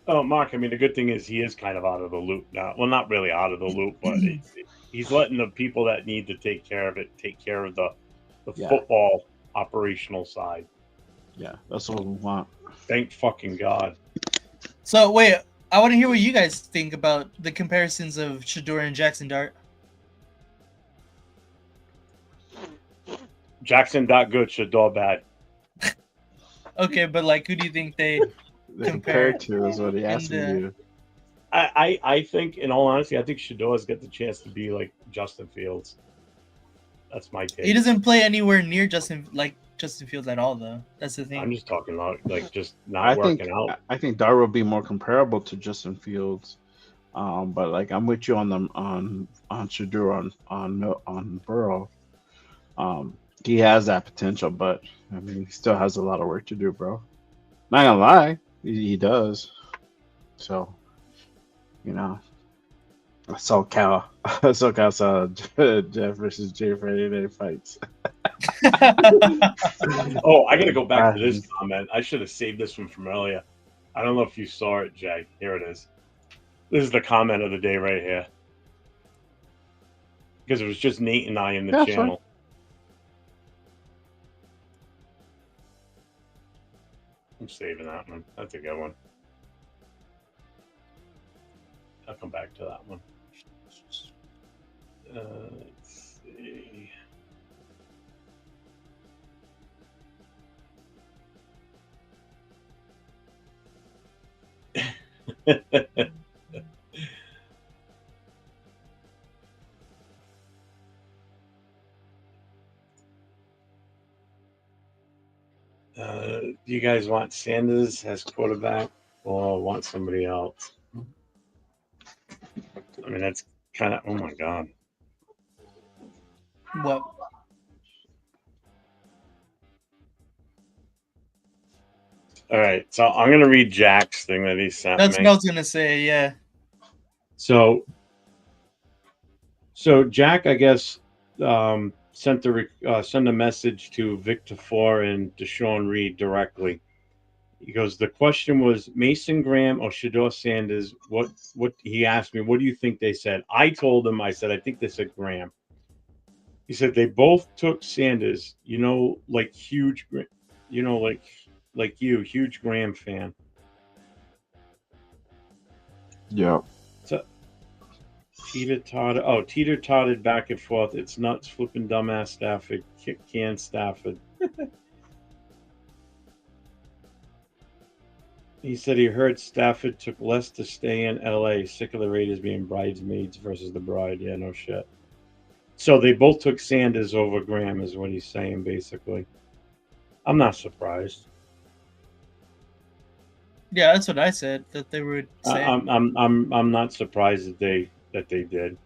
Oh, Mark, I mean, the good thing is he is kind of out of the loop now. Well, not really out of the loop, but he's letting the people that need to take care of it take care of the Yeah. football operational side. Yeah, that's what we want. Thank fucking God. So wait, I want to hear what you guys think about the comparisons of Shador and Jackson Dart. Jackson not good, Shador bad. Okay, but like, who do you think they? The compared to is what he asked me the- to. I think, in all honesty, I think Shador's got the chance to be like Justin Fields. That's my take. He doesn't play anywhere near Justin Fields at all, though. That's the thing. I'm just talking about like just not I working think out. I think Dart will be more comparable to Justin Fields. But like I'm with you on the on Shador on Burrow. He has that potential, but I mean he still has a lot of work to do, bro. Not gonna lie, he does. So, you know, I saw Cal saw Jeff versus Jay Friday Night Fights. Oh, I got to go back to this comment. I should have saved this one from earlier. I don't know if you saw it, Jay. Here it is. This is the comment of the day right here. Because it was just Nate and I in the Yeah, channel. I'm saving that one. That's a good one. I'll come back to that one. Let's see. Do you guys want Sanders as quarterback or want somebody else? I mean, that's kind of, oh my God. What? All right, so I'm going to read Jack's thing that he sent That's me. what I was gonna say. Yeah. So Jack, I guess, sent a message to Victor Four and Deshaun Reed directly. He goes, the question was Mason Graham or Shador Sanders. What he asked me, what do you think they said? I told him, I said, I think they said Graham. He said they both took Sanders, like huge, like you, huge Graham fan. Yeah. Teeter-totted back and forth. It's nuts, flipping dumbass Stafford. Kick can Stafford. He said he heard Stafford took less to stay in L.A. Sick of the Raiders being bridesmaids versus the bride. Yeah, no shit. So they both took Sanders over Graham is what he's saying, basically. I'm not surprised. Yeah, that's what I said that they would say. I'm not surprised that they did.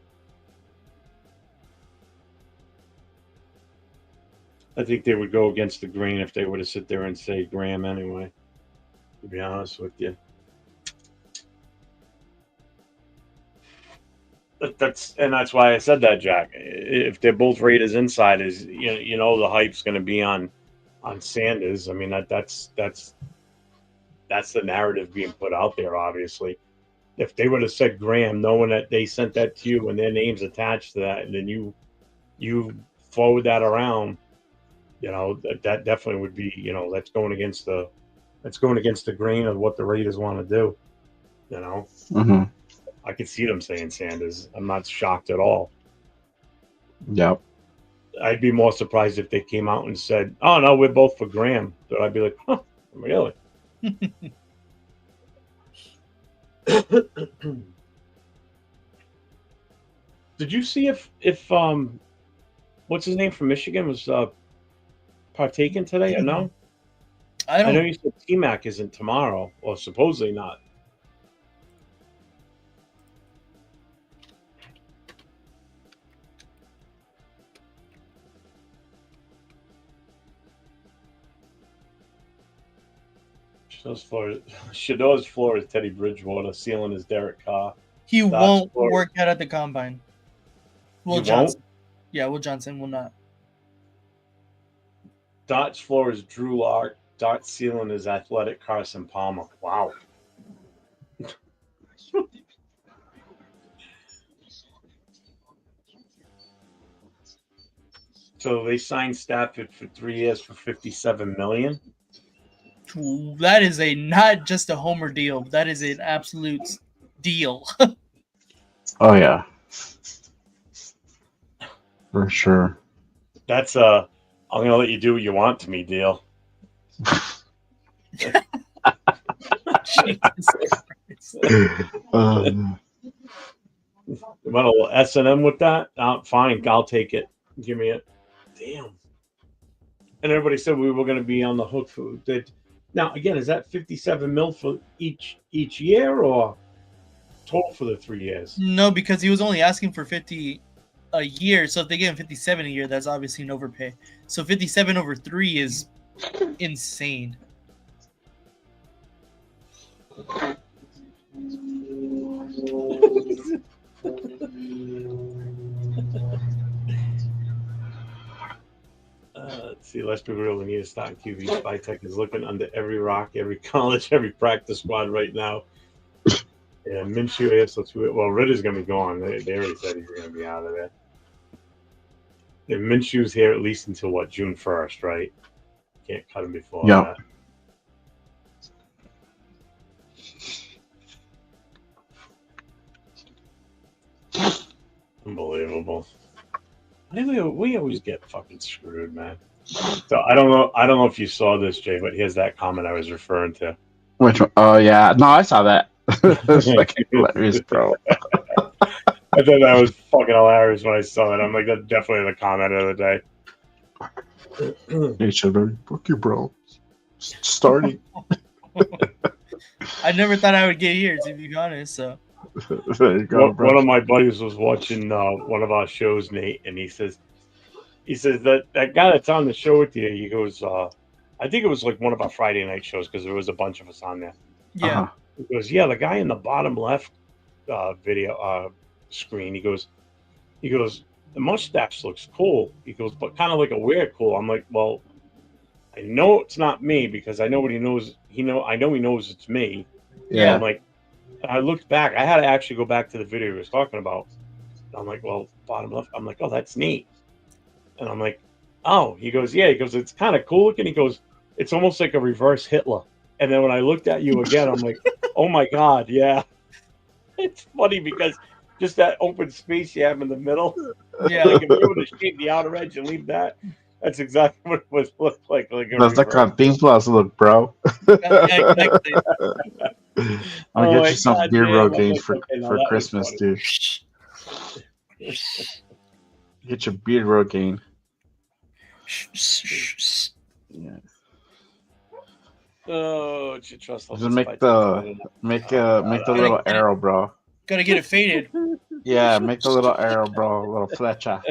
I think they would go against the grain if they were to sit there and say Graham anyway, to be honest with you. That's why I said that, Jack. If they're both Raiders insiders, the hype's going to be on Sanders. I mean that's the narrative being put out there. Obviously, if they would have said Graham, knowing that they sent that to you and their name's attached to that, and then you forward that around, that definitely would be, that's going against the grain of what the Raiders want to do. Mm-hmm. I could see them saying Sanders. I'm not shocked at all. Yep. I'd be more surprised if they came out and said, "Oh no, we're both for Graham." So I'd be like, "Huh, really?" Did you see if what's his name from Michigan was partaking today? Or no? I I know don't. you said T-Mac isn't tomorrow, or supposedly not. Shador's floor is Teddy Bridgewater. Ceiling is Derek Carr. He That's won't for- work out at the combine. Will He Johnson. Yeah, Will Johnson will not. Dot's floor is Drew Lock. Dot's ceiling is athletic Carson Palmer. Wow. So they signed Stafford for 3 years for $57 million. That is a not just a homer deal. That is an absolute deal. Oh yeah, for sure. That's I'm gonna let you do what you want to me deal. Jesus Christ. You want a little S&M with that? Fine, I'll take it. Give me it. Damn. And everybody said we were going to be on the hook for that. Now, again, is that 57 mil for each year or total for the 3 years? No, because he was only asking for 50 a year. So if they give him 57 a year, that's obviously an overpay. So 57 over 3 is insane. Let's see. Let's be real. We need to start QB. Spytech is looking under every rock, every college, every practice squad right now. And Minshew ASL2. Well, Ritter's going to be gone. They already said he's going to be out of there. And Minshew's here at least until what, June 1st, right? Can't cut him before Yeah. that. Unbelievable. We always get fucking screwed, man. So I don't know if you saw this, Jay, but here's that comment I was referring to. Which one? Oh yeah, no, I saw that. It's fucking hilarious, bro. I thought that was fucking hilarious when I saw it. I'm like, that's definitely the comment of the day. Hey, Shador, fuck you, bro. Starting. I never thought I would get here, to be honest. So There you go, bro. One of my buddies was watching one of our shows, Nate, and he says that guy that's on the show with you, he goes, I think it was like one of our Friday night shows because there was a bunch of us on there. yeah, Uh-huh. He goes, yeah, the guy in the bottom left video screen. He goes, the mustache looks cool. He goes, but kind of like a weird cool. I'm like, well, I know it's not me because I know what he knows. I know he knows it's me. Yeah. I'm like, I looked back. I had to actually go back to the video he was talking about. I'm like, well, bottom left. I'm like, oh, that's neat. And I'm like, oh. He goes, yeah. He goes, it's kind of cool looking. He goes, it's almost like a reverse Hitler. And then when I looked at you again, I'm like, oh my God, yeah. It's funny because just that open space you have in the middle. yeah. Like if you were to shave the outer edge and leave that, that's exactly what it would look like. That's like how Pink Plus look, bro. Exactly. I'll Oh get you some God, beard damn, row I'm gauge like, for, okay, now for that was Christmas, funny. dude. Get your beard row gain. Yeah. Oh, it's your trust. Just make the little arrow, bro. Gotta get it faded. Yeah, make the little arrow, bro. A little flecha.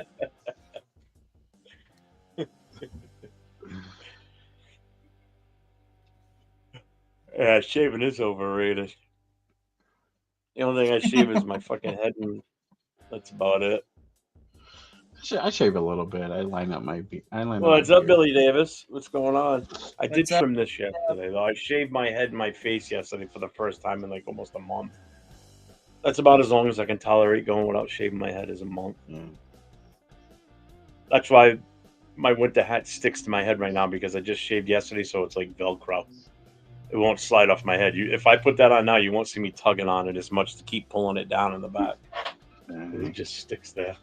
Yeah, shaving is overrated. The only thing I shave is my fucking head, and that's about it. I shave a little bit. I line up my beard. What's up, Billy Davis? What's going on? I did What's up? trim this yesterday, though. I shaved my head and my face yesterday for the first time in like almost a month. That's about as long as I can tolerate going without shaving my head is a month. Mm. That's why my winter hat sticks to my head right now because I just shaved yesterday, so it's like Velcro. It won't slide off my head. If I put that on now, you won't see me tugging on it as much to keep pulling it down in the back. It just sticks there.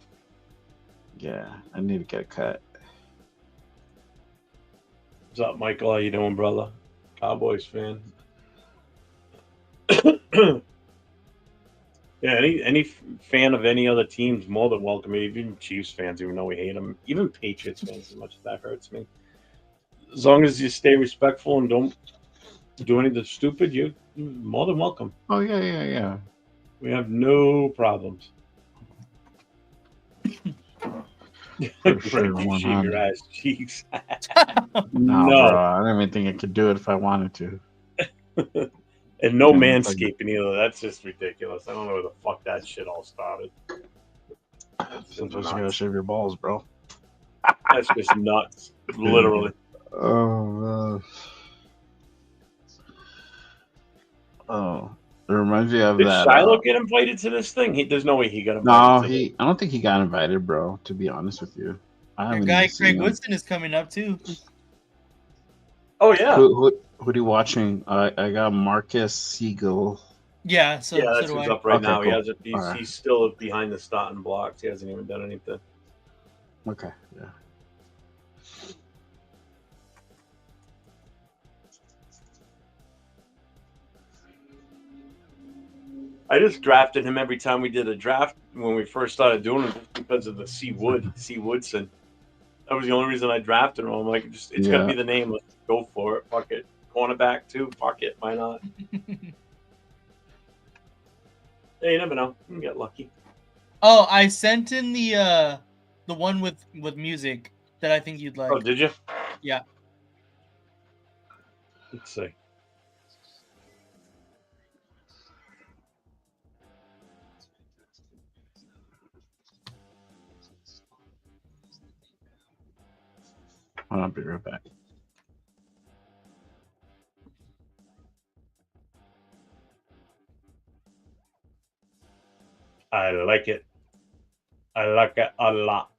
Yeah, I need to get a cut. What's up, Michael? How you doing, brother? Cowboys fan. Yeah, Yeah, any fan of any other team's more than welcome. Even Chiefs fans, even though we hate them, even Patriots fans, as much as that hurts me. As long as you stay respectful and don't do anything stupid, you're more than welcome. Oh yeah. We have no problems. For sure, You shave 100. your ass cheeks. Nah, No, bro. I don't even think I could do it if I wanted to. and no Yeah, it's like- manscaping either. That's just ridiculous. I don't know where the fuck that shit all started. Sometimes you gotta shave your balls, bro. That's just nuts. Literally. Oh, it reminds me of Did that. Shiloh get invited to this thing? There's no way he got No, invited. I don't think he got invited, bro. To be honest with you, I Your haven't guy even seen Craig him. Woodson is coming up too. Oh yeah, Who are you watching? I got Marcus Siegel. Yeah, so, yeah. so That's do who's I. up right Okay, now. He cool. hasn't. He's, Alright. he's still behind the starting blocks. He hasn't even done anything. Okay, yeah. I just drafted him every time we did a draft when we first started doing it because of the C Woodson. That was the only reason I drafted him. I'm like, it's gonna Yeah. be the name. Let's go for it. Fuck it. Cornerback too. Fuck it. Why not? Hey, you never know. You can get lucky. Oh, I sent in the one with music that I think you'd like. Oh, did you? Yeah. Let's see. I'll be right back. I like it. I like it a lot.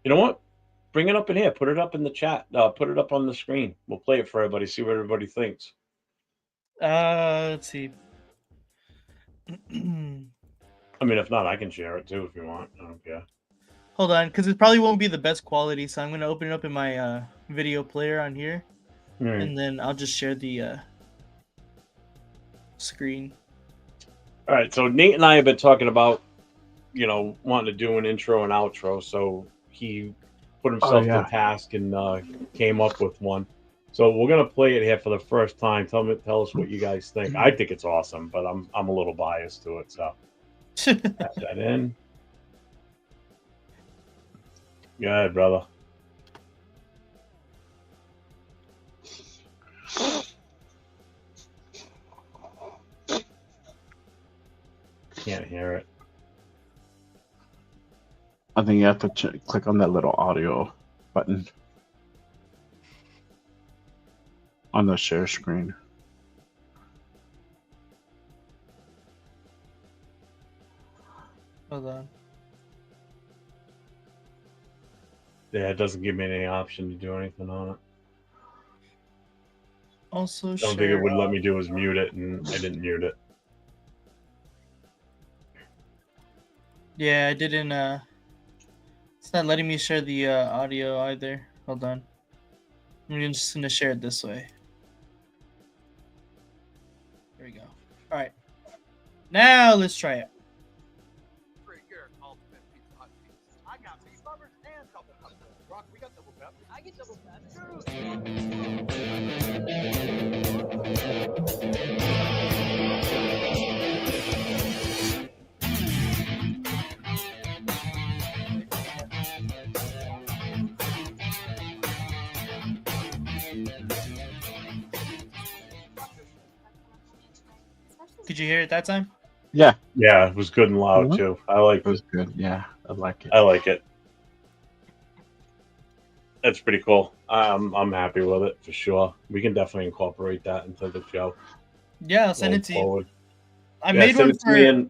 You know what? Bring it up in here. Put it up in the chat. Put it up on the screen. We'll play it for everybody. See what everybody thinks. Let's see. I mean, if not, I can share it too if you want. I don't care. Hold on, because it probably won't be the best quality, so I'm gonna open it up in my video player on here, and then I'll just share the screen. All right. So Nate and I have been talking about, wanting to do an intro and outro. So he put himself yeah. to task and came up with one. So we're gonna play it here for the first time. Tell us what you guys think. I think it's awesome, but I'm a little biased to it. So add that in. Go ahead, brother. Can't hear it. I think you have to click on that little audio button on the share screen. Hold on. Yeah, it doesn't give me any option to do anything on it. Also, The only thing share. it would let me do was mute it, and I didn't mute it. Yeah, I didn't. It's not letting me share the audio either. Hold on. I'm just gonna share it this way. There we go. All right. Now let's try it. Could you hear it that time? Yeah, Yeah, it was good and loud Mhm. too. I like it was good. Yeah, I like it. I like it. That's pretty cool. I'm happy with it for sure. We can definitely incorporate that into the show. Yeah, I'll send going it to you. forward. I Yeah, made send one it to me for. and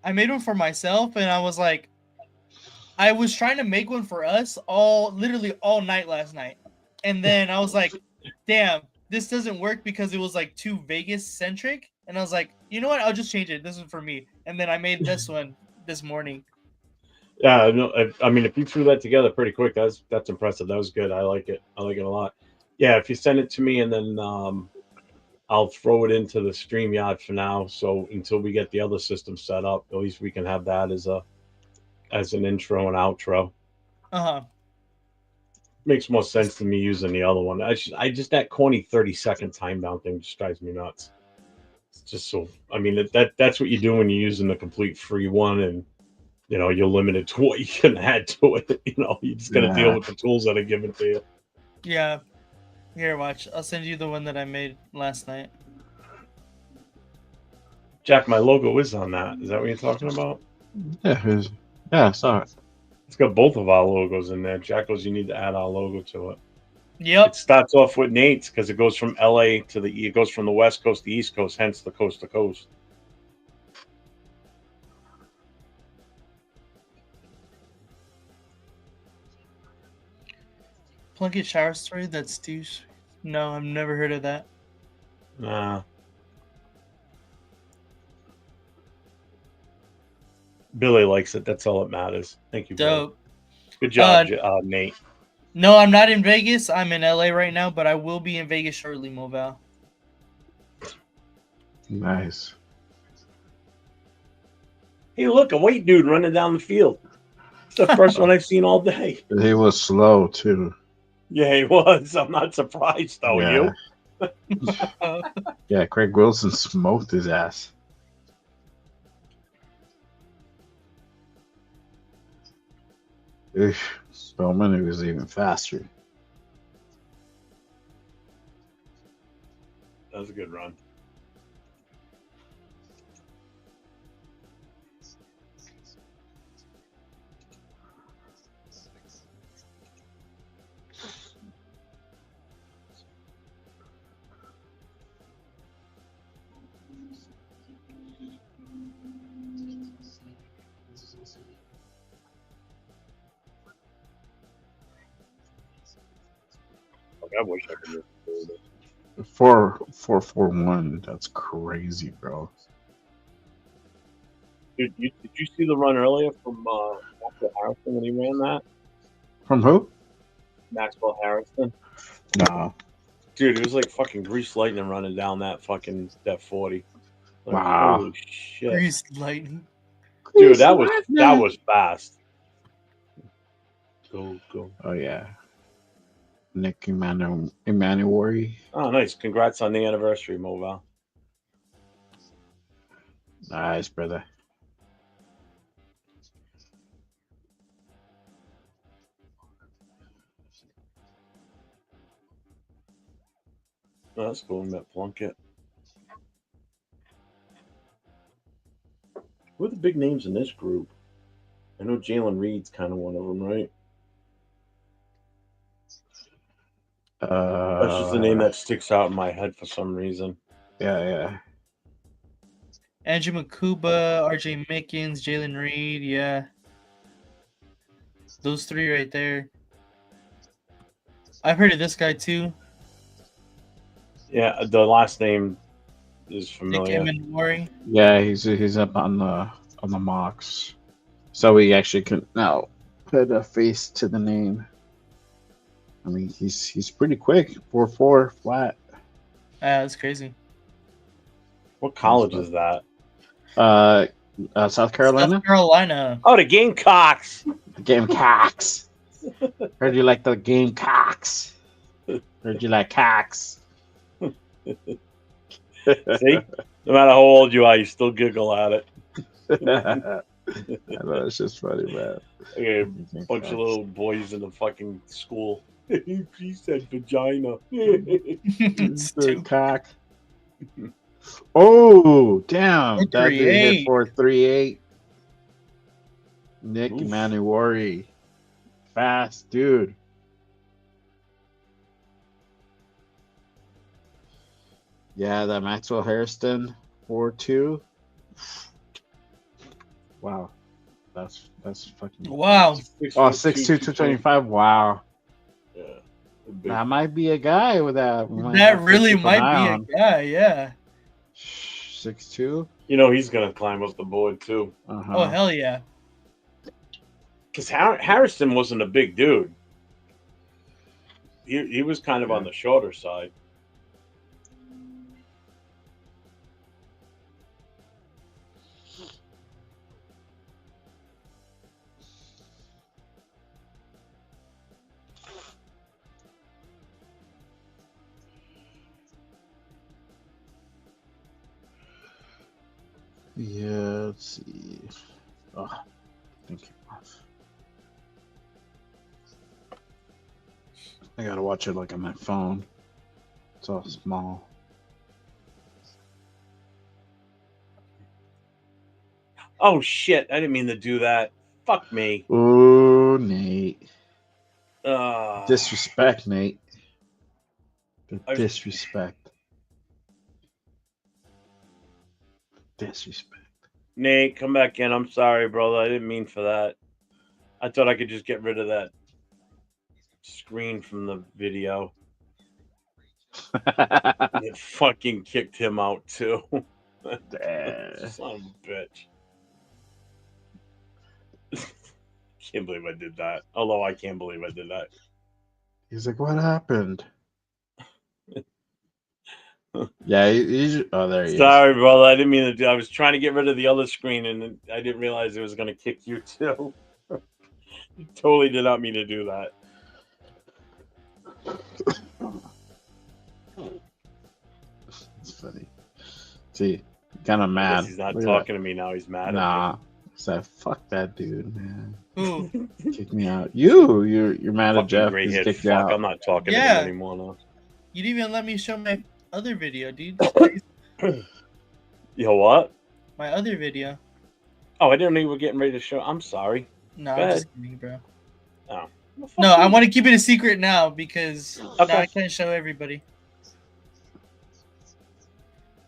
I made one for myself, and I was like, I was trying to make one for us literally all night last night, and then I was like, damn, this doesn't work because it was like too Vegas centric, and I was like, you know what? I'll just change it. This is for me, and then I made this one this morning. yeah, no, I mean, if you threw that together pretty quick, that's impressive. That was good. I like it. I like it a lot. Yeah, if you send it to me and then I'll throw it into the StreamYard for now. So until we get the other system set up, at least we can have that as an intro and outro. Uh-huh. Makes more sense to me using the other one. I just that corny 30-second time down thing just drives me nuts. It's just so. I mean that's what you do when you're using the complete free one, and you're limited to what you can add to it. You just got to deal with the tools that are given to you. Yeah. Here, watch. I'll send you the one that I made last night. Jack, my logo is on that. Is that what you're talking about? Yeah, I saw it. It's got both of our logos in there. Jack goes, you need to add our logo to it. Yep. It starts off with Nate's because it goes from LA to it goes from the West Coast to the East Coast, hence the coast to coast. Plunkett shower story. That's douche. No, I've never heard of that. Nah. Billy likes it. That's all that matters. Thank you, Billy. Dope. Good job, Nate. No, I'm not in Vegas. I'm in LA right now, but I will be in Vegas shortly, Moval. Nice. Hey, look, a white dude running down the field. It's the first one I've seen all day. He was slow too. Yeah, he was. I'm not surprised, though. Yeah. You? Yeah, Craig Wilson smoked his ass. Spellman was even faster. That was a good run. I wish I could do it. 4-4-4-1. That's crazy, bro. Dude, did you see the run earlier from Maxwell Harrison when he ran that? From who? Maxwell Harrison. No. Dude, it was like fucking grease lightning running down that 40. Like, Wow. Holy shit. Grease lightning. Dude, that was fast. Go. Oh yeah. Nick Emanuori. Oh, nice. Congrats on the anniversary, Moval. Nice, brother. Oh, that's cool. We met Plunkett. Who are the big names in this group? I know Jalen Reed's kind of one of them, right? That's just the name that sticks out in my head for some reason. Yeah. Andrew Makuba, RJ Mickens, Jalen Reed, yeah. Those three right there. I've heard of this guy too. Yeah, the last name is familiar. Nick Emanuori. Yeah, he's up on the mocks, so we actually can now put a face to the name. I mean, he's pretty quick. 4.4 flat. That's crazy. What college is that? South Carolina. South Carolina. Oh, the Gamecocks. The Gamecocks. Heard you like the Gamecocks. Heard you like cocks. See, no matter how old you are, you still giggle at it. I know, it's just funny, man. Okay, a bunch of little boys in the fucking school. He said vagina. Good cock. Oh, damn. That dude hit 4.38. Nick Emanuori. Fast, dude. Yeah, that Maxwell Harrison 4.2. Wow. That's fucking Wow. Oh, 6'2", 225. Wow. Yeah. That might be a guy with that. That really might be a guy, yeah. 6'2". You know he's gonna climb up the board too. Uh-huh. Oh hell yeah. Because Harrison wasn't a big dude. He was kind of on the shorter side. Yeah, let's see. Oh, thank you. I gotta watch it like on my phone. It's all small. Oh shit! I didn't mean to do that. Fuck me. Oh, Nate. Uh, Disrespect, Nate. The I- disrespect. Disrespect. Nate, come back in. I'm sorry, brother. I didn't mean for that. I thought I could just get rid of that screen from the video. It fucking kicked him out too. Son of a bitch. Can't believe I did that. Although I can't believe I did that. He's like, what happened? Yeah, oh, there he is. Sorry, brother. I didn't mean to do. I was trying to get rid of the other screen, and I didn't realize it was going to kick you too. Totally did not mean to do that. It's funny. See, kind of I mad. guess he's not Look at talking to me now. He's mad. that. Nah. So fuck that dude, man. Ooh. Kick me out. You're mad at Fucking Jeff. gray He's head kicked you fuck. out. I'm not talking to Yeah. him anymore now. You didn't even let me show my other video, dude. You know what? My other video. Oh, I didn't know you were getting ready to show. I'm sorry. No, Go I'm ahead. just kidding, bro. Oh. Well, fuck No, I you. want to keep it a secret now because now Okay. I can't show everybody.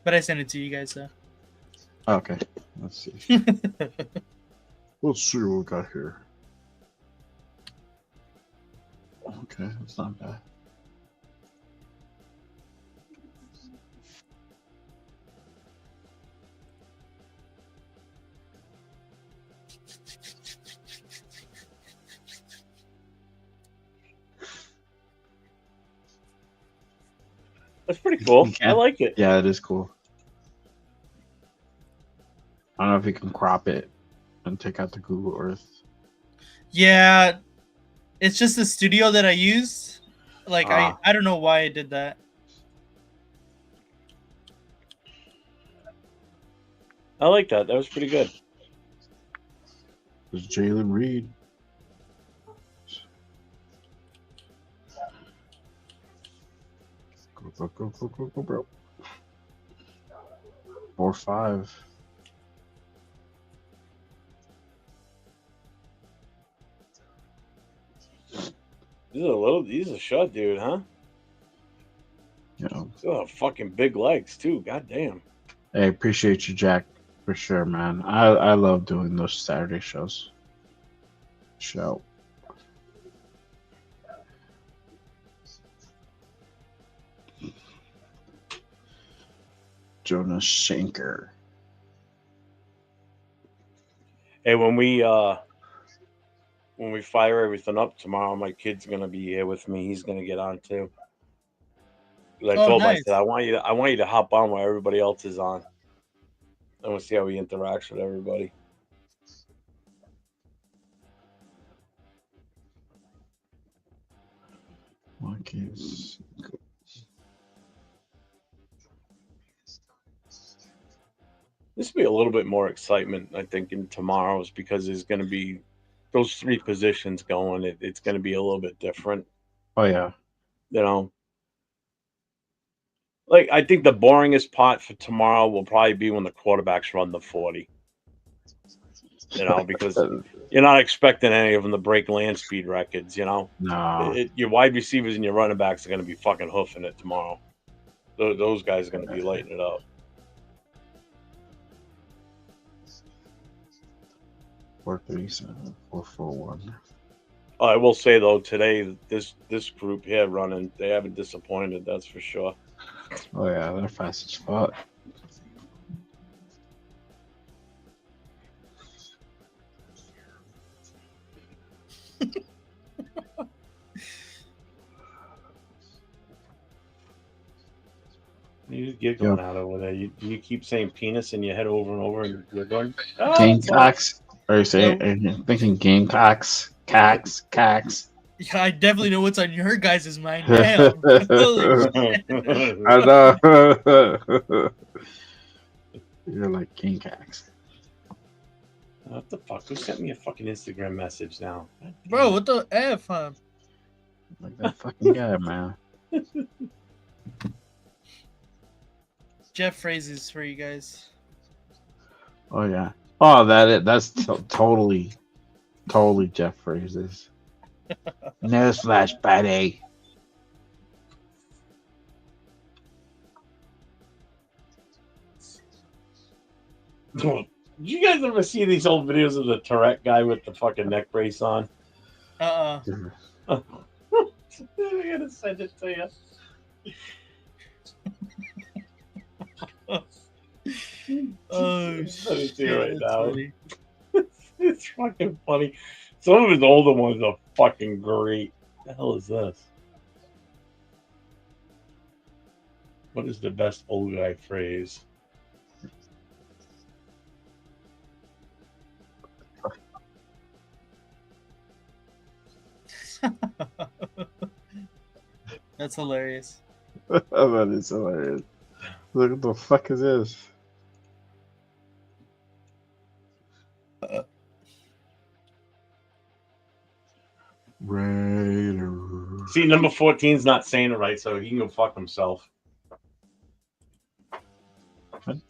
But I sent it to you guys, though. Okay. Let's see. Let's see what we got here. Okay, that's not bad. That's pretty cool. You I can. like it. Yeah, it is cool. I don't know if you can crop it and take out the Google Earth. Yeah, it's just the studio that I used. Like, Ah. I don't know why I did that. I like that. That was pretty good. There's Jalen Reed. Go, bro. 4-5. He's a short dude, huh? You know. He's got fucking big legs too. God damn. Hey, appreciate you, Jack, for sure, man. I love doing those Saturday shows. Show. Jonas Shanker. Hey, when we fire everything up tomorrow, my kid's gonna be here with me. He's gonna get on too. 'Cause I Oh, told him, I nice. said, I want you to hop on while everybody else is on. I want to see how he interacts with everybody. Monkeys. This will be a little bit more excitement, I think, in tomorrow's because there's going to be those three positions going. It's going to be a little bit different, Oh yeah. you know. Like, I think the boringest part for tomorrow will probably be when the quarterbacks run the 40. You know, because you're not expecting any of them to break land speed records, you know. No. Your wide receivers and your running backs are going to be fucking hoofing it tomorrow. Those guys are going to be lighting it up. 437, 441. I will say though, today this group here running, they haven't disappointed. That's for sure. Oh yeah, they're fast as fuck. You just giggling out over there. You keep saying penis in your head over and over, and you're going. "Oh, Gamecocks. Are you saying? Are you thinking Gamecocks? Cax. Yeah, I definitely know what's on your guys' mind. Damn. Holy shit. I know. You're like King Cax. What the fuck? Who sent me a fucking Instagram message now? God damn Bro, it. what the F, huh? Like that fucking guy, man. Jeff phrases for you guys. Oh yeah. Oh, that's totally Jeff Phrases. Newsflash, buddy. You guys ever see these old videos of the Tourette guy with the fucking neck brace on? Uh-uh. I'm gonna send it to you. Oh, Send it to shit. you right That's now. funny. It's fucking funny. Some of his older ones are fucking great. What the hell is this? What is the best old guy phrase? That's hilarious. That is hilarious. Look, what the fuck is this? Raider. See, number 14's not saying it right, so he can go fuck himself.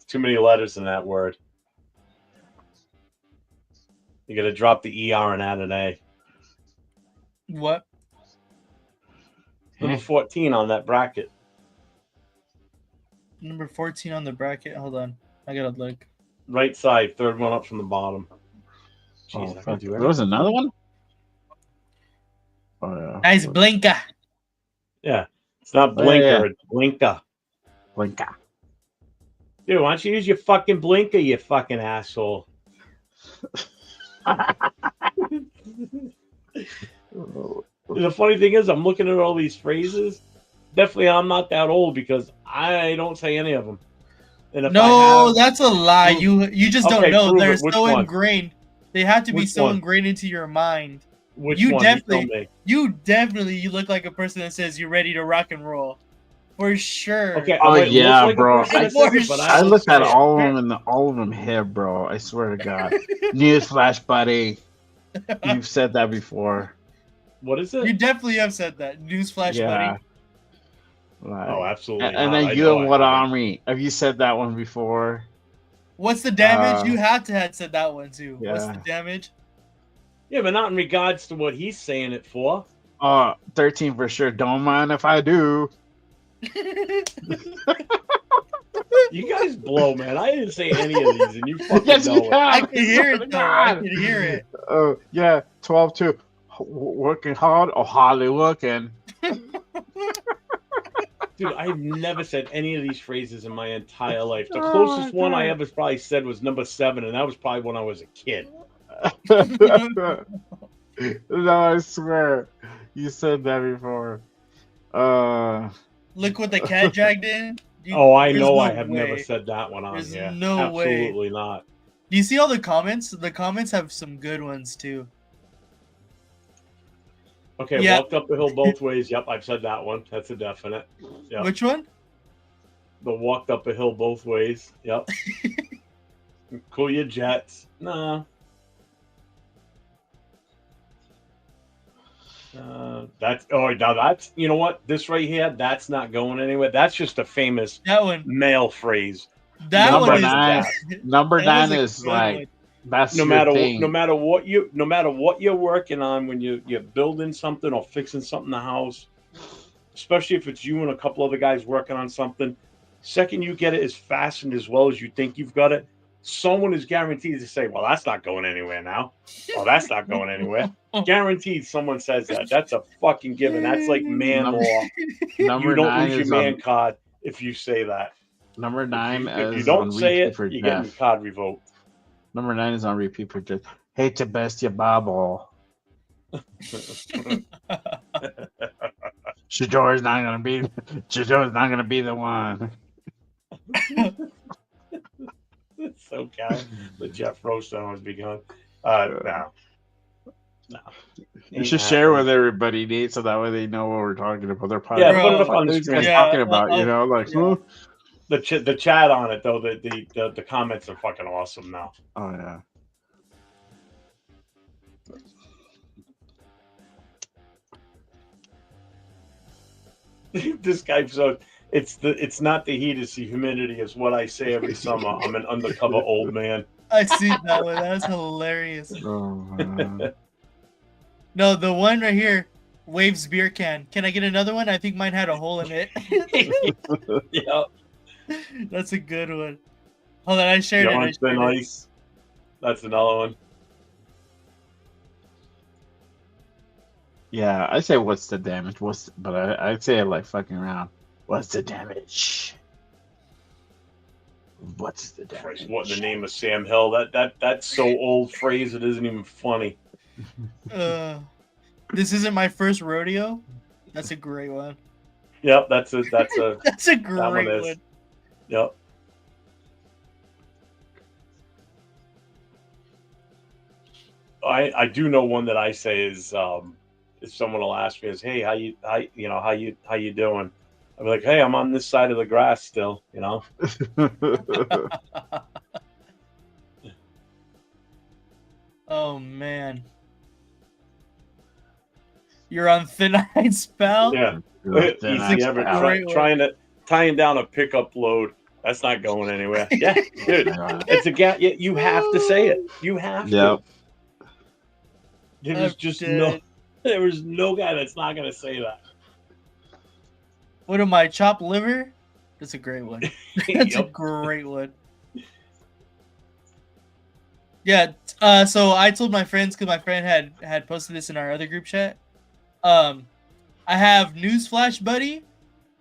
Too many letters in that word. You gotta drop the ER and add an A. What? Number 14 on that bracket. Number 14 on the bracket. Hold on. I gotta look. Right side, third one up from the bottom. Oh, Jeez, I fuck. can do There was everything. another one? Oh yeah. Nice blinker. Yeah. It's not Oh, blinker, yeah. it's blinker. Blinka. Dude, why don't you use your fucking blinker, you fucking asshole? The funny thing is, I'm looking at all these phrases. Definitely, I'm not that old because I don't say any of them. And if I No, have, that's a lie. Prove You just Okay, don't know. prove They're it. Which so one? ingrained. They have to be Which so one? ingrained into your mind. which you one? definitely- You tell me. You look like a person that says you're ready to rock and roll. For sure. Okay. Oh, I might look yeah, like a bro. person that I- says it, but I don't looked at say it. all of them and all of them hit, bro. I swear to God. Newsflash, buddy. You've said that before. What is it? You definitely have said that. Newsflash, Yeah. buddy. Like, Oh, absolutely. and not. then I you know and I what haven't. army? Have you said that one before? What's the damage? Uh, You had to have said that one too. What's the yeah. damage? Yeah, but not in regards to what he's saying it for. 13 for sure. Don't mind if I do. You guys blow, man. I didn't say any of these, and you fucking Yes, know you it. I have. can hear Swear it to though. I God. can hear it. Oh, yeah. 12-2. Working hard or hardly working. Dude, I've never said any of these phrases in my entire life. The closest one I ever probably said was number 7, and that was probably when I was a kid. No, I swear. You said that before. Look what the cat dragged in. Oh, I there's know no I have never way. said that one on There's here. no way. Absolutely not. Do you see all the comments? The comments have some good ones too. Okay, Yeah. walked up the hill both ways. Yep, I've said that one. That's a definite. Yep. Which one? The walked up a hill both ways. Yep. Cool your jets. Nah. That's you know what, this right here, that's not going anywhere. That's just a famous That one. male phrase. That Number one is. 9. Number that 9 was a is good like one. that's No your matter thing. no matter what you're working on, when you're building something or fixing something in the house, especially if it's you and a couple other guys working on something, second you get it as fast and as well as you think you've got it, someone is guaranteed to say, well, that's not going anywhere now. Oh, that's not going anywhere. Guaranteed someone says that. That's a fucking given. That's like man Number- law. Number You don't 9 lose your is man on, card if you say that. number 9 If you is don't on say repeat it, for you're getting your Jeff. card revoked. Number 9 is on repeat for Jeff. Hate to best you, Bobble. Shador's not gonna be. Shador's not gonna be the one. So cow. The Jeff Roaston has begun. No. You should share with everybody, Nate, so that way they know what we're talking about. They're probably Yeah, like, put it up "What on the are these screen." guys Yeah, talking about, you know, like, yeah. the chat on it though. The comments are fucking awesome now. Oh yeah. This guy, so it's not the heat, it's the humidity. Is what I say every summer. I'm an undercover old man. I see that one. That's hilarious. Oh, man. No, the one right here, Waves beer can. Can I get another one? I think mine had a hole in it. Yeah, That's a good one. Hold on, I shared it. I John's been shared it. ice. That's another one. Yeah, I say what's the damage? But I'd say it like fucking around. What's the damage? What's the damage? Christ, what in the name of Sam Hill? That's so old phrase it isn't even funny. This isn't my first rodeo. That's a great one. Yep, that's a That's a that great one is. one. Yep. I do know one that I say is if someone will ask me is, hey, how you doing? I'll be like, hey, I'm on this side of the grass still, you know. Oh man. You're on thin ice, pal. Yeah. Then Easy I- ever Great one. tying down a pickup load. That's not going anywhere. Yeah, dude. Yeah. It's a gap. You have to say it. You have to. Yep. There's I'm just dead. there was no guy that's not gonna say that. What am I, chopped liver? That's a great one. That's a Yep. great one. Yeah, so I told my friends because my friend had posted this in our other group chat. I have Newsflash Buddy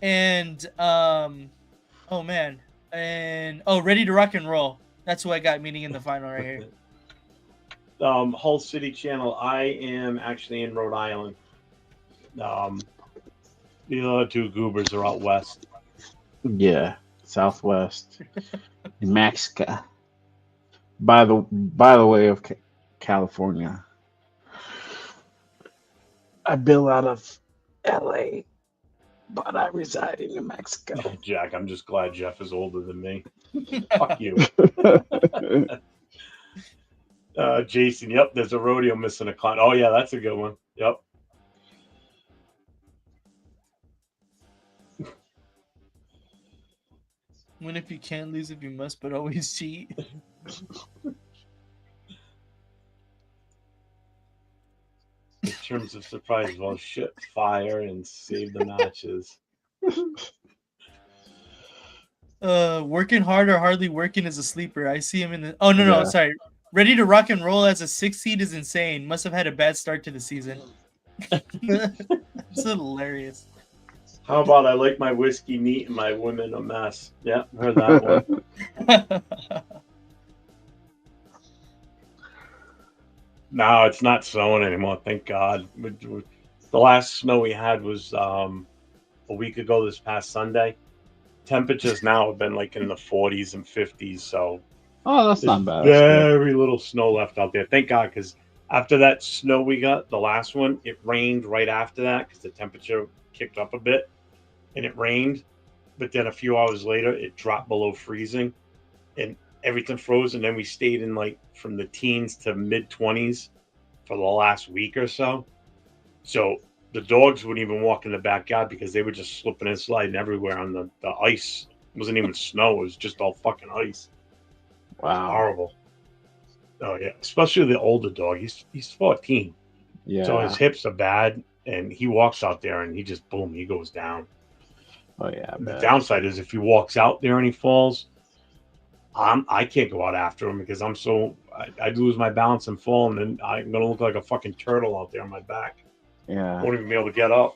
and oh man. And Ready to Rock and Roll. That's who I got meeting in the final right here. Hull City Channel. I am actually in Rhode Island. The other two goobers are out west. Yeah, Southwest, New Mexico. By the way of California, I bill out of LA, but I reside in New Mexico. Jack, I'm just glad Jeff is older than me. Fuck you. Jason, yep, there's a rodeo missing a client. Oh yeah, that's a good one. Yep. Win if you can, lose if you must, but always cheat. In terms of surprise, well, shit, fire and save the matches. Working hard or hardly working is a sleeper. I see him in the. Oh no, Yeah. sorry. Ready to Rock and Roll as a 6 seed is insane. Must have had a bad start to the season. It's hilarious. How about I like my whiskey neat and my women a mess? Yeah, heard that one. No, it's not snowing anymore. Thank God. The last snow we had was a week ago. This past Sunday. Temperatures now have been like in the 40s and 50s. So Oh, that's not there's bad. That's good. very little snow left out there. Thank God, because after that snow we got, the last one, it rained right after that because the temperature kicked up a bit, and it rained. But then a few hours later, it dropped below freezing, and everything froze. And then we stayed in like from the teens to mid 20s for the last week or so. So the dogs wouldn't even walk in the backyard because they were just slipping and sliding everywhere on the ice. It wasn't even snow; it was just all fucking ice. Wow. Horrible. Oh yeah, especially the older dog. He's 14, Yeah. so his hips are bad, and he walks out there and he just boom, he goes down. Oh yeah. I The bet. downside is if he walks out there and he falls, I can't go out after him because I'd lose my balance and fall, and then I'm gonna look like a fucking turtle out there on my back. Yeah. Won't even be able to get up.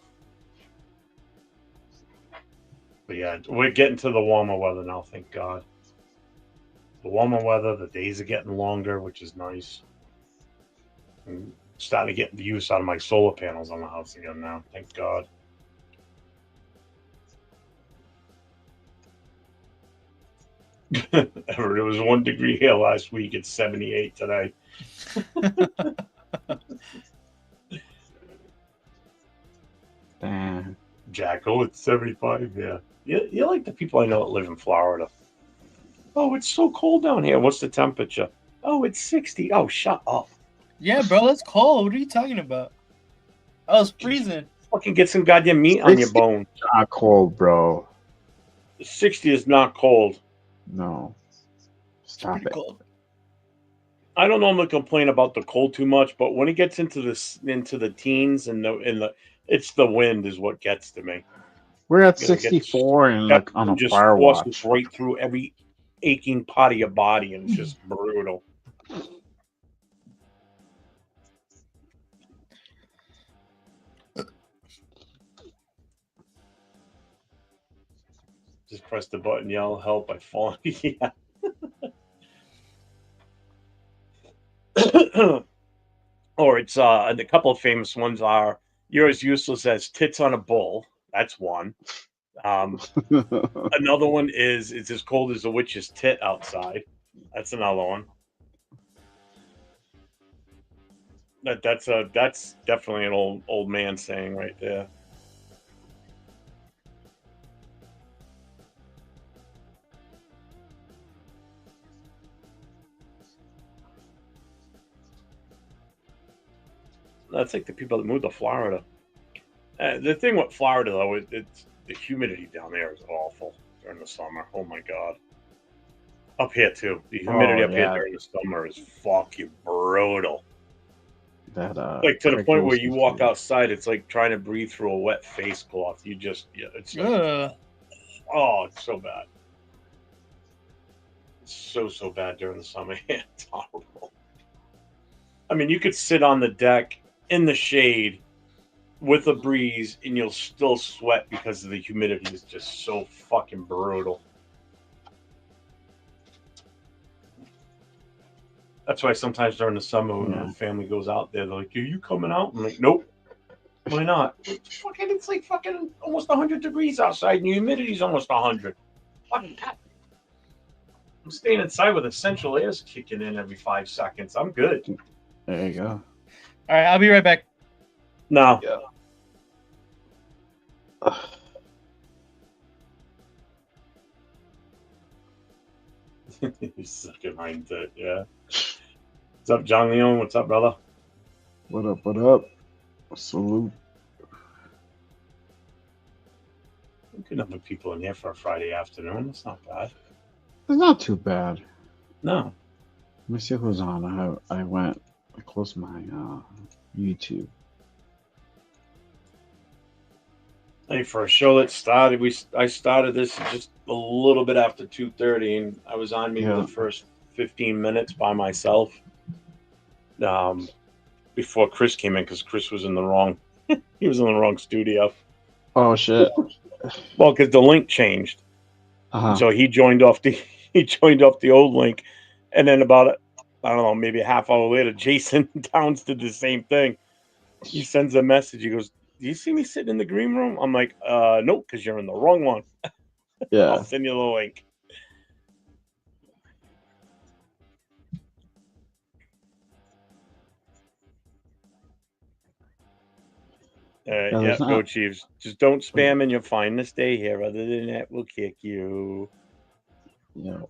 But yeah, we're getting to the warmer weather now, thank God. The warmer weather, the days are getting longer, which is nice. I'm starting to get the use out of my solar panels on the house again now, thank God. Ever, it was 1 degree here last week. It's 78 today. Damn. Jack, oh, it's 75. Yeah. You're like the people I know that live in Florida. Oh, it's so cold down here. What's the temperature? Oh, it's 60. Oh, shut up. Yeah, bro, that's cold. What are you talking about? I was freezing. Fucking get some goddamn meat on your 60? bone. Not cold, bro. 60 is not cold. No. It's Stop pretty it. cold. I don't normally complain about the cold too much, but when it gets into the teens and it's the wind is what gets to me. We're at You know, it gets- 64 and that like on a just fire forces watch. right through every aching part of your body, and it's just brutal. Just press the button, yell help, I fall. Yeah. Or it's a couple of famous ones are "You're as useless as tits on a bull." That's one. Another one is "It's as cold as a witch's tit outside." That's another one. That's definitely an old man saying right there. That's like the people that moved to Florida. The thing with Florida though, it's the humidity down there is awful during the summer. Oh my god. Up here too. The humidity Oh, up here yeah. during the summer is fucking brutal. That Like to the Craig point where Wilson you walk shit. outside, it's like trying to breathe through a wet face cloth. It's like, Ugh. oh, it's so bad. It's so bad during the summer. It's horrible. I mean, you could sit on the deck in the shade with a breeze and you'll still sweat because the humidity is just so fucking brutal. That's why sometimes during the summer when Yeah. the family goes out there, they're like, "Are you coming out?" I'm like, "Nope." Why not? It's like fucking almost 100 degrees outside and the humidity's almost 100. Fucking that. I'm staying inside with essential airs kicking in every 5 seconds. I'm good. There you go. All right, I'll be right back. No. You're sucking mindset, yeah. What's up, John Leon? What's up, brother? What up? What up? Salute. Good number of people in here for a Friday afternoon. That's not bad. It's not too bad. No. Let me see who's on. I closed my YouTube. Hey, for a show that started, I started this just a little bit after 2:30, and I was on maybe Yeah. the first 15 minutes by myself. Before Chris came in, because Chris was in the wrong. He was in the wrong studio. Oh shit. Well, because the link changed, so he joined off the old link, and then about I don't know, maybe a half hour later, Jason Downs did the same thing. He sends a message. He goes, "Do you see me sitting in the green room?" I'm like, "Nope, because you're in the wrong one." Yeah. I'll send you the link. Yeah, Yeah, there's go not- Chiefs. Just don't spam and you're fine to stay here. Other than that, we'll kick you. Yeah.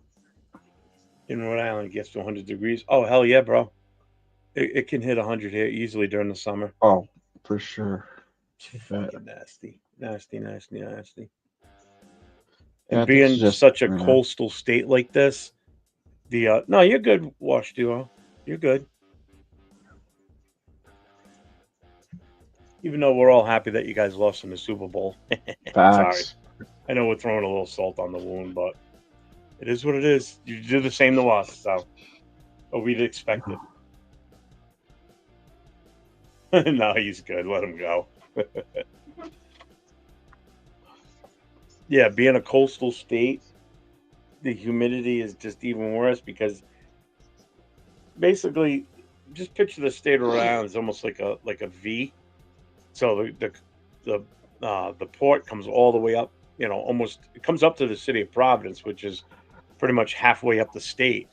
In Rhode Island, it gets to 100 degrees. Oh, hell yeah, bro. It can hit 100 here easily during the summer. Oh, for sure. Fucking nasty. Nasty, nasty, nasty. Yeah, And this is being just- such a yeah. coastal state like this, no, you're good, Wash Duo. You're good. Even though we're all happy that you guys lost in the Super Bowl. Facts. I know we're throwing a little salt on the wound, but it is what it is. You do the same to us, so we'd expect it. No, he's good. Let him go. Yeah, being a coastal state, the humidity is just even worse because basically, just picture the state of Rhode Island as almost like a V. So the port comes all the way up, almost it comes up to the city of Providence, which is pretty much halfway up the state.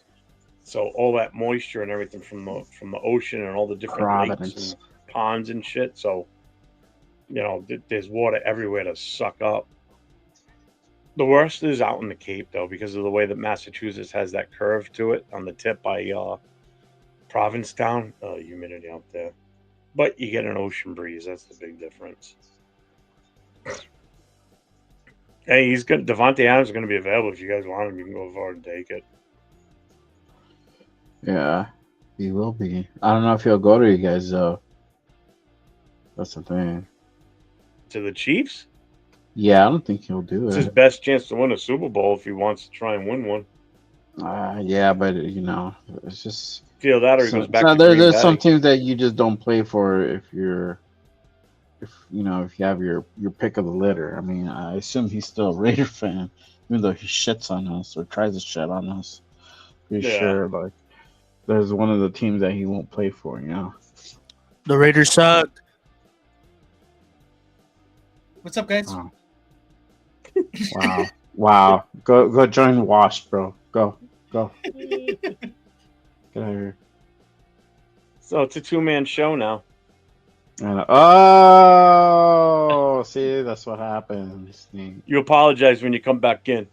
So all that moisture and everything from the ocean and all the different lakes and ponds and shit. So there's water everywhere to suck up. The worst is out in the Cape, though, because of the way that Massachusetts has that curve to it on the tip by Provincetown. Humidity out there. But you get an ocean breeze. That's the big difference. Hey, he's good. Devontae Adams is going to be available if you guys want him. You can go forward and take it. Yeah, he will be. I don't know if he'll go to you guys though. That's the thing. To the Chiefs? Yeah, I don't think he'll do It's his it. best chance to win a Super Bowl if he wants to try and win one. Yeah, but it's just Feel that, or he goes back to there's Green some Bay. teams that you just don't play for if you have your pick of the litter. I mean, I assume he's still a Raider fan, even though he shits on us or tries to shit on us. Pretty Yeah. sure, like, there's one of the teams that he won't play for. The Raiders suck. What's up, guys? Wow. Wow. Go join Wash, bro. Go. Get out of here. So it's a two-man show now. And, oh, see, that's what happens. You apologize when you come back in.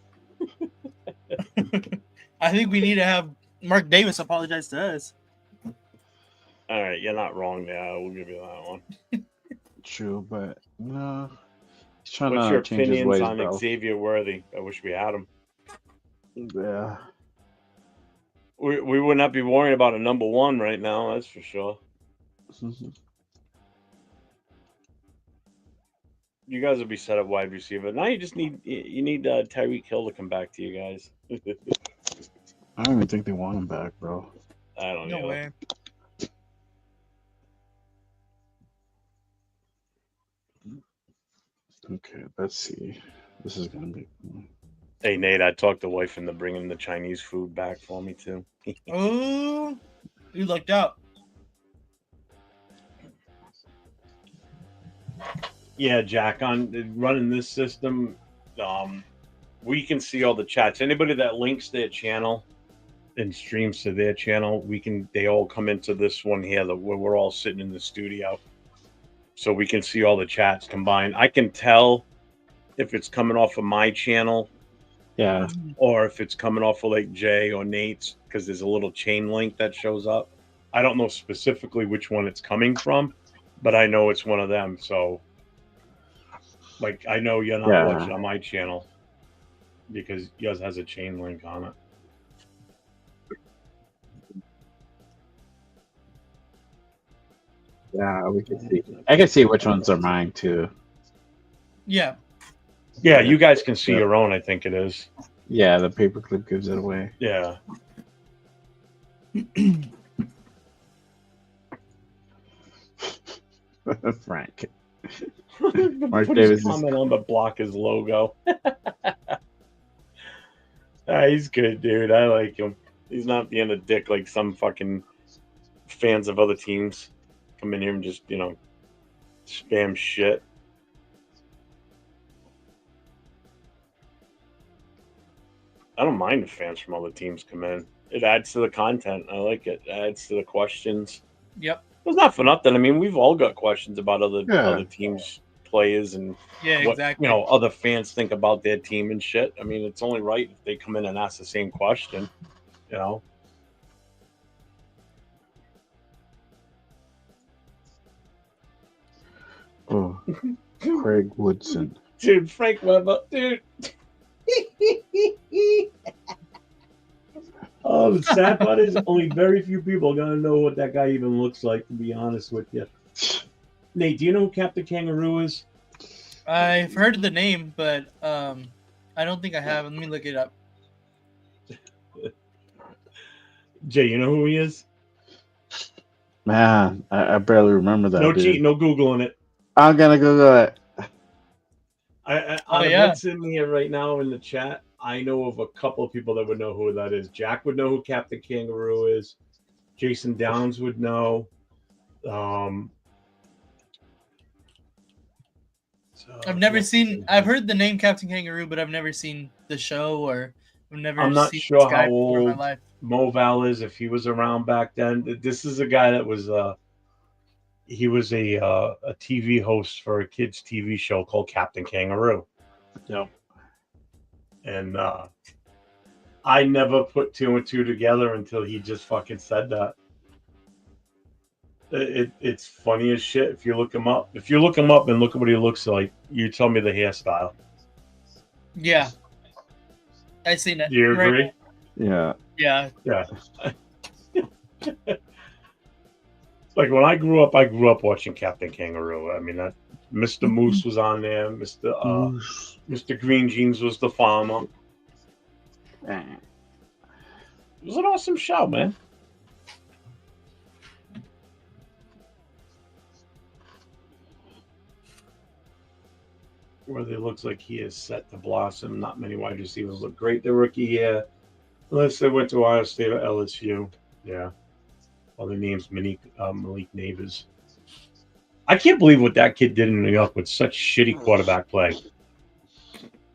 I think we need to have Mark Davis apologize to us. All right, you're not wrong there. We'll give you that one. True, but he's trying What's to your change his opinions ways, on bro. Xavier Worthy? I wish we had him. Yeah. We would not be worrying about a number one right now, that's for sure. You guys will be set up wide receiver. Now you just need Tyreek Hill to come back to you guys. I don't even think they want him back, bro. I don't know. No way. Okay, let's see. This is gonna be. Hey Nate, I talked to wife into bringing the Chinese food back for me too. Oh, you lucked out. Yeah, Jack, on running this system, we can see all the chats. Anybody that links their channel and streams to their channel, they all come into this one here where we're all sitting in the studio. So we can see all the chats combined. I can tell if it's coming off of my channel, Yeah. or if it's coming off of like Jay or Nate's, because there's a little chain link that shows up. I don't know specifically which one it's coming from, but I know it's one of them. So, like, I know you're not watching on my channel because yours has a chain link on it. Yeah, we can see. I can see which ones are mine too. Yeah. Yeah, you guys can see your own, I think it is. Yeah, the paperclip gives it away. Yeah. Frank. Mark Davis is- comment on the block his logo. He's good, dude. I like him. He's not being a dick like some fucking fans of other teams come in here and just, spam shit. I don't mind if fans from other teams come in. It adds to the content. I like it. It adds to the questions. Yep. It's not for nothing. I mean, we've all got questions about other Yeah. teams' players and Yeah, what exactly. other fans think about their team and shit. I mean, it's only right if they come in and ask the same question. Oh, Craig Woodson. Dude, Frank Weber, dude. Oh, the sad part is only very few people are gonna know what that guy even looks like, to be honest with you. Nate, do you know who Captain Kangaroo is? I've heard of the name, but I don't think I have. Let me look it up. Jay, you know who he is? Man, I barely remember that. No dude. cheating, no Googling it. I'm gonna Google it. What's in here right now in the chat, I know of a couple of people that would know who that is. Jack would know who Captain Kangaroo is. Jason Downs would know. I've never seen. I've heard the name Captain Kangaroo, but I've never seen the show or I've never. I'm not seen sure this guy how before in my old life. Mo Val is, if he was around back then. This is a guy that was he was a TV host for a kids TV show called Captain Kangaroo. Yep. And I never put 2 and 2 together until he just fucking said that. It's funny as shit if you look him up. If you look him up and look at what he looks like, you tell me the hairstyle. Yeah. I seen it. Do you Right. agree? Yeah. Yeah. Yeah. Like when I grew up watching Captain Kangaroo. I mean, that Mr. Moose was on there. Mr. Green Jeans was the farmer. Dang. It was an awesome show, man. Worthy looks like he is set to blossom. Not many wide receivers look great their rookie year, unless they went to Ohio State or LSU. Yeah. Well, their name's Malik Neighbors. I can't believe what that kid did in New York with such shitty quarterback play.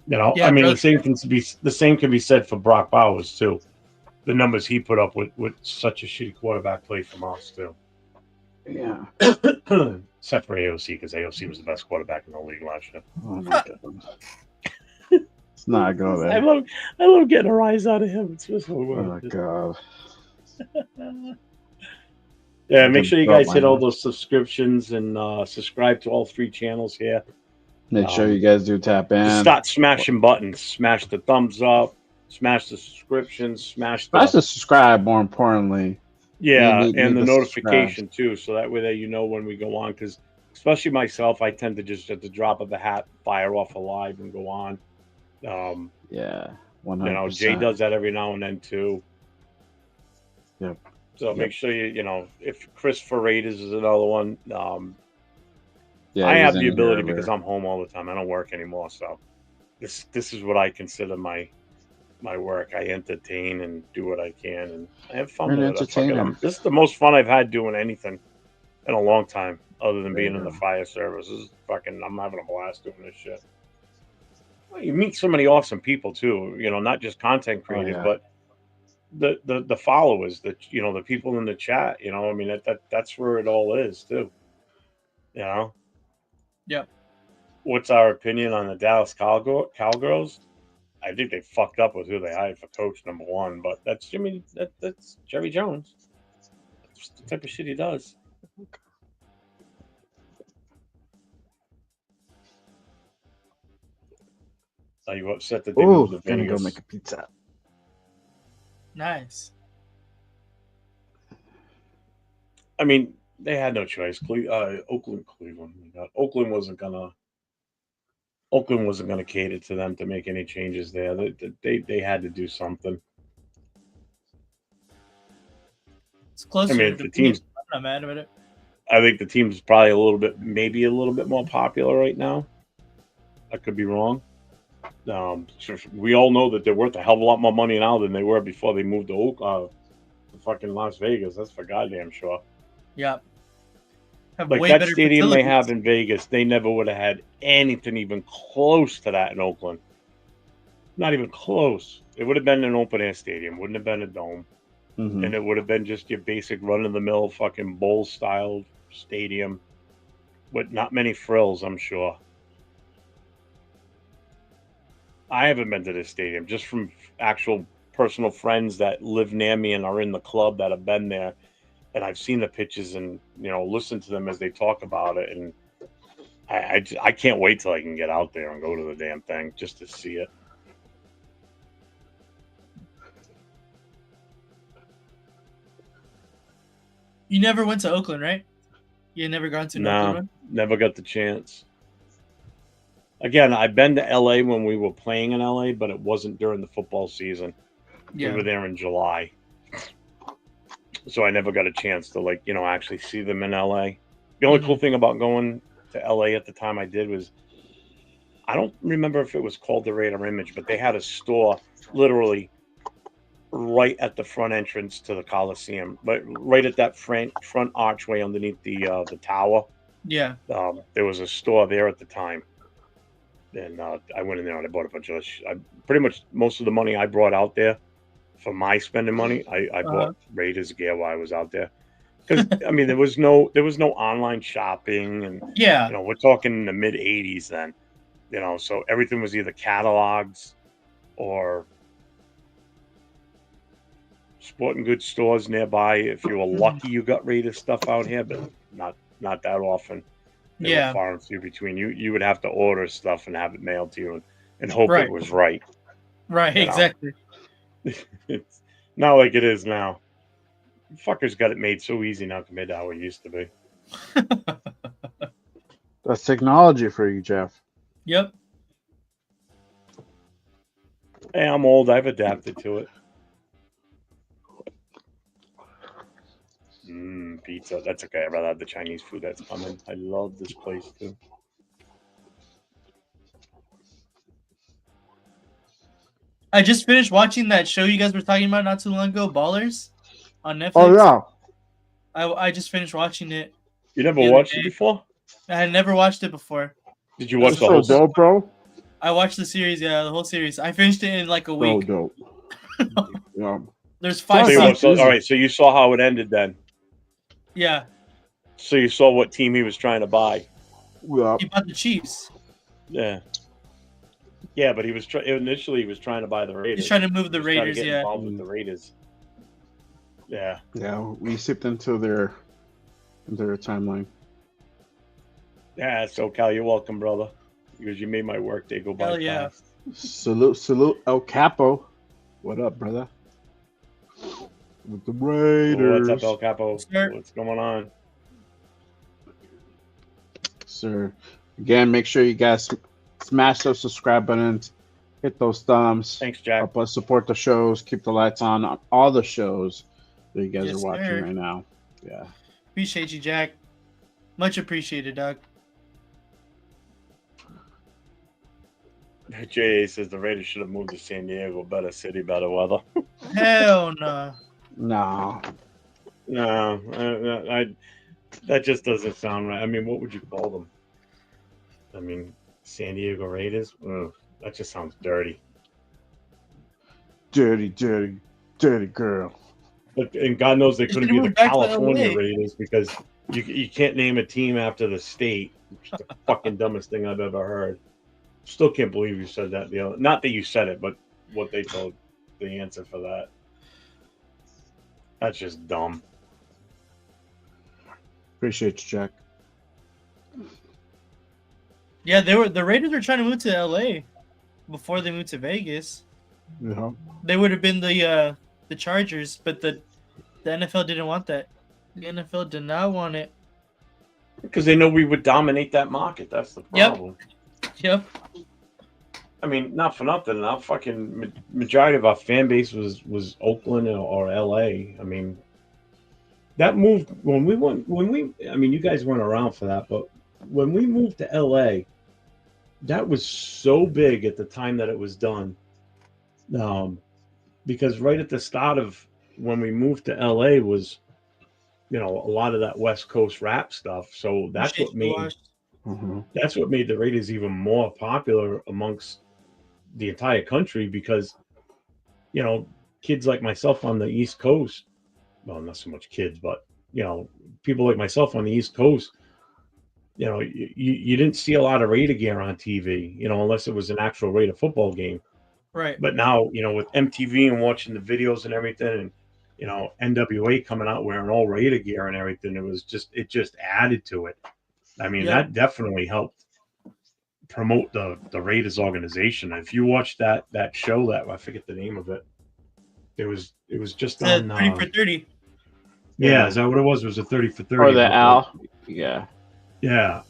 You know, Yeah, I mean, really. the same can be said for Brock Bowers too. The numbers he put up with such a shitty quarterback play from us too. Yeah. Except for AOC, because AOC was the best quarterback in the league last year. Oh my god. It's not go I there. love getting a rise out of him. It's just so Oh god. Yeah, make sure you Drop guys hit mine, all huh? those subscriptions and subscribe to all 3 channels here. Make sure you guys do tap in. Just start smashing buttons. Smash the thumbs up. Smash the subscriptions. Smash Smash the the subscribe, more importantly. yeah, need and the to notification too, so that way that you know when we go on. Because especially myself, I tend to just at the drop of a hat fire off a live and go on. Yeah. 100%. You know, Jay does that every now and then too. Yep. So make sure you know if Christopher Raiders is another one. Yeah, I he have was the in here ability earlier. because I'm home all the time. I don't work anymore, so this is what I consider my work. I entertain and do what I can, and I have fun You're an with it. I fucking- entertainer. this is the most fun I've had doing anything in a long time, other than There you being in the go. fire service. This is fucking. I'm having a blast doing this shit. Well, you meet so many awesome people too. You know, not just content creators, yeah. but the followers, the people in the chat. You know, I mean that's where it all is too. You know. Yep. What's our opinion on the Dallas Cowgirls? I think they fucked up with who they hired for coach number 1, but that's that's Jerry Jones. That's the type of shit he does. Are you upset that they Ooh, moved to gonna go Vegas? make a pizza. Nice. I mean, they had no choice. Cleveland. Oakland wasn't gonna cater to them to make any changes there. They had to do something. It's closer I mean, to the team's. I'm not mad at it. I think the team's probably maybe a little bit more popular right now. I could be wrong. We all know that they're worth a hell of a lot more money now than they were before they moved to fucking Las Vegas. That's for goddamn sure. Yeah. Have Like way that better stadium they facilities. have in Vegas, they never would have had anything even close to that in Oakland. Not even close. It would have been an open air stadium, wouldn't have been a dome. Mhm. And it would have been just your basic run of the mill fucking bowl style stadium with not many frills, I'm sure. I haven't been to this stadium, just from actual personal friends that live near me and are in the club that have been there. And I've seen the pictures and, listened to them as they talk about it. And I can't wait till I can get out there and go to the damn thing just to see it. You never went to Oakland, right? You had never gone to an No, Oakland one? never got the chance. Again, I've been to LA when we were playing in LA, but it wasn't during the football season. Yeah. We were there in July. So I never got a chance to actually see them in LA. The only cool thing about going to LA at the time I did was, I don't remember if it was called the Radar Image, but they had a store literally right at the front entrance to the Coliseum, but right at that front archway underneath the tower. Yeah. There was a store there at the time. And I went in there and I bought a bunch of pretty much most of the money I brought out there for my spending money. I bought Raiders gear while I was out there. Because I mean, there was no online shopping, and Yeah. we're talking in the mid '80s then. So everything was either catalogs or sporting goods stores nearby. If you were lucky, you got Raiders stuff out here, but not that often. They were Yeah. far and few between. You would have to order stuff and have it mailed to you and hope Right. it was right. Right. You know. Exactly. It's not like it is now. Fuckers got it made so easy now compared to how it used to be. That's technology for you, Jeff. Yep. Hey, I'm old. I've adapted to it. Pizza. That's okay. I'd rather have the Chinese food that's coming. I love this place too. I just finished watching that show you guys were talking about not too long ago, Ballers, on Netflix. Oh yeah. I just finished watching it. You never The other watched day. it before? I had never watched it before. Did you watch That's the so whole? dope, bro. I watched the series, yeah, the whole series. I finished it in like a So week. dope. Yeah. There's 5 So you seasons. all right. So you saw how it ended then. Yeah, So you saw what team he was trying to buy. Yeah. he bought the Chiefs. Yeah. Yeah, but he was initially he was trying to buy the Raiders. He's trying to move the He was trying to Raiders. get Yeah, involved with the Raiders. Yeah. Yeah. We sipped into their timeline. Yeah, SoCal, you're welcome, brother. Because you made my work day go by Hell yeah. fast. Salute El Capo. What up, brother? With the Raiders. What's up, El Capo? Sir. What's going on? Sir. Again, make sure you guys smash those subscribe buttons, hit those thumbs, Thanks, Jack. help us support the shows, keep the lights on all the shows that you guys Yes, are watching sir. right now. Yeah. appreciate you, Jack. Much appreciated, Doug. JA says the Raiders should have moved to San Diego. Better city, better weather. Hell no. No. No, that just doesn't sound right. I mean, what would you call them? I mean, San Diego Raiders? Ugh, that just sounds dirty. Dirty, dirty, dirty girl. But, and God knows they couldn't be move the back to California LA. Raiders because you can't name a team after the state. Which is the fucking dumbest thing I've ever heard. Still can't believe you said that. Not that you said it, but what they told the answer for that. That's just dumb. Appreciate you, Jack. Yeah, the Raiders were trying to move to LA before they moved to Vegas. Yeah. They would have been the Chargers, but the NFL didn't want that. The NFL did not want it. Because they know we would dominate that market. That's the Yep. problem. Yep. I mean, not for nothing. Our fucking majority of our fan base was Oakland or LA. I mean, that move when we I mean, you guys weren't around for that, but when we moved to LA, that was so big at the time that it was done. Because right at the start of when we moved to LA was, a lot of that West Coast rap stuff. So that's what made the Raiders even more popular amongst the entire country because, kids like myself on the East Coast, well, not so much kids, but, people like myself on the East Coast, you didn't see a lot of Raider gear on TV, unless it was an actual Raider football game. Right. But now, with MTV and watching the videos and everything and, NWA coming out wearing all Raider gear and everything, it just added to it. I mean, that definitely helped promote the Raiders organization. If you watch that show, that I forget the name of it, it was just on 30 for 30. Yeah, is that what it was? It was a 30 for 30. Or the Al. Yeah. Yeah,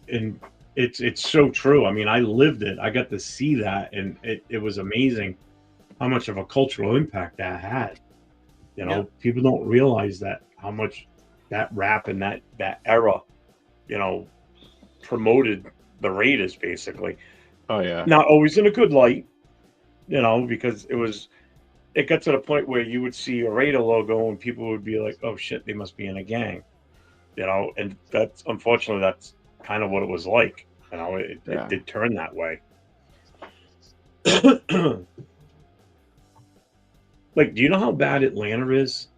and it's so true. I mean, I lived it. I got to see that, and it was amazing how much of a cultural impact that had. People don't realize that how much that rap and that era, promoted the Raiders basically. Oh yeah. Not always in a good light, because it got to the point where you would see a Raider logo and people would be like, "Oh shit, they must be in a gang," and that's unfortunately that's kind of what it was like. It did turn that way. Like, do you know how bad Atlanta is?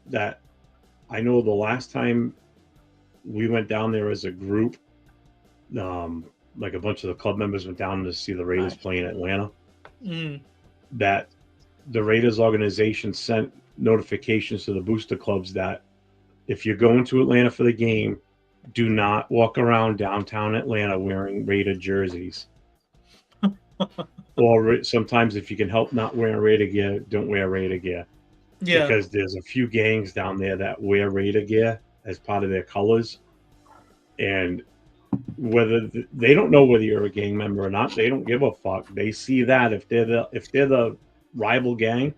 That I know the last time we went down there as a group, like a bunch of the club members went down to see the Raiders play in Atlanta. Mm. that the Raiders organization sent notifications to the booster clubs that if you're going to Atlanta for the game, do not walk around downtown Atlanta wearing Raider jerseys. Or sometimes if you can help not wearing Raider gear, don't wear Raider gear. Yeah. Because there's a few gangs down there that wear Raider gear as part of their colors. And whether they don't know whether you're a gang member or not, they don't give a fuck. They see that if they're the rival gang,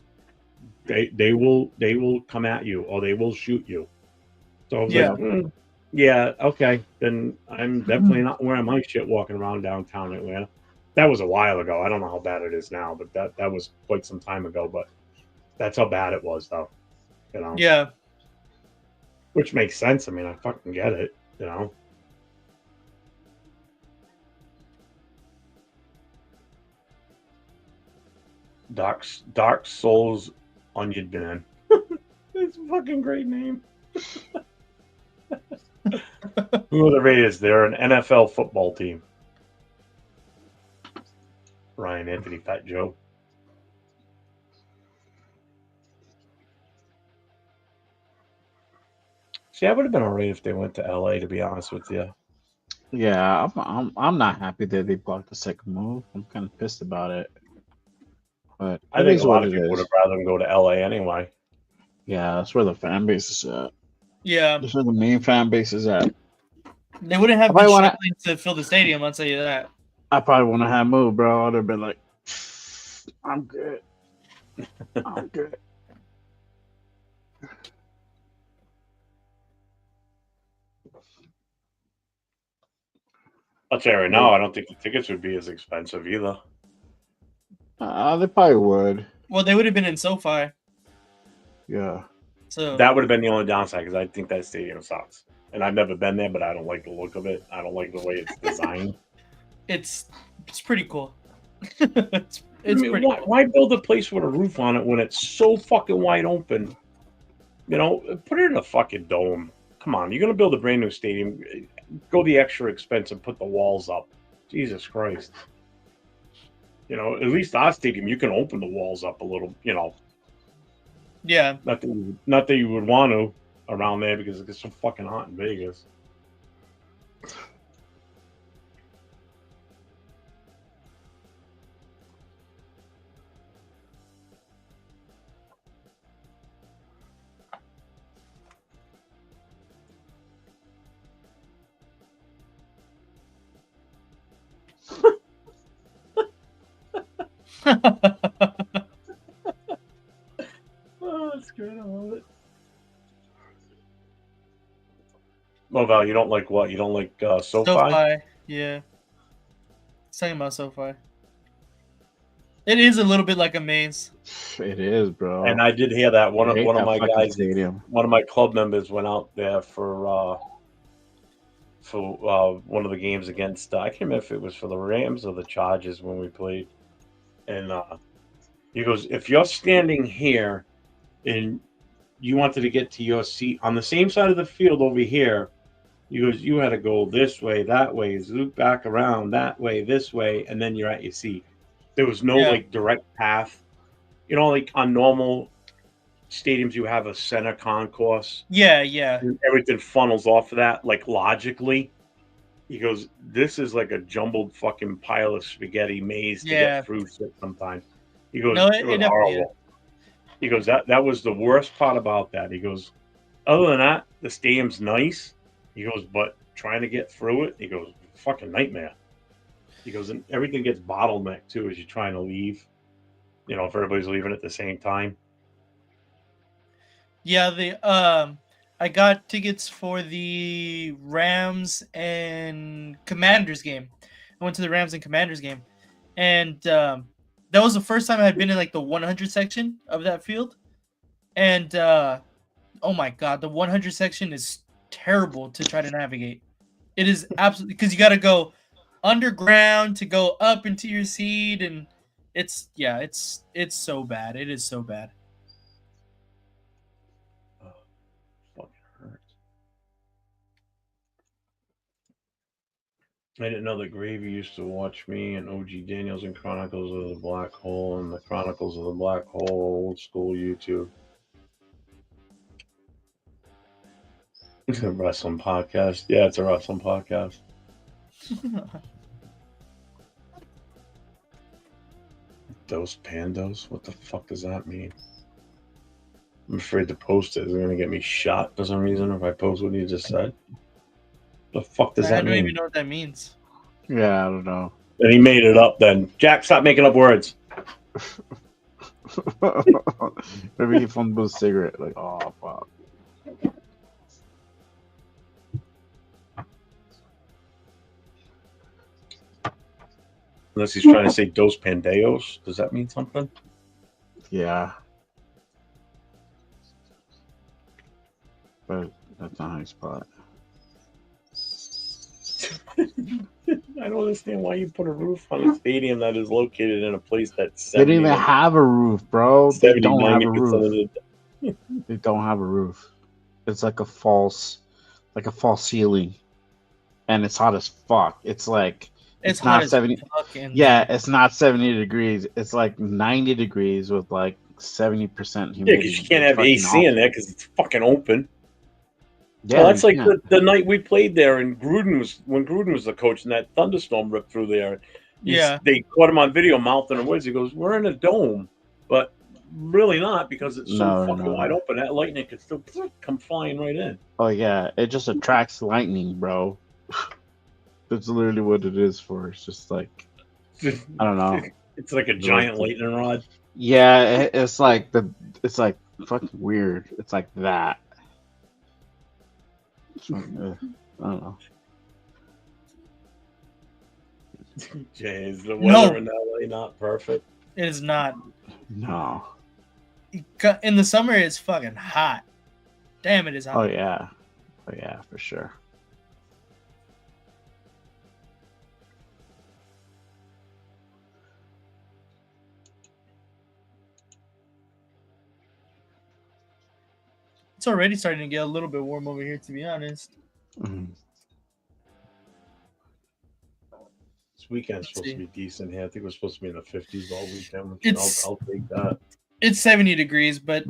they will come at you or they will shoot you. So I was like, yeah, okay, then I'm definitely not wearing my shit walking around downtown Atlanta. That was a while ago. I don't know how bad it is now, but that was quite some time ago. But that's how bad it was, though. You know. Yeah. Which makes sense. I mean, I fucking get it. You know. Dark Souls Onion Man. It's a fucking great name. Who are the Raiders? They're an NFL football team. Ryan Anthony, Fat Joe. See, I would have been alright if they went to LA, to be honest with you. Yeah, I'm not happy that they blocked the second move. I'm kind of pissed about it. But I think a lot of people would have rather them go to LA anyway. Yeah, that's where the fan base is at. Yeah. That's where the main fan base is at. They wouldn't have been struggling to fill the stadium, I'll tell you that. I probably wouldn't have moved, bro. I'd have been like, I'm good. I'm good. I'll tell you right now, I don't think the tickets would be as expensive either. They probably would. Well, they would have been in SoFi. Yeah. So that would have been the only downside because I think that stadium sucks. And I've never been there, but I don't like the look of it. I don't like the way it's designed. It's pretty cool. it's I mean, pretty why, cool. why build a place with a roof on it when it's so fucking wide open? You know, put it in a fucking dome. Come on, you're gonna build a brand new stadium. Go the extra expense and put the walls up. Jesus Christ. You know, at least our stadium, you can open the walls up a little. You know. Yeah. Not that you would want to around there because it gets so fucking hot in Vegas. Oh, that's good. I love it. Well, Val, you don't like what? You don't like SoFi? SoFi, yeah. It's talking about SoFi. It is a little bit like a maze. It is, bro. And I did hear that one of my guys, stadium. one of my club members went out there for one of the games against I can't remember if it was for the Rams or the Chargers when we played, and he goes, if you're standing here and you wanted to get to your seat on the same side of the field over here, he goes, you had to go this way, that way, loop back around that way, this way, and then you're at your seat. There was no like direct path. You know, like on normal stadiums, you have a center concourse. Yeah, yeah. And everything funnels off of that, like logically. He goes, this is like a jumbled fucking pile of spaghetti maze to get through sometimes. He goes, no, it was horrible. He goes, that was the worst part about that. He goes, other than that, the stadium's nice. He goes, but trying to get through it, he goes, fucking nightmare. He goes, and everything gets bottlenecked too as you're trying to leave. You know, if everybody's leaving at the same time. Yeah, I got tickets for the Rams and Commanders game. I went to the Rams and Commanders game, and that was the first time I had been in like the 100 section of that field. And oh my god, the 100 section is terrible to try to navigate. It is absolutely, because you got to go underground to go up into your seat, and it's so bad. It is so bad. Oh, fucking hurts. I didn't know that Gravy used to watch me and OG Daniels and Chronicles of the Black Hole and the Chronicles of the Black Hole old school YouTube. It's a wrestling podcast. Yeah, it's a wrestling podcast. Dos Pandos? What the fuck does that mean? I'm afraid to post it. It's going to get me shot for some reason if I post what you just said. The fuck does I that don't mean? even know what that means. Yeah, I don't know. And he made it up then. Jack, stop making up words. Maybe he fumbled a cigarette. Like, oh fuck. Unless he's trying to say Dos Pandeos. Does that mean something? Yeah. But that's not how you spell it. I don't understand why you put a roof on a stadium that is located in a place that's They don't even have a roof, bro. They don't have a 90% roof. of the They don't have a roof. It's like a false ceiling, and it's hot as fuck. It's like It's not hot as 70. fuck. And Yeah, it's not 70 degrees. It's like 90 degrees with like 70% humidity. Yeah, because you can't It's have fucking AC awful. in there because it's fucking open. Yeah, Well, that's you like can't. the night we played there, and when Gruden was the coach, and that thunderstorm ripped through there. Yeah. They caught him on video mouthing the words. He goes, "We're in a dome," but really not because it's so No, fucking no. wide open. That lightning could still come flying right in. Oh yeah, it just attracts lightning, bro. That's literally what it is for. It's just like I don't know. It's like a giant lightning rod. Yeah, it's like fucking weird. It's like that. I don't know. Jay, is the No. weather in LA not perfect? it is not. No. In the summer, it's fucking hot. Damn, it is hot. Oh yeah. Oh yeah, for sure. It's already starting to get a little bit warm over here, to be honest. Mhm. This weekend's Let's supposed see. to be decent here. I think we're supposed to be in the 50s all weekend. Which It's- I'll take that. It's 70 degrees, but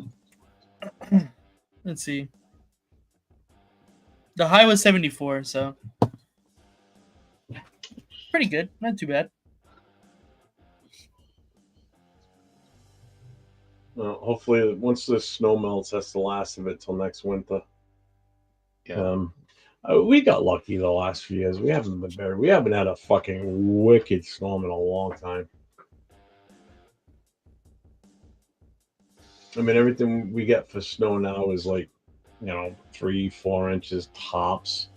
let's see. The high was 74, so pretty good. Not too bad. Well, hopefully, once the snow melts, that's the last of it till next winter. Yeah. We got lucky the last few years. We haven't been better. We haven't had a fucking wicked storm in a long time. I mean, everything we get for snow now is like, 3-4 inches tops.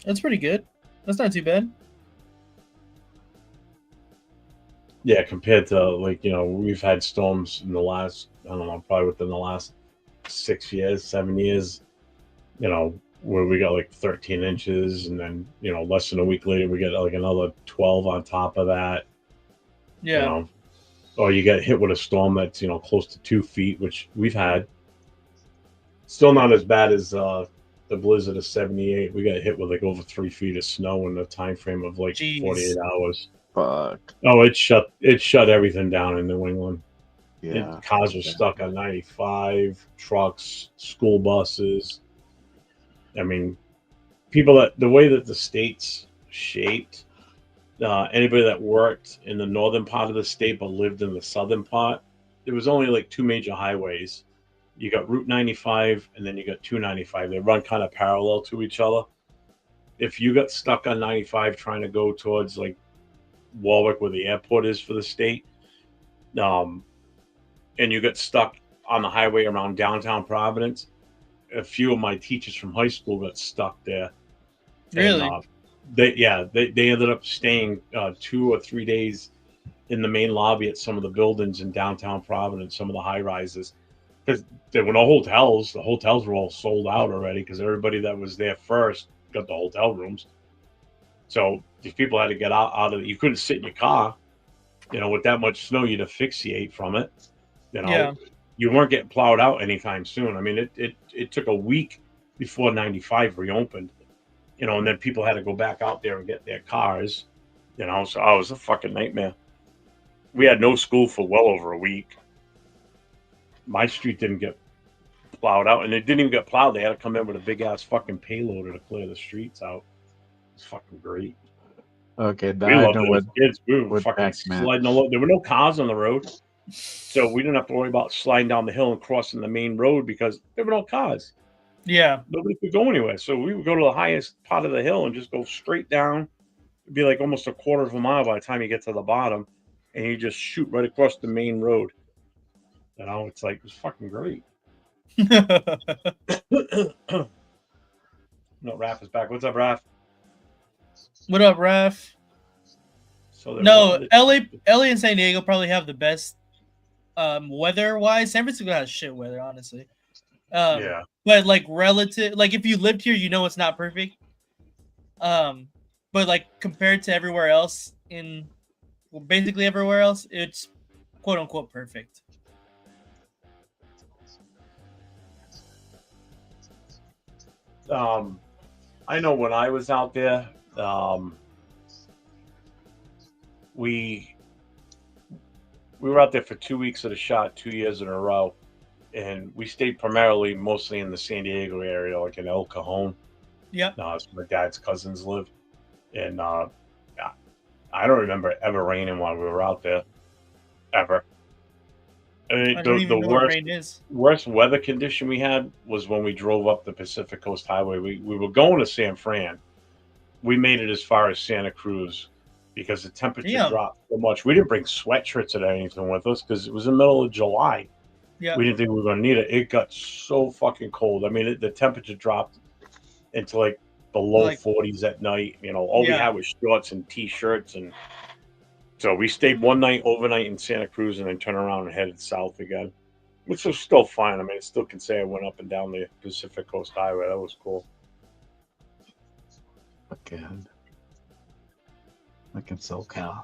That's pretty good. That's not too bad. Yeah, compared to we've had storms in the last, I don't know, probably within the last 6 years, 7 years, where we got like 13 inches, and then less than a week later we get like another 12 on top of that. Yeah. Or you get hit with a storm that's close to 2 feet, which we've had. Still not as bad as the blizzard of '78. We got hit with like over 3 feet of snow in the time frame of like Jeez. 48 hours. Fuck. Oh, it shut everything down in New England. Yeah. Cars were stuck on 95, trucks, school buses. I mean, the way that the state's shaped, anybody that worked in the northern part of the state but lived in the southern part, there was only like 2 major highways. You got Route 95 and then you got 295. They run kind of parallel to each other. If you got stuck on 95 trying to go towards like Warwick, where the airport is for the state, and you got stuck on the highway around downtown Providence, a few of my teachers from high school got stuck there. Really? And, they ended up staying 2 or 3 days in the main lobby at some of the buildings in downtown Providence, some of the high rises, because there were no hotels. The hotels were all sold out already because everybody that was there first got the hotel rooms. So these people had to get out of it. You couldn't sit in your car, with that much snow, you'd asphyxiate from it. You weren't getting plowed out anytime soon. I mean, it took a week before '95 reopened. And then people had to go back out there and get their cars. So it was a fucking nightmare. We had no school for well over a week. My street didn't get plowed out, and it didn't even get plowed. They had to come in with a big ass fucking payloader to clear the streets out. It was fucking great. Okay, We now I loved know it what. as kids. We were what fucking Pac-Man. sliding all over. There were no cars on the road, so we didn't have to worry about sliding down the hill and crossing the main road because there were no cars. Yeah. Nobody could go anywhere. So we would go to the highest part of the hill and just go straight down. It'd be like almost a quarter of a mile by the time you get to the bottom, and you just shoot right across the main road. It's like, it was fucking great. No, Raph is back. What's up, Raph? What up, Raph? So there No, was- LA and San Diego probably have the best weather-wise. San Francisco has shit weather, honestly. Yeah. But like relative, like if you lived here, you know it's not perfect. But like compared to everywhere else basically everywhere else, it's quote unquote perfect. I know when I was out there, we were out there for 2 weeks at a shot, 2 years in a row, and we stayed primarily mostly in the San Diego area, like in El Cajon. Yep. That's where my dad's cousins live, and I don't remember it ever raining while we were out there, ever. I mean, I don't even know what rain is. worst weather condition we had was when we drove up the Pacific Coast Highway. We were going to San Fran. We made it as far as Santa Cruz because the temperature Damn. dropped so much. We didn't bring sweatshirts or anything with us because it was the middle of July. Yeah. We didn't think we were going to need it. It got so fucking cold. I mean, the temperature dropped into like the low 40s at night. All we had was shorts and T-shirts. And so we stayed overnight in Santa Cruz and then turned around and headed south again, which was still fine. I mean, I still can say I went up and down the Pacific Coast Highway. That was cool. Fucking SoCal.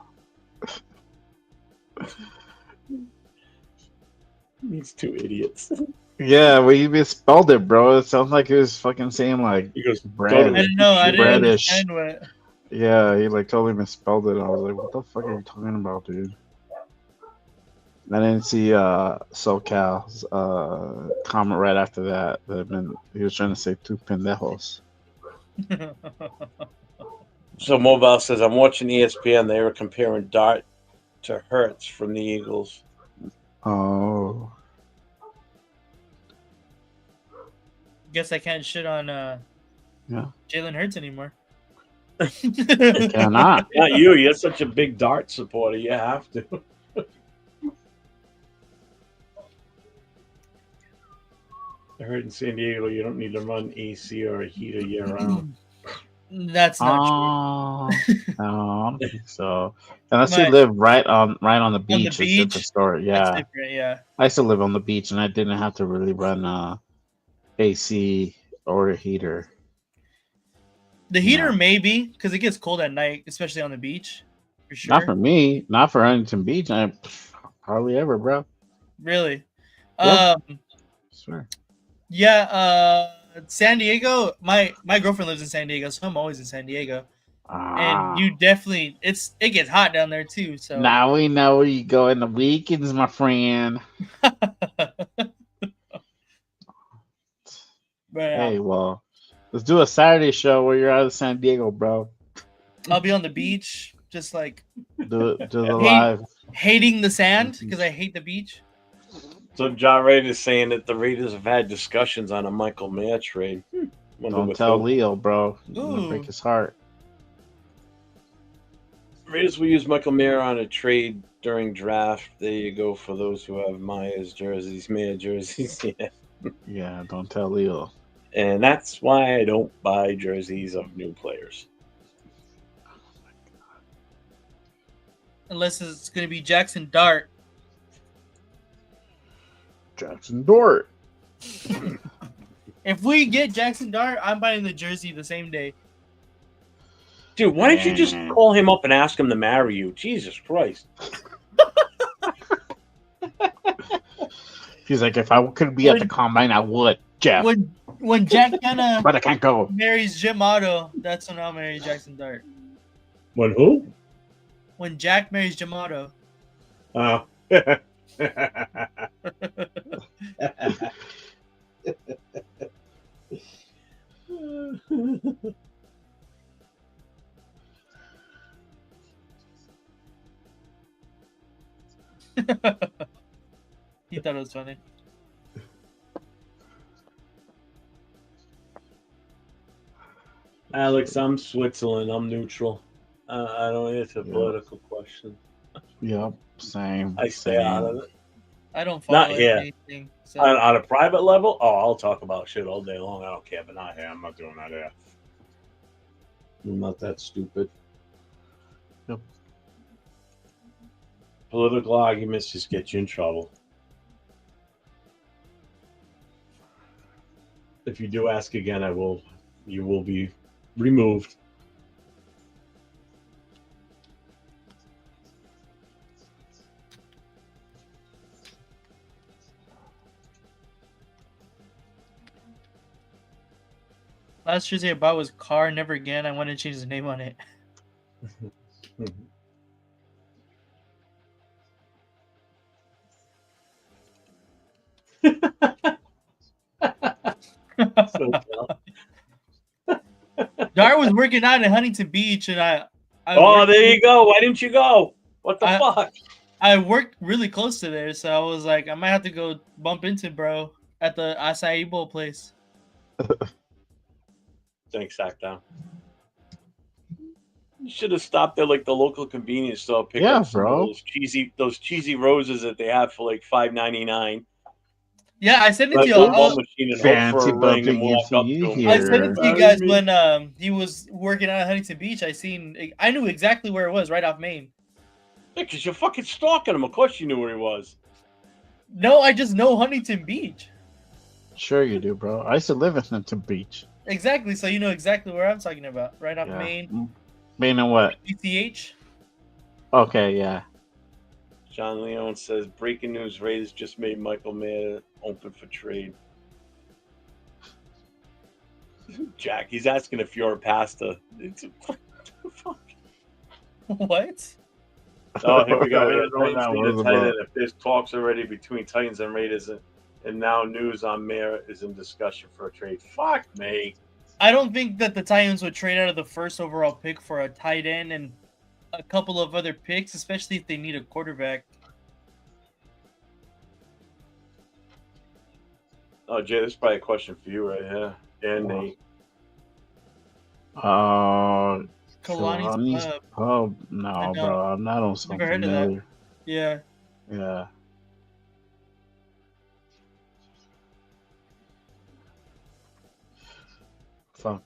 These two idiots. Yeah, well, you misspelled it, bro. It sounds like he was fucking saying like He goes, bread. I didn't know. I didn't British. understand what. Yeah, he like totally misspelled it. I was like, what the fuck are you talking about, dude? I didn't see SoCal's comment right after that. He was trying to say two pendejos. So Mobile says, I'm watching ESPN. They were comparing Dart to Hurts from the Eagles. Oh. Guess I can't shit on Jalen Hurts anymore. Cannot. Not you. You're such a big Dart supporter. You have to. I heard in San Diego you don't need to run AC or a heater year round. That's not true. No, I don't think so. Unless But- you live right on the beach. the It's a different beach? story. That's Yeah, different, yeah. I used to live on the beach, and I didn't have to really run AC or a heater. The heater No. maybe because it gets cold at night, especially on the beach. For sure. Not for me. Not for Huntington Beach. Hardly ever, bro. Really. Yeah. Um. Sure. San Diego. My girlfriend lives in San Diego, so I'm always in San Diego. Ah. And you definitely it gets hot down there too. So Now we know where you go in the weekends, my friend. But Hey, well, let's do a Saturday show where you're out of San Diego, bro. I'll be on the beach, just like Do the Hey. live. hating the sand because I hate the beach. So John Rader is saying that the Raiders have had discussions on a Michael Mayer trade. Wonder Don't what tell they'll- Leo, bro. You're gonna Ooh. break his heart. Raiders will use Michael Mayer on a trade during draft. There you go for those who have Mayer jerseys. Yeah. Yeah, don't tell Leo. And that's why I don't buy jerseys of new players. Unless it's going to be Jackson Dart. Jackson Dort. If we get Jackson Dart, I'm buying the jersey the same day. Dude, why don't you just call him up and ask him to marry you? Jesus Christ. He's like, if I could be at the combine, I would. Jeff. When Jack Hanna but I can't go. marries Jim Otto, that's when I'll marry Jackson Dart. When who? When Jack marries Jim Otto. Oh. He thought it was funny. Alex, I'm Switzerland. I'm neutral. I don't answer Yeah. political questions. Yep, same. I stay out of it. I don't follow Not here. anything. So On a private level, I'll talk about shit all day long. I don't care, but not here. I'm not doing that here. I'm not that stupid. Yep. Political arguments just get you in trouble. If you do ask again, you will be removed. last jersey I bought was Car Never Again. I want to change the name on it. Dart was working out in Huntington Beach, and I there you go. Why didn't you go? What the fuck? I worked really close to there, so I was like, I might have to go bump into bro at the acai bowl place. Thanks, Sackdown. You should have stopped at like the local convenience store. Pick Yeah, up some of bro. those cheesy roses that they have for like $5.99. Yeah, I sent it to Like you. the I'll- machine and hope Fancy for a ring and bumping walk into up you to him. here. I sent it to you Sorry, guys me. when he was working out at Huntington Beach. I knew exactly where it was, right off Main. Yeah, because you're fucking stalking him. Of course you knew where he was. No, I just know Huntington Beach. Sure you do, bro. I used to live in Huntington Beach. Exactly, so you know exactly where I'm talking about. Right off Yeah. Main. Main and what? PCH. Okay, yeah. John Leone says, breaking news, Raiders just made Michael Mayer open for trade. Jack, he's asking if you're a pastor. It's what the fuck? What? Oh, here we go. I don't know what that was about. If there's talks already between Titans and Raiders, and now news on Mayer is in discussion for a trade. Fuck me. I don't think that the Titans would trade out of the first overall pick for a tight end and a couple of other picks, especially if they need a quarterback. Oh, Jay, this is probably a question for you right here. And Nate. Kalani's Kalani's Pub. Pub. No, I know. bro. I'm not on something Never heard of that. familiar. Yeah. Yeah. Fuck.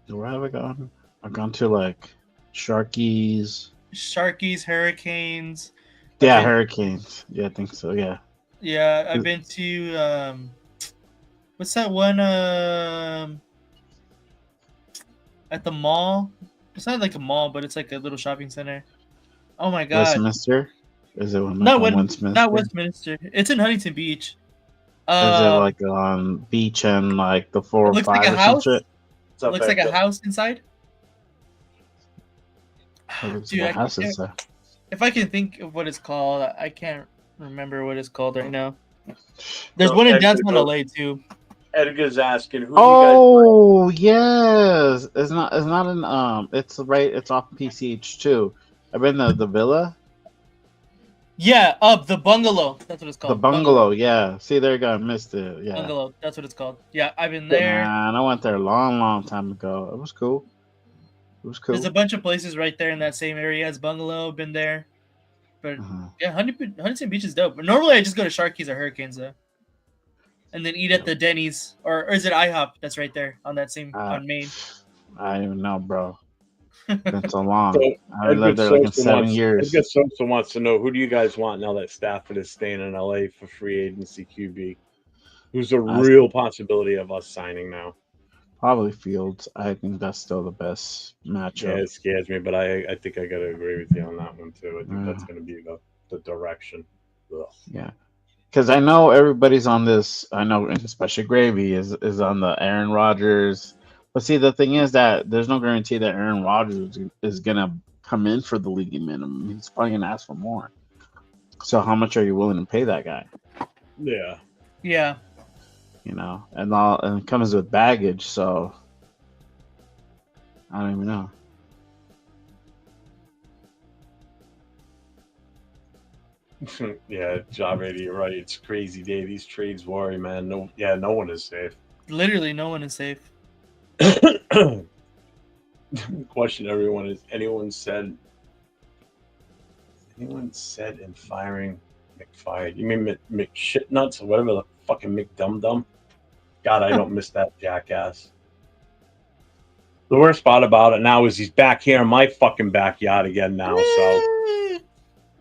Where have I gone? I've gone to like Sharkies. Sharkies, Hurricanes. Yeah, Okay. Hurricanes. Yeah, I think so. Yeah. Yeah, I've been to what's that one at the mall? It's not like a mall, but it's like a little shopping center. Oh my god. Westminster. Is it one Not Westminster? Not Westminster. It's in Huntington Beach. Is it like on beach and like the 4 or looks 5 like a or some house. shit? What's up, Looks like a Hector? house inside. It looks Dude, like a I house can't- inside. if I can think of what it's called, I can't remember what it's called right now. There's So, one in Hector, downtown go- LA too. Edgar's asking, who Oh yes, it's not in it's right, it's off PCH too. I've been to the villa, Yeah, the bungalow. That's what it's the called. bungalow. Yeah, see there you go, I missed it. Yeah, Bungalow. That's what it's called. Yeah, I've been there. man, I went there a long time ago. It was cool. It was cool. There's a bunch of places right there in that same area as Bungalow. Been there, but Uh-huh. yeah, Huntington Beach is dope. But normally I just go to Sharkies or Hurricanes though, and then eat at the Denny's or is it IHOP? That's right there on that same on Main. I don't even know, bro. Been so long. So, I lived there like in 7 years. Edgar Sosa wants to know, who do you guys want now that Stafford is staying in LA for free agency QB? Who's a real possibility of us signing now? Probably Fields. I think that's still the best Yeah, matchup. it scares me, but I think I got to agree with you on that one too. I think that's Yeah. going to be the direction. Ugh. Yeah. because I know everybody's on this. I know, and especially Gravy is on the Aaron Rodgers. But see, the thing is that there's no guarantee that Aaron Rodgers is gonna come in for the league minimum. He's probably gonna ask for more. So how much are you willing to pay that guy? Yeah. Yeah. You know, and it comes with baggage. So I don't even know. Yeah, Javed, you're right. It's crazy day. These trades worry, man. No one is safe. Literally, no one is safe. Question everyone is anyone said in firing McFired? You mean McShitnuts or whatever the fucking McDumdum? God, I don't miss that jackass. The worst part about it now is he's back here in my fucking backyard again now. So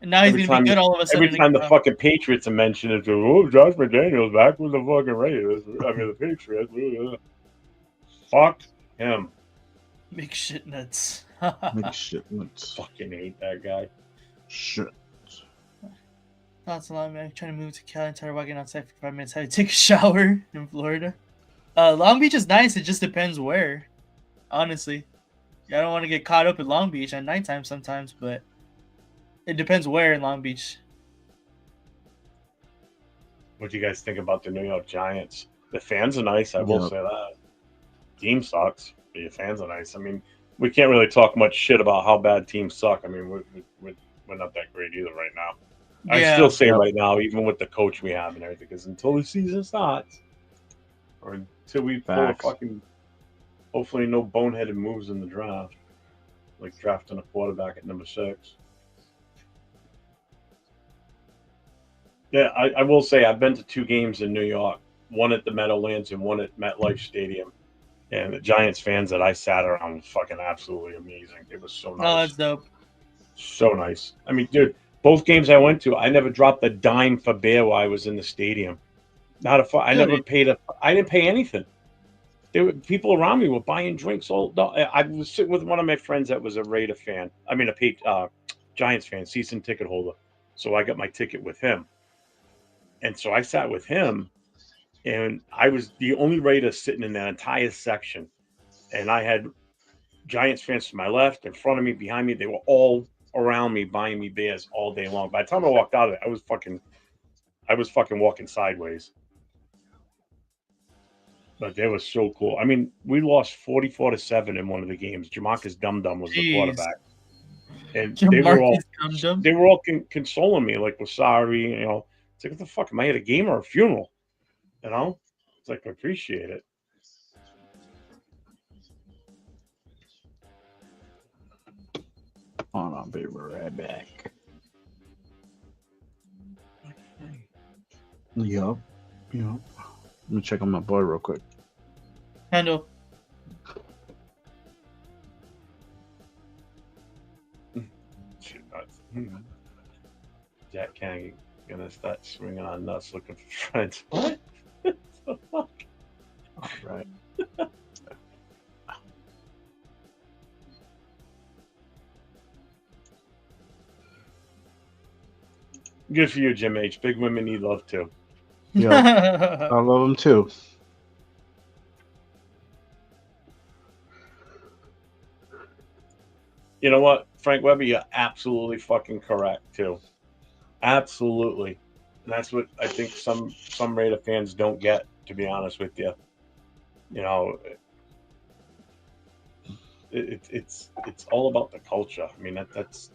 And now he's every gonna be time- good all of a sudden. every time the fucking Patriots are mentioned, it's Josh McDaniels back with the fucking Raiders. I mean the Patriots. Fuck him. Big shit nuts. McShitnuts. Fucking hate that guy. Shit. Thoughts a lot, man. Trying to move to Cali and started walking outside for 5 minutes. Had to take a shower in Florida. Long Beach is nice. It just depends where. Honestly, I don't want to get caught up in Long Beach at nighttime sometimes, but it depends where in Long Beach. What do you guys think about the New York Giants? The fans are nice. I will Yep. say that. Team sucks, but your fans are nice. I mean, we can't really talk much shit about how bad teams suck. I mean, we're not that great either right now. I Yeah. still say Yep. right now, even with the coach we have and everything, because until the season starts, or until we pull a Facts. fucking, hopefully no boneheaded moves in the draft, like drafting a quarterback at number 6. Yeah, I will say I've been to 2 games in New York, one at the Meadowlands and one at MetLife Stadium. And the Giants fans that I sat around was fucking absolutely amazing. It was so Oh, nice. that's dope. So nice. I mean, dude, both games I went to, I never dropped a dime for beer while I was in the stadium. Not a I never Really? paid I didn't pay anything. There were people around me were buying drinks all. I was sitting with one of my friends that was a Raider fan. I mean, a Giants fan, season ticket holder. So I got my ticket with him, and so I sat with him, and I was the only Raider sitting in that entire section, and I had Giants fans to my left, in front of me, behind me. They were all around me buying me beers all day long. By the time I walked out of it, I was fucking walking sideways. But they were so cool. I mean, we lost 44-7 in one of the games. Jamarcus Dum was the Jeez. quarterback, and they were all Jamarcus Dum-Dum? they were all consoling me, like, "We're sorry," you know. It's like, what the fuck? Am I at a game or a funeral? You know, it's like, I appreciate it. Hold on, baby, we're right back. Yup. Let me check on my boy real quick. Handle. Shit, nuts. Jack Kennedy gonna start swinging on nuts looking for friends. What? What the fuck? All right. Good for you, Jim H. Big women need love too. Yeah, I love him too. You know what, Frank Weber, you're absolutely fucking correct too. Absolutely. And that's what I think some Raider fans don't get, to be honest with you. You know, it's all about the culture. I mean, that's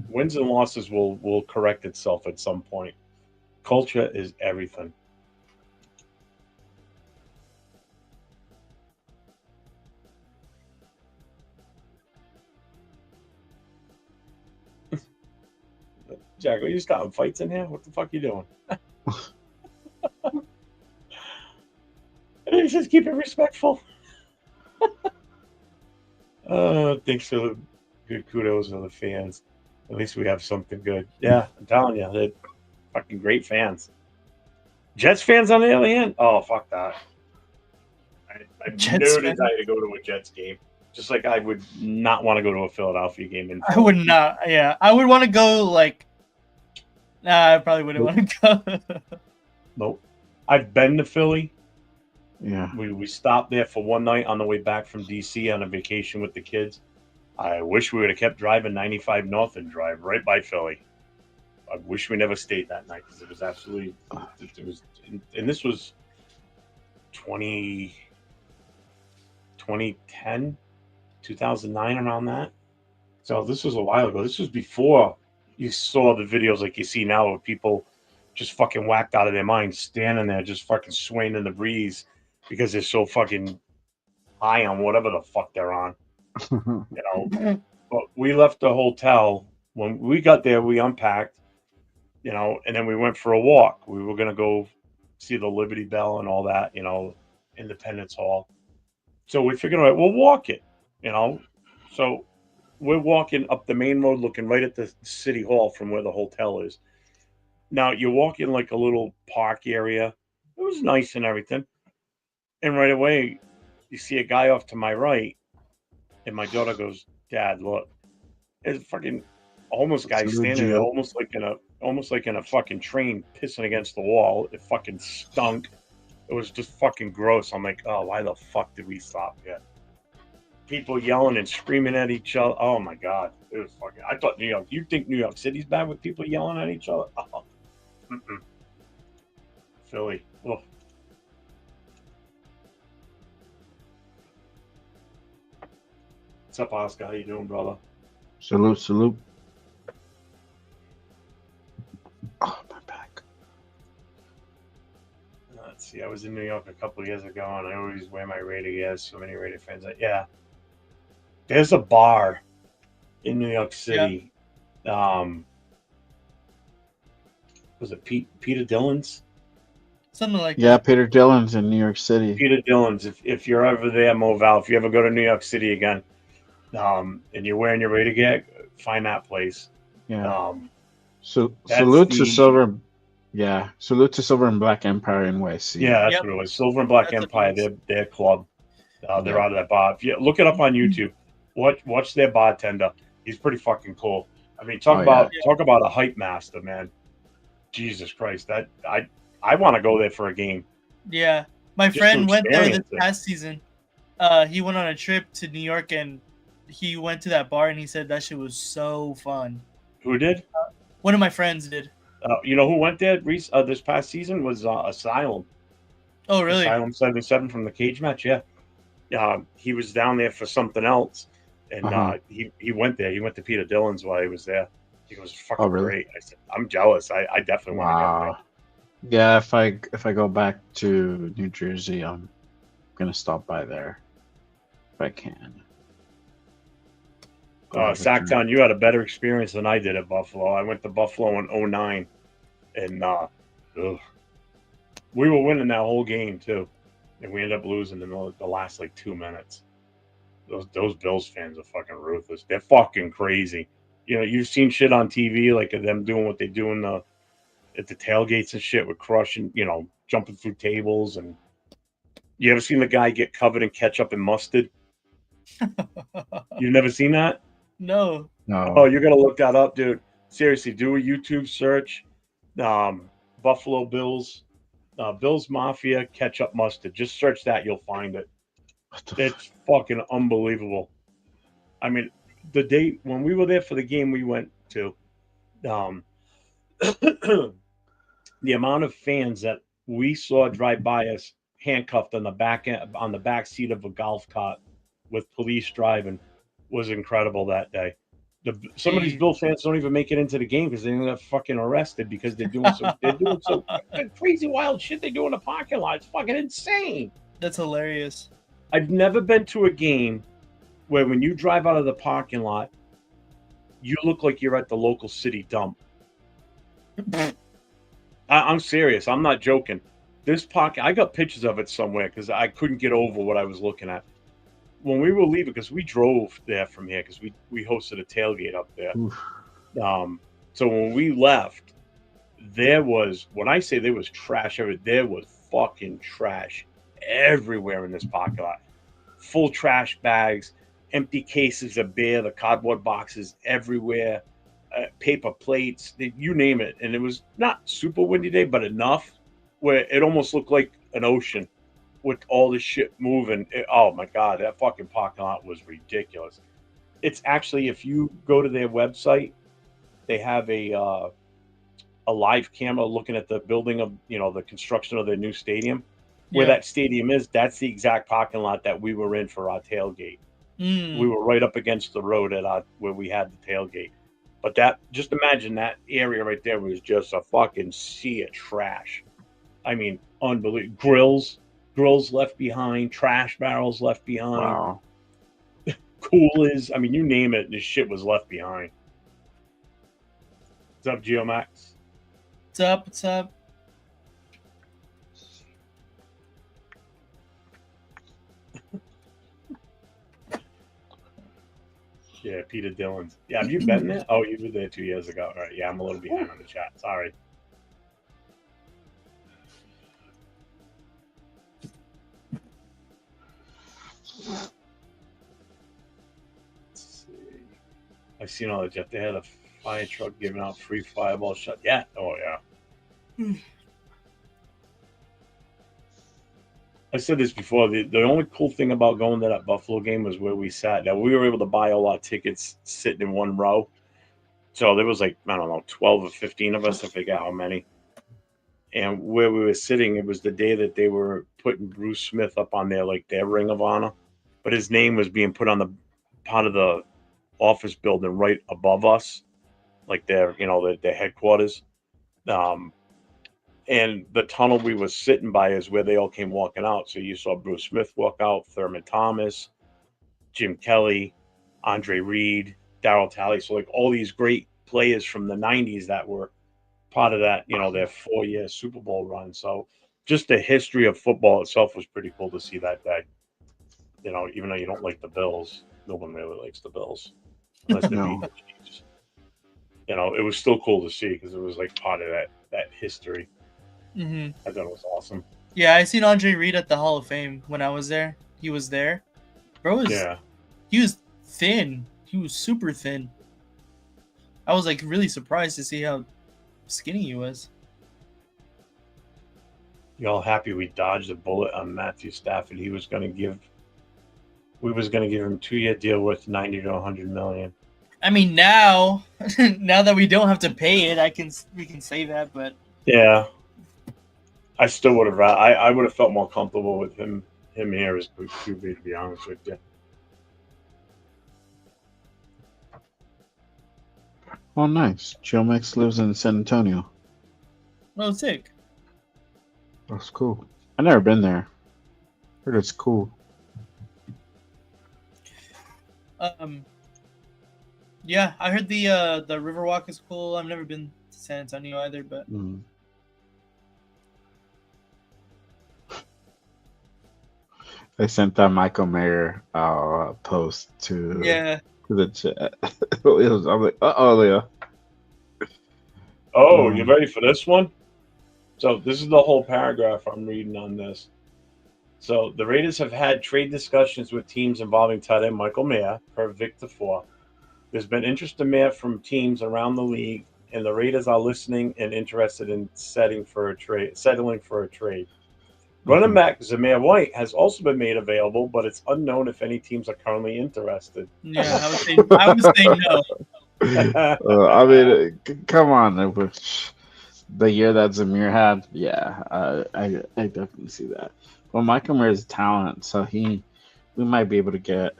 wins and losses will correct itself at some point. Culture is everything. Jack, are you starting fights in here? What the fuck are you doing? Just keep it respectful. Thanks for the good kudos to the fans. At least we have something good. Yeah, I'm telling you, they're fucking great fans. Jets fans, on the other hand, oh, fuck that. I Jets no fan? desire to go to a Jets game. Just like I would not want to go to a Philadelphia game. I would not. Yeah, I would want to go like Nah, I probably wouldn't want to go. Nope. I've been to Philly. Yeah. We stopped there for one night on the way back from DC on a vacation with the kids. I wish we would have kept driving 95 north and drive right by Philly. I wish we never stayed that night because it was absolutely. It was, and this was 2010, 2009, around that. So this was a while ago. This was before you saw the videos like you see now of people just fucking whacked out of their minds, standing there just fucking swaying in the breeze because they're so fucking high on whatever the fuck they're on. You know, but we left the hotel. When we got there, we unpacked, you know, and then we went for a walk. We were going to go see the Liberty Bell and all that, you know, Independence Hall. So we figured, all right, we'll walk it, you know. So we're walking up the main road looking right at the city hall from where the hotel is. Now you're walking like a little park area. It was nice and everything. And right away, you see a guy off to my right. And my daughter goes, Dad, look. There's a fucking homeless guy standing there almost like in a fucking train pissing against the wall. It fucking stunk. It was just fucking gross. I'm like, oh, why the fuck did we stop here? People yelling and screaming at each other. Oh my God. It was fucking. I thought New York. You think New York City's bad with people yelling at each other? Oh. Mm-mm. Philly. Ugh. What's up, Oscar? How you doing, brother? Salute, salute. Oh, my back. Let's see. I was in New York a couple of years ago, and I always wear my Raider gear. So many Raider fans. Yeah. There's a bar in New York City. Yeah. Was it Peter Dillon's? Something like Yeah, that. Peter Dillon's in New York City. Peter Dillon's. If you're ever there, Moval, if you ever go to New York City again, and you're wearing your Raider gear, find that place. Yeah. That's salute to the- Silver. Yeah, salute to Silver and Black Empire in YC. Yeah, that's Yep. what it was. Silver and Black That's Empire, what it their club. They're Yeah. out of that bar. If you look it up on YouTube, watch their bartender. He's pretty fucking cool. I mean, talk about a hype master, man. Jesus Christ, that I want to go there for a game. Yeah, my Just friend to went there this experience it. past season. He went on a trip to New York and he went to that bar and he said that shit was so fun. Who did? One of my friends did. You know who went there this past season was Asylum. Oh, really? Asylum 77 from the cage match. Yeah. He was down there for something else, and he went there. He went to Peter Dillon's while he was there. He goes, fucking great. I said, I'm jealous. I definitely want to get there. Yeah, if I go back to New Jersey, I'm gonna stop by there if I can. Sacktown, you had a better experience than I did at Buffalo. I went to Buffalo in 2009, and we were winning that whole game too, and we ended up losing in the last like 2 minutes. Those Bills fans are fucking ruthless. They're fucking crazy. You know, you've seen shit on TV like of them doing what they do at the tailgates and shit with crushing, you know, jumping through tables. And you ever seen the guy get covered in ketchup and mustard? You've never seen that? No. No. Oh, you're gonna look that up, dude. Seriously, do a YouTube search. Buffalo Bills, Bills Mafia ketchup mustard. Just search that, you'll find it. It's fucking unbelievable. I mean, the day when we were there for the game we went to, the amount of fans that we saw drive by us handcuffed on the back seat of a golf cart with police driving was incredible that day. Some of these Bill fans don't even make it into the game because they don't get fucking arrested because they're doing some crazy wild shit they do in the parking lot. It's fucking insane. That's hilarious. I've never been to a game where when you drive out of the parking lot, you look like you're at the local city dump. I'm serious. I'm not joking. This park, I got pictures of it somewhere because I couldn't get over what I was looking at. When we were leaving, because we drove there from here, because we hosted a tailgate up there. So when we left, there was, when I say there was trash everywhere, there was fucking trash everywhere in this parking lot. Full trash bags, empty cases of beer, the cardboard boxes everywhere. paper plates, you name it. And it was not super windy day, but enough where it almost looked like an ocean with all the shit moving. Oh my God, that fucking parking lot was ridiculous. It's actually, if you go to their website, they have a live camera looking at the building of, the construction of their new stadium. Where Yeah. that stadium is, that's the exact parking lot that we were in for our tailgate. Mm. We were right up against the road where we had the tailgate. But just imagine that area right there was just a fucking sea of trash. I mean, unbelievable. Grills left behind, trash barrels left behind, Wow. coolers. I mean, you name it, this shit was left behind. What's up, Geomax? What's up? What's up? Yeah, Peter Dillon. Yeah, have you been there? Oh, you were there 2 years ago. All right. Yeah, I'm a little behind on the chat. Sorry. Let's see. I've seen all the Jeff. They had a fire truck giving out free fireball shot. Yeah. Oh, yeah. I said this before. The only cool thing about going to that Buffalo game was where we sat. Now, we were able to buy all our tickets sitting in one row. So there was like, I don't know, 12 or 15 of us. I forget how many. And where we were sitting, it was the day that they were putting Bruce Smith up on their Ring of Honor. But his name was being put on the part of the office building right above us, like their headquarters. And the tunnel we were sitting by is where they all came walking out. So you saw Bruce Smith walk out, Thurman Thomas, Jim Kelly, Andre Reed, Darryl Talley. So like all these great players from the 90s that were part of that, their 4-year Super Bowl run. So just the history of football itself was pretty cool to see that day. Even though you don't like the Bills, no one really likes the Bills. Unless they No. beat the Chiefs. It was still cool to see because it was like part of that history. Mm-hmm. I thought it was awesome. Yeah, I seen Andre Reed at the Hall of Fame when I was there. He was there. He was thin. He was super thin. I was like really surprised to see how skinny he was. Y'all happy we dodged a bullet on Matthew Stafford? We was going to give him a 2-year deal worth 90 to 100 million. I mean, now that we don't have to pay it, we can say that. But yeah, I still would have. I would have felt more comfortable with him here as QB, to be honest with you. Oh, nice. Joe Mix lives in San Antonio. oh, sick. That's cool. I've never been there. Heard it's cool. Yeah, I heard the Riverwalk is cool. I've never been to San Antonio either, but Mm. I sent that Michael Mayer post to the chat. I'm like, Leo. Oh, you ready for this one? So this is the whole paragraph I'm reading on this. So the Raiders have had trade discussions with teams involving tight end Michael Mayer, per Victor 4. There's been interest in Mayer from teams around the league, and the Raiders are listening and interested in settling for a trade. Running back Zamir White has also been made available, but it's unknown if any teams are currently interested. yeah, I would say no. I mean, come on. With the year that Zamir had, yeah, I definitely see that. Well, Michael Mayer is talent, so we might be able to get,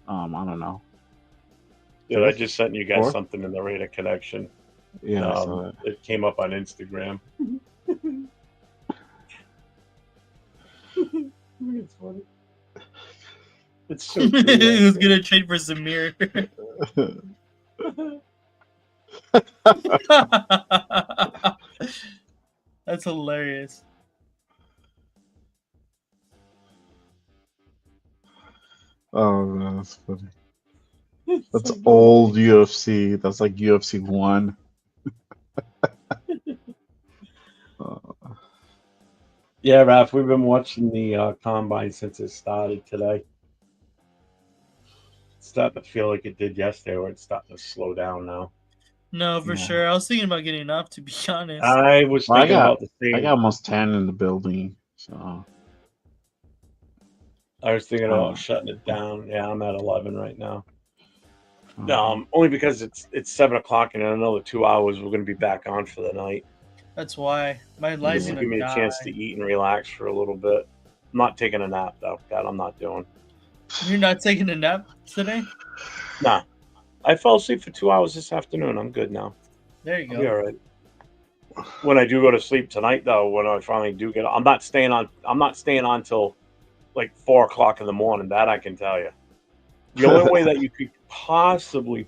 I don't know. Yeah, I just sent you guys 4? something in the Raider connection. Yeah, I saw that. It came up on Instagram. It's funny. It's so cool. He was gonna trade for Samir. That's hilarious. Oh man, that's funny. That's old UFC. That's like UFC 1. Yeah, Raph, we've been watching the combine since it started today. starting to feel like it did yesterday, where it's starting to slow down now. No, for Yeah. sure. I was thinking about getting up, to be honest. I was Well, thinking about the I same. got almost 10 in the building. So I was thinking Oh. about shutting it down. Yeah, I'm at 11 right now. um, Only because it's 7 o'clock, and in another 2 hours we're going to be back on for the night. That's why my lights Yeah. gonna Give me a die. chance to eat and relax for a little bit. I'm not taking a nap though. That I'm not doing. You're not taking a nap today? Nah, I fell asleep for 2 hours this afternoon. I'm good now. There you I'll be go. all right. When I do go to sleep tonight, though, when I finally do get, I'm not staying on till like 4 o'clock in the morning. That I can tell you. The only way that you could possibly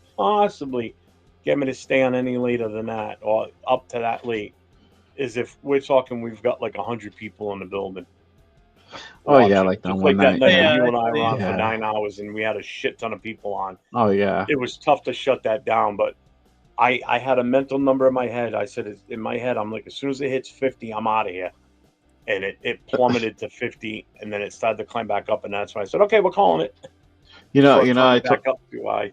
get me to stay on any later than that, or up to that late, is if we're talking we've got like 100 people in the building. Oh, yeah, watching. like that Just one like that night. night Yeah, that you and I were yeah. on for 9 hours, and we had a shit ton of people on. Oh yeah. It was tough to shut that down, but I had a mental number in my head. I said, in my head, I'm like, as soon as it hits 50, I'm out of here. And it plummeted to 50, and then it started to climb back up, and that's when I said, okay, we're calling it. You know, Before it I climbed told back up to I.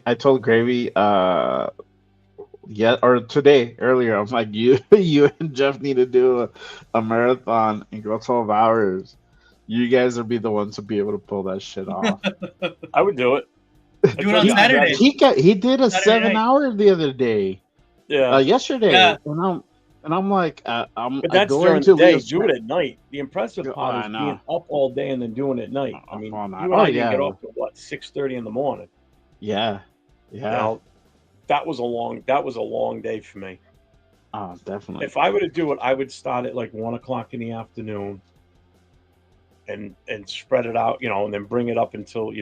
I told Gravy or today earlier, I'm like, you and Jeff need to do a marathon and go 12 hours. You guys will be the ones to be able to pull that shit off. I would do it. Do it on Saturday. He did a Saturday night. 7-hour the other day. Yeah. Yesterday. Yeah. And I'm like, But I that's go during into the day. Leo's Do it at night. The impressive Oh, part I is know. being up all day and then doing it at night. I mean, all you night. and Oh, I didn't yeah. get off to what 6:30 in the morning. Yeah. You Yeah. know, that was a long day for me. Oh, definitely. If I were to do it, I would start at like 1 o'clock in the afternoon, and spread it out, and then bring it up until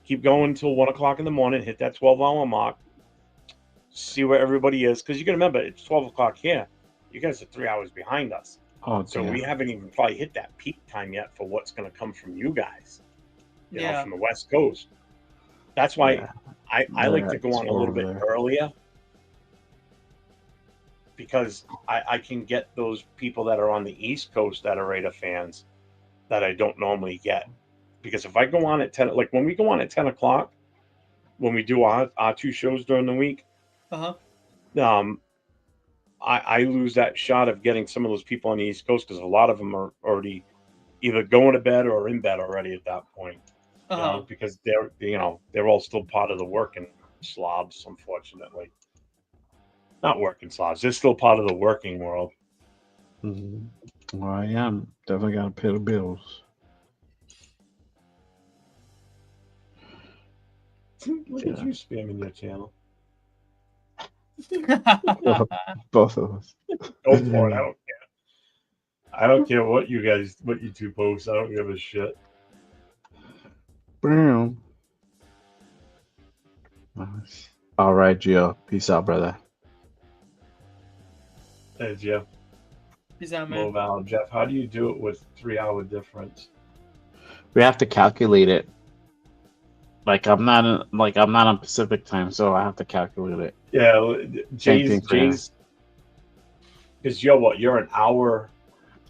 keep going until 1 o'clock in the morning. Hit that 12-hour mark. See where everybody is, because you can remember it's 12 o'clock here. You guys are 3 hours behind us, so yeah. we haven't even probably hit that peak time yet for what's going to come from you guys. Yeah. From the West Coast. That's why Yeah. I like to go on a little bit Over. earlier, because I can get those people that are on the East Coast that are Raider fans that I don't normally get. Because if I go on at 10, like when we go on at 10 o'clock, when we do our 2 shows during the week, Uh-huh. I lose that shot of getting some of those people on the East Coast, because a lot of them are already either going to bed or in bed already at that point. Uh-huh. Because they're all still part of the working slobs, unfortunately. Not working slobs. They're still part of the working world. Mhm. Well, I am definitely got to pay the bills. Look at you spamming your channel. Both of us. Go for it. I don't care. I don't care what you two post. I don't give a shit. Boom. Nice. All right, Gio. Peace out, brother. Hey, Jeff. Peace out, man. Moval. Jeff, how do you do it with 3-hour difference? We have to calculate it. Like I'm not on Pacific time, so I have to calculate it. Yeah, Same thing for him. Jay's. Because you're an hour.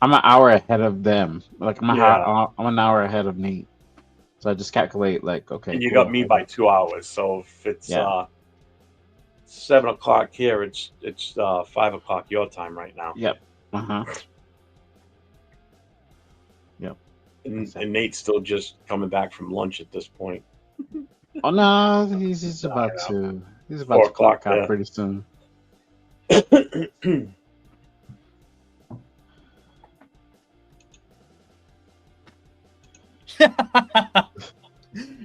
I'm an hour ahead of them. Like I'm Yeah. an hour ahead of Nate. So I just calculate like, okay. And you cool. got me by 2 hours. So if it's Yeah. 7 o'clock here, it's 5 o'clock your time right now. Yep. Uh-huh. And Nate's still just coming back from lunch at this point. Oh no, he's about to 4 o'clock, clock out yeah. pretty soon.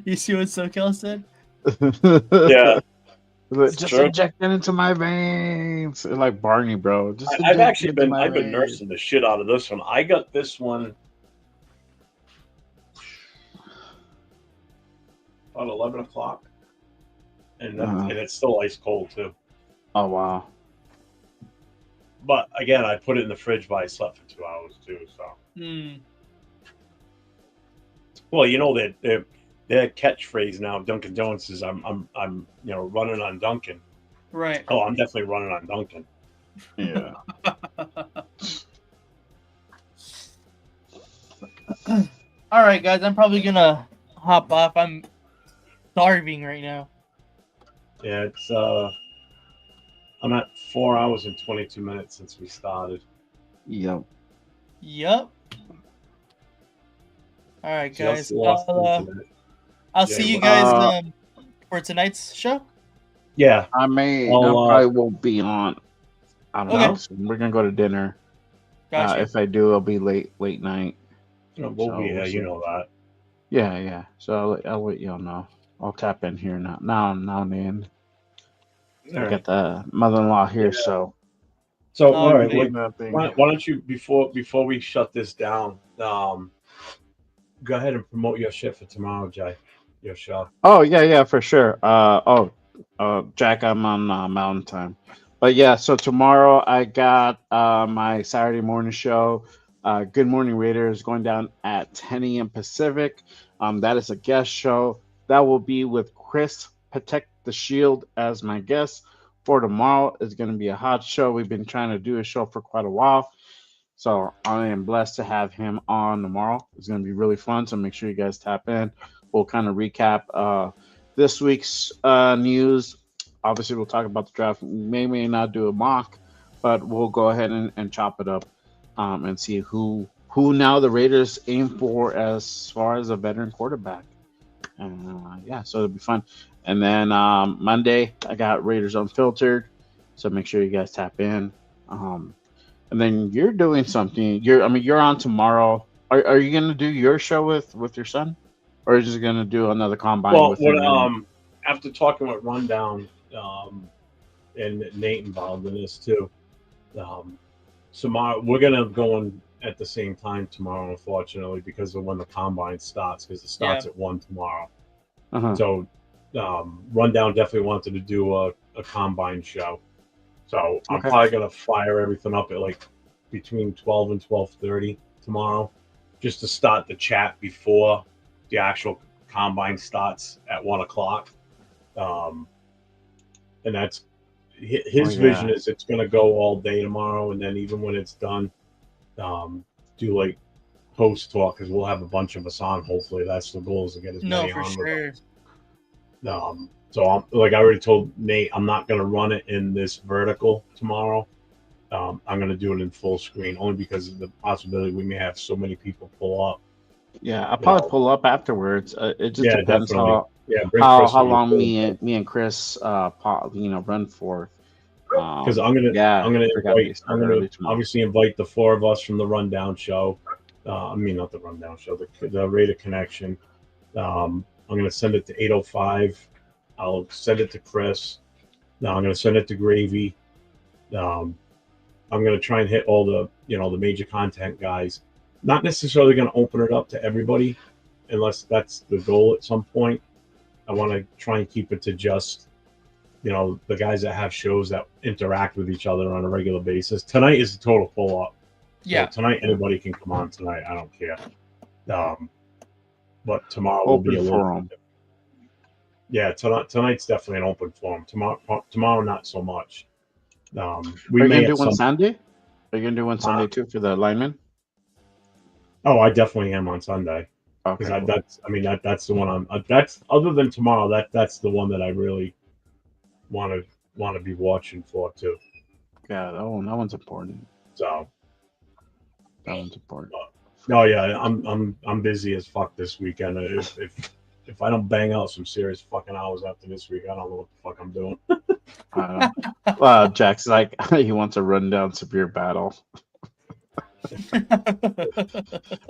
You see what SoCal said? Yeah. Just true. inject it into my veins. Like Barney, bro. Just I've inject actually it into my been veins. nursing the shit out of this one. I got this one about 11 o'clock, and it's still ice cold too. Oh wow. But again, I put it in the fridge while I slept for 2 hours too. So, well, their catchphrase now, Dunkin' Donuts, is I'm running on Dunkin'. Right. Oh, I'm definitely running on Dunkin'. Yeah. All right, guys. I'm probably gonna hop off. I'm starving right now. Yeah, it's I'm at 4 hours and 22 minutes since we started. Yep. Yup. All right, guys. Just lost internet. I'll Jay, see you what- guys for tonight's show. Yeah, I I'll, probably won't be on. I don't Okay. know. So we're gonna go to dinner. Gotcha. If I do, it'll be late night. we'll So be here. we'll see. You know that. Yeah. So I'll let y'all know. I'll tap in here now and then. All I right. got the mother-in-law here, so. So, Oh, all right. great. Why don't you before we shut this down? Go ahead and promote your shit for tomorrow, Jay. Your show. Oh yeah, for sure. Jack, I'm on Mountain Time, but yeah. So tomorrow I got my Saturday morning show. Good Morning Raiders going down at 10 a.m. Pacific. That is a guest show. That will be with Chris Protect the Shield as my guest for tomorrow. It's going to be a hot show. We've been trying to do a show for quite a while. So I am blessed to have him on tomorrow. It's going to be really fun. So make sure you guys tap in. We'll kind of recap this week's news. Obviously, we'll talk about the draft. We may not do a mock, but we'll go ahead and chop it up and see who now the Raiders aim for as far as a veteran quarterback. Yeah, so it'll be fun. And then Monday, I got Raiders Unfiltered. So make sure you guys tap in. And then you're doing something. You're on tomorrow. Are you gonna do your show with your son, or are you just gonna do another combine? Well, with him? after talking with Rundown, and Nate involved in this too, tomorrow we're gonna go on at the same time tomorrow, unfortunately, because of when the combine starts, because it starts at 1 tomorrow. Uh-huh. So, Rundown definitely wanted to do a combine show. So I'm Okay. probably gonna fire everything up at like between 12 and 12:30 tomorrow, just to start the chat before the actual combine starts at 1 o'clock. And that's his vision is it's gonna go all day tomorrow, and then even when it's done, do like post talk, because we'll have a bunch of us on. Hopefully, that's the goal, is to get as No, many for on sure. with us. So I'm, like I already told Nate, I'm not going to run it in this vertical tomorrow. I'm going to do it in full screen, only because of the possibility we may have so many people pull up. Yeah, I'll probably pull up afterwards. It just depends definitely. how Chris on long the me and Chris run for. because I'm gonna obviously invite the 4 of us from the Rundown show. Not the Rundown show, the Raider Connection. I'm gonna send it to 805. I'll send it to Chris. Now I'm gonna send it to Gravy. I'm gonna try and hit all the the major content guys. Not necessarily gonna open it up to everybody, unless that's the goal at some point. I want to try and keep it to just the guys that have shows that interact with each other on a regular basis. Tonight is a total pull up. Yeah. So tonight anybody can come on tonight. I don't care. But tomorrow will be a Open little. forum. Yeah, tonight's definitely an open forum. Tomorrow not so much. We Are you may gonna do at one some. Sunday? Are you gonna do one Sunday too for the linemen? Oh, I definitely am on Sunday. Okay. Because that's the one I'm. That's other than tomorrow. That's the one that I really want to be watching for too. Yeah, that one's important. So. That one's important. No, yeah, I'm busy as fuck this weekend. If I don't bang out some serious fucking hours after this week, I don't know what the fuck I'm doing. Jack's like he wants to run down severe battle.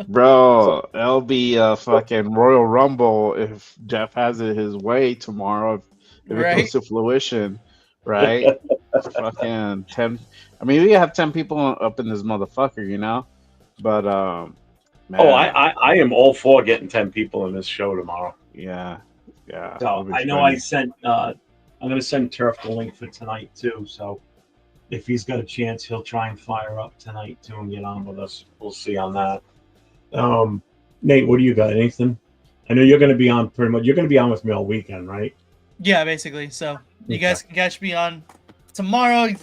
Bro, it'll be a fucking Royal Rumble if Jeff has it his way tomorrow. If it comes to fruition, right? Fucking 10. I mean, we have 10 people up in this motherfucker, But man. Oh, I am all for getting 10 people in this show tomorrow. Yeah. So I know I sent. I'm going to send Turf the link for tonight too. So if he's got a chance, he'll try and fire up tonight too and get on with us. We'll see on that. Nate, what do you got? Anything? I know you're going to be on pretty much. You're going to be on with me all weekend, right? Yeah, basically. So you guys can catch me on tomorrow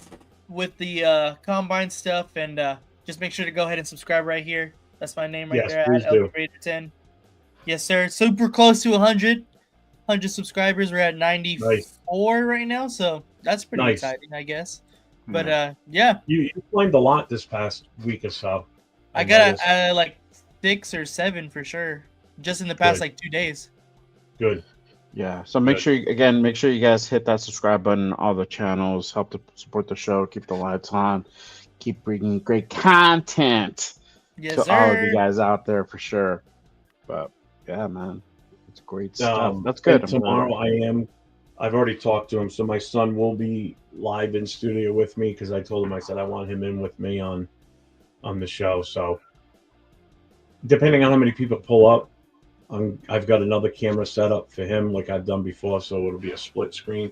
with the combine stuff, and just make sure to go ahead and subscribe right here. That's my name right there at LB Raider 10. Yes, sir. Super close to 100. 100 subscribers. We're at 94 right now, so that's pretty Nice. exciting, I guess. But yeah, You climbed a lot this past week or so. I got noticed. like 6 or 7 for sure, just in the past Good. like 2 days. Good. Yeah. So make Good. sure make sure you guys hit that subscribe button, all the channels, help to support the show, keep the lights on, keep bringing great content Yes, to all of you sir. guys out there for sure. But yeah, man, it's great stuff. That's and good. tomorrow I've already talked to him, so my son will be live in studio with me because I told him I said I want him in with me on the show. So depending on how many people pull up, I've got another camera set up for him like I've done before, so it'll be a split screen.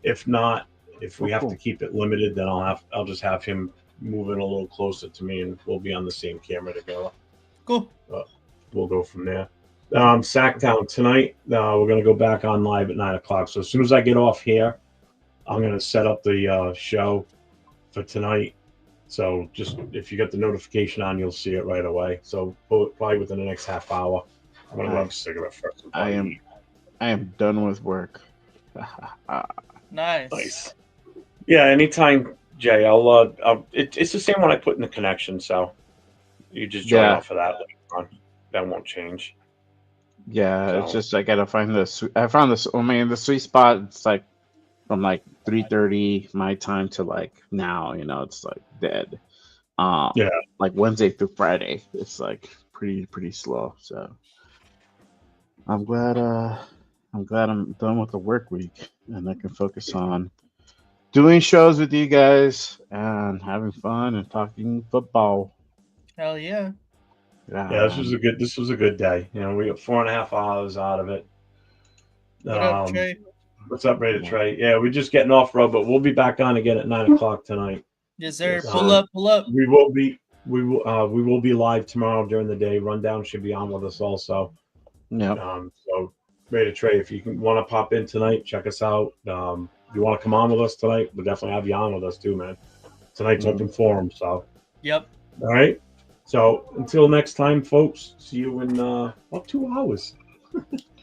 If not, if we have to keep it limited, then I'll just have him moving a little closer to me, and we'll be on the same camera together. Cool. We'll go from there. Sacktown tonight. We're gonna go back on live at 9 o'clock. So as soon as I get off here, I'm gonna set up the show for tonight. So just if you get the notification on, you'll see it right away. So probably within the next half hour. I'm gonna grab a cigarette first. and I probably am done with work. Nice. Nice. Yeah, anytime, Jay. It's the same one I put in the connection, so you just join Yeah. off of that later on. That won't change. Yeah, it's So- just I gotta find I found this. I mean, the sweet spot. It's like from like 3:30 my time to like now. You know, it's like dead. Yeah. Like Wednesday through Friday, it's like pretty slow. So I'm glad. I'm glad I'm done with the work week and I can focus on doing shows with you guys and having fun and talking football. Hell yeah. Yeah, this was a good day. You know, we got 4.5 hours out of it. What up, Trey? What's up, Raider Trey? Yeah, we're just getting off road, but we'll be back on again at 9 o'clock tonight. Yes, sir. Yes. Pull up. We will be live tomorrow during the day. Rundown should be on with us also. Yeah. So Raider Trey, if you want to pop in tonight, check us out. If you want to come on with us tonight, we'll definitely have you on with us too, man. Tonight's open forum, so Yep. all right. So until next time, folks. See you in 2 hours.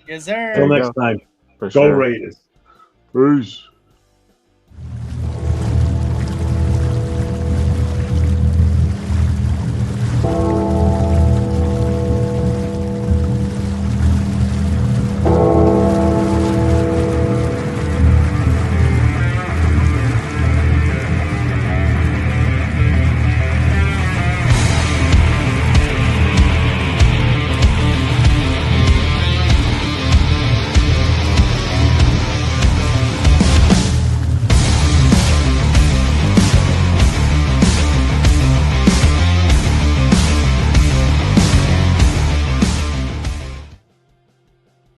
Yes, sir. Until next time. For Go sure. Raiders. Peace.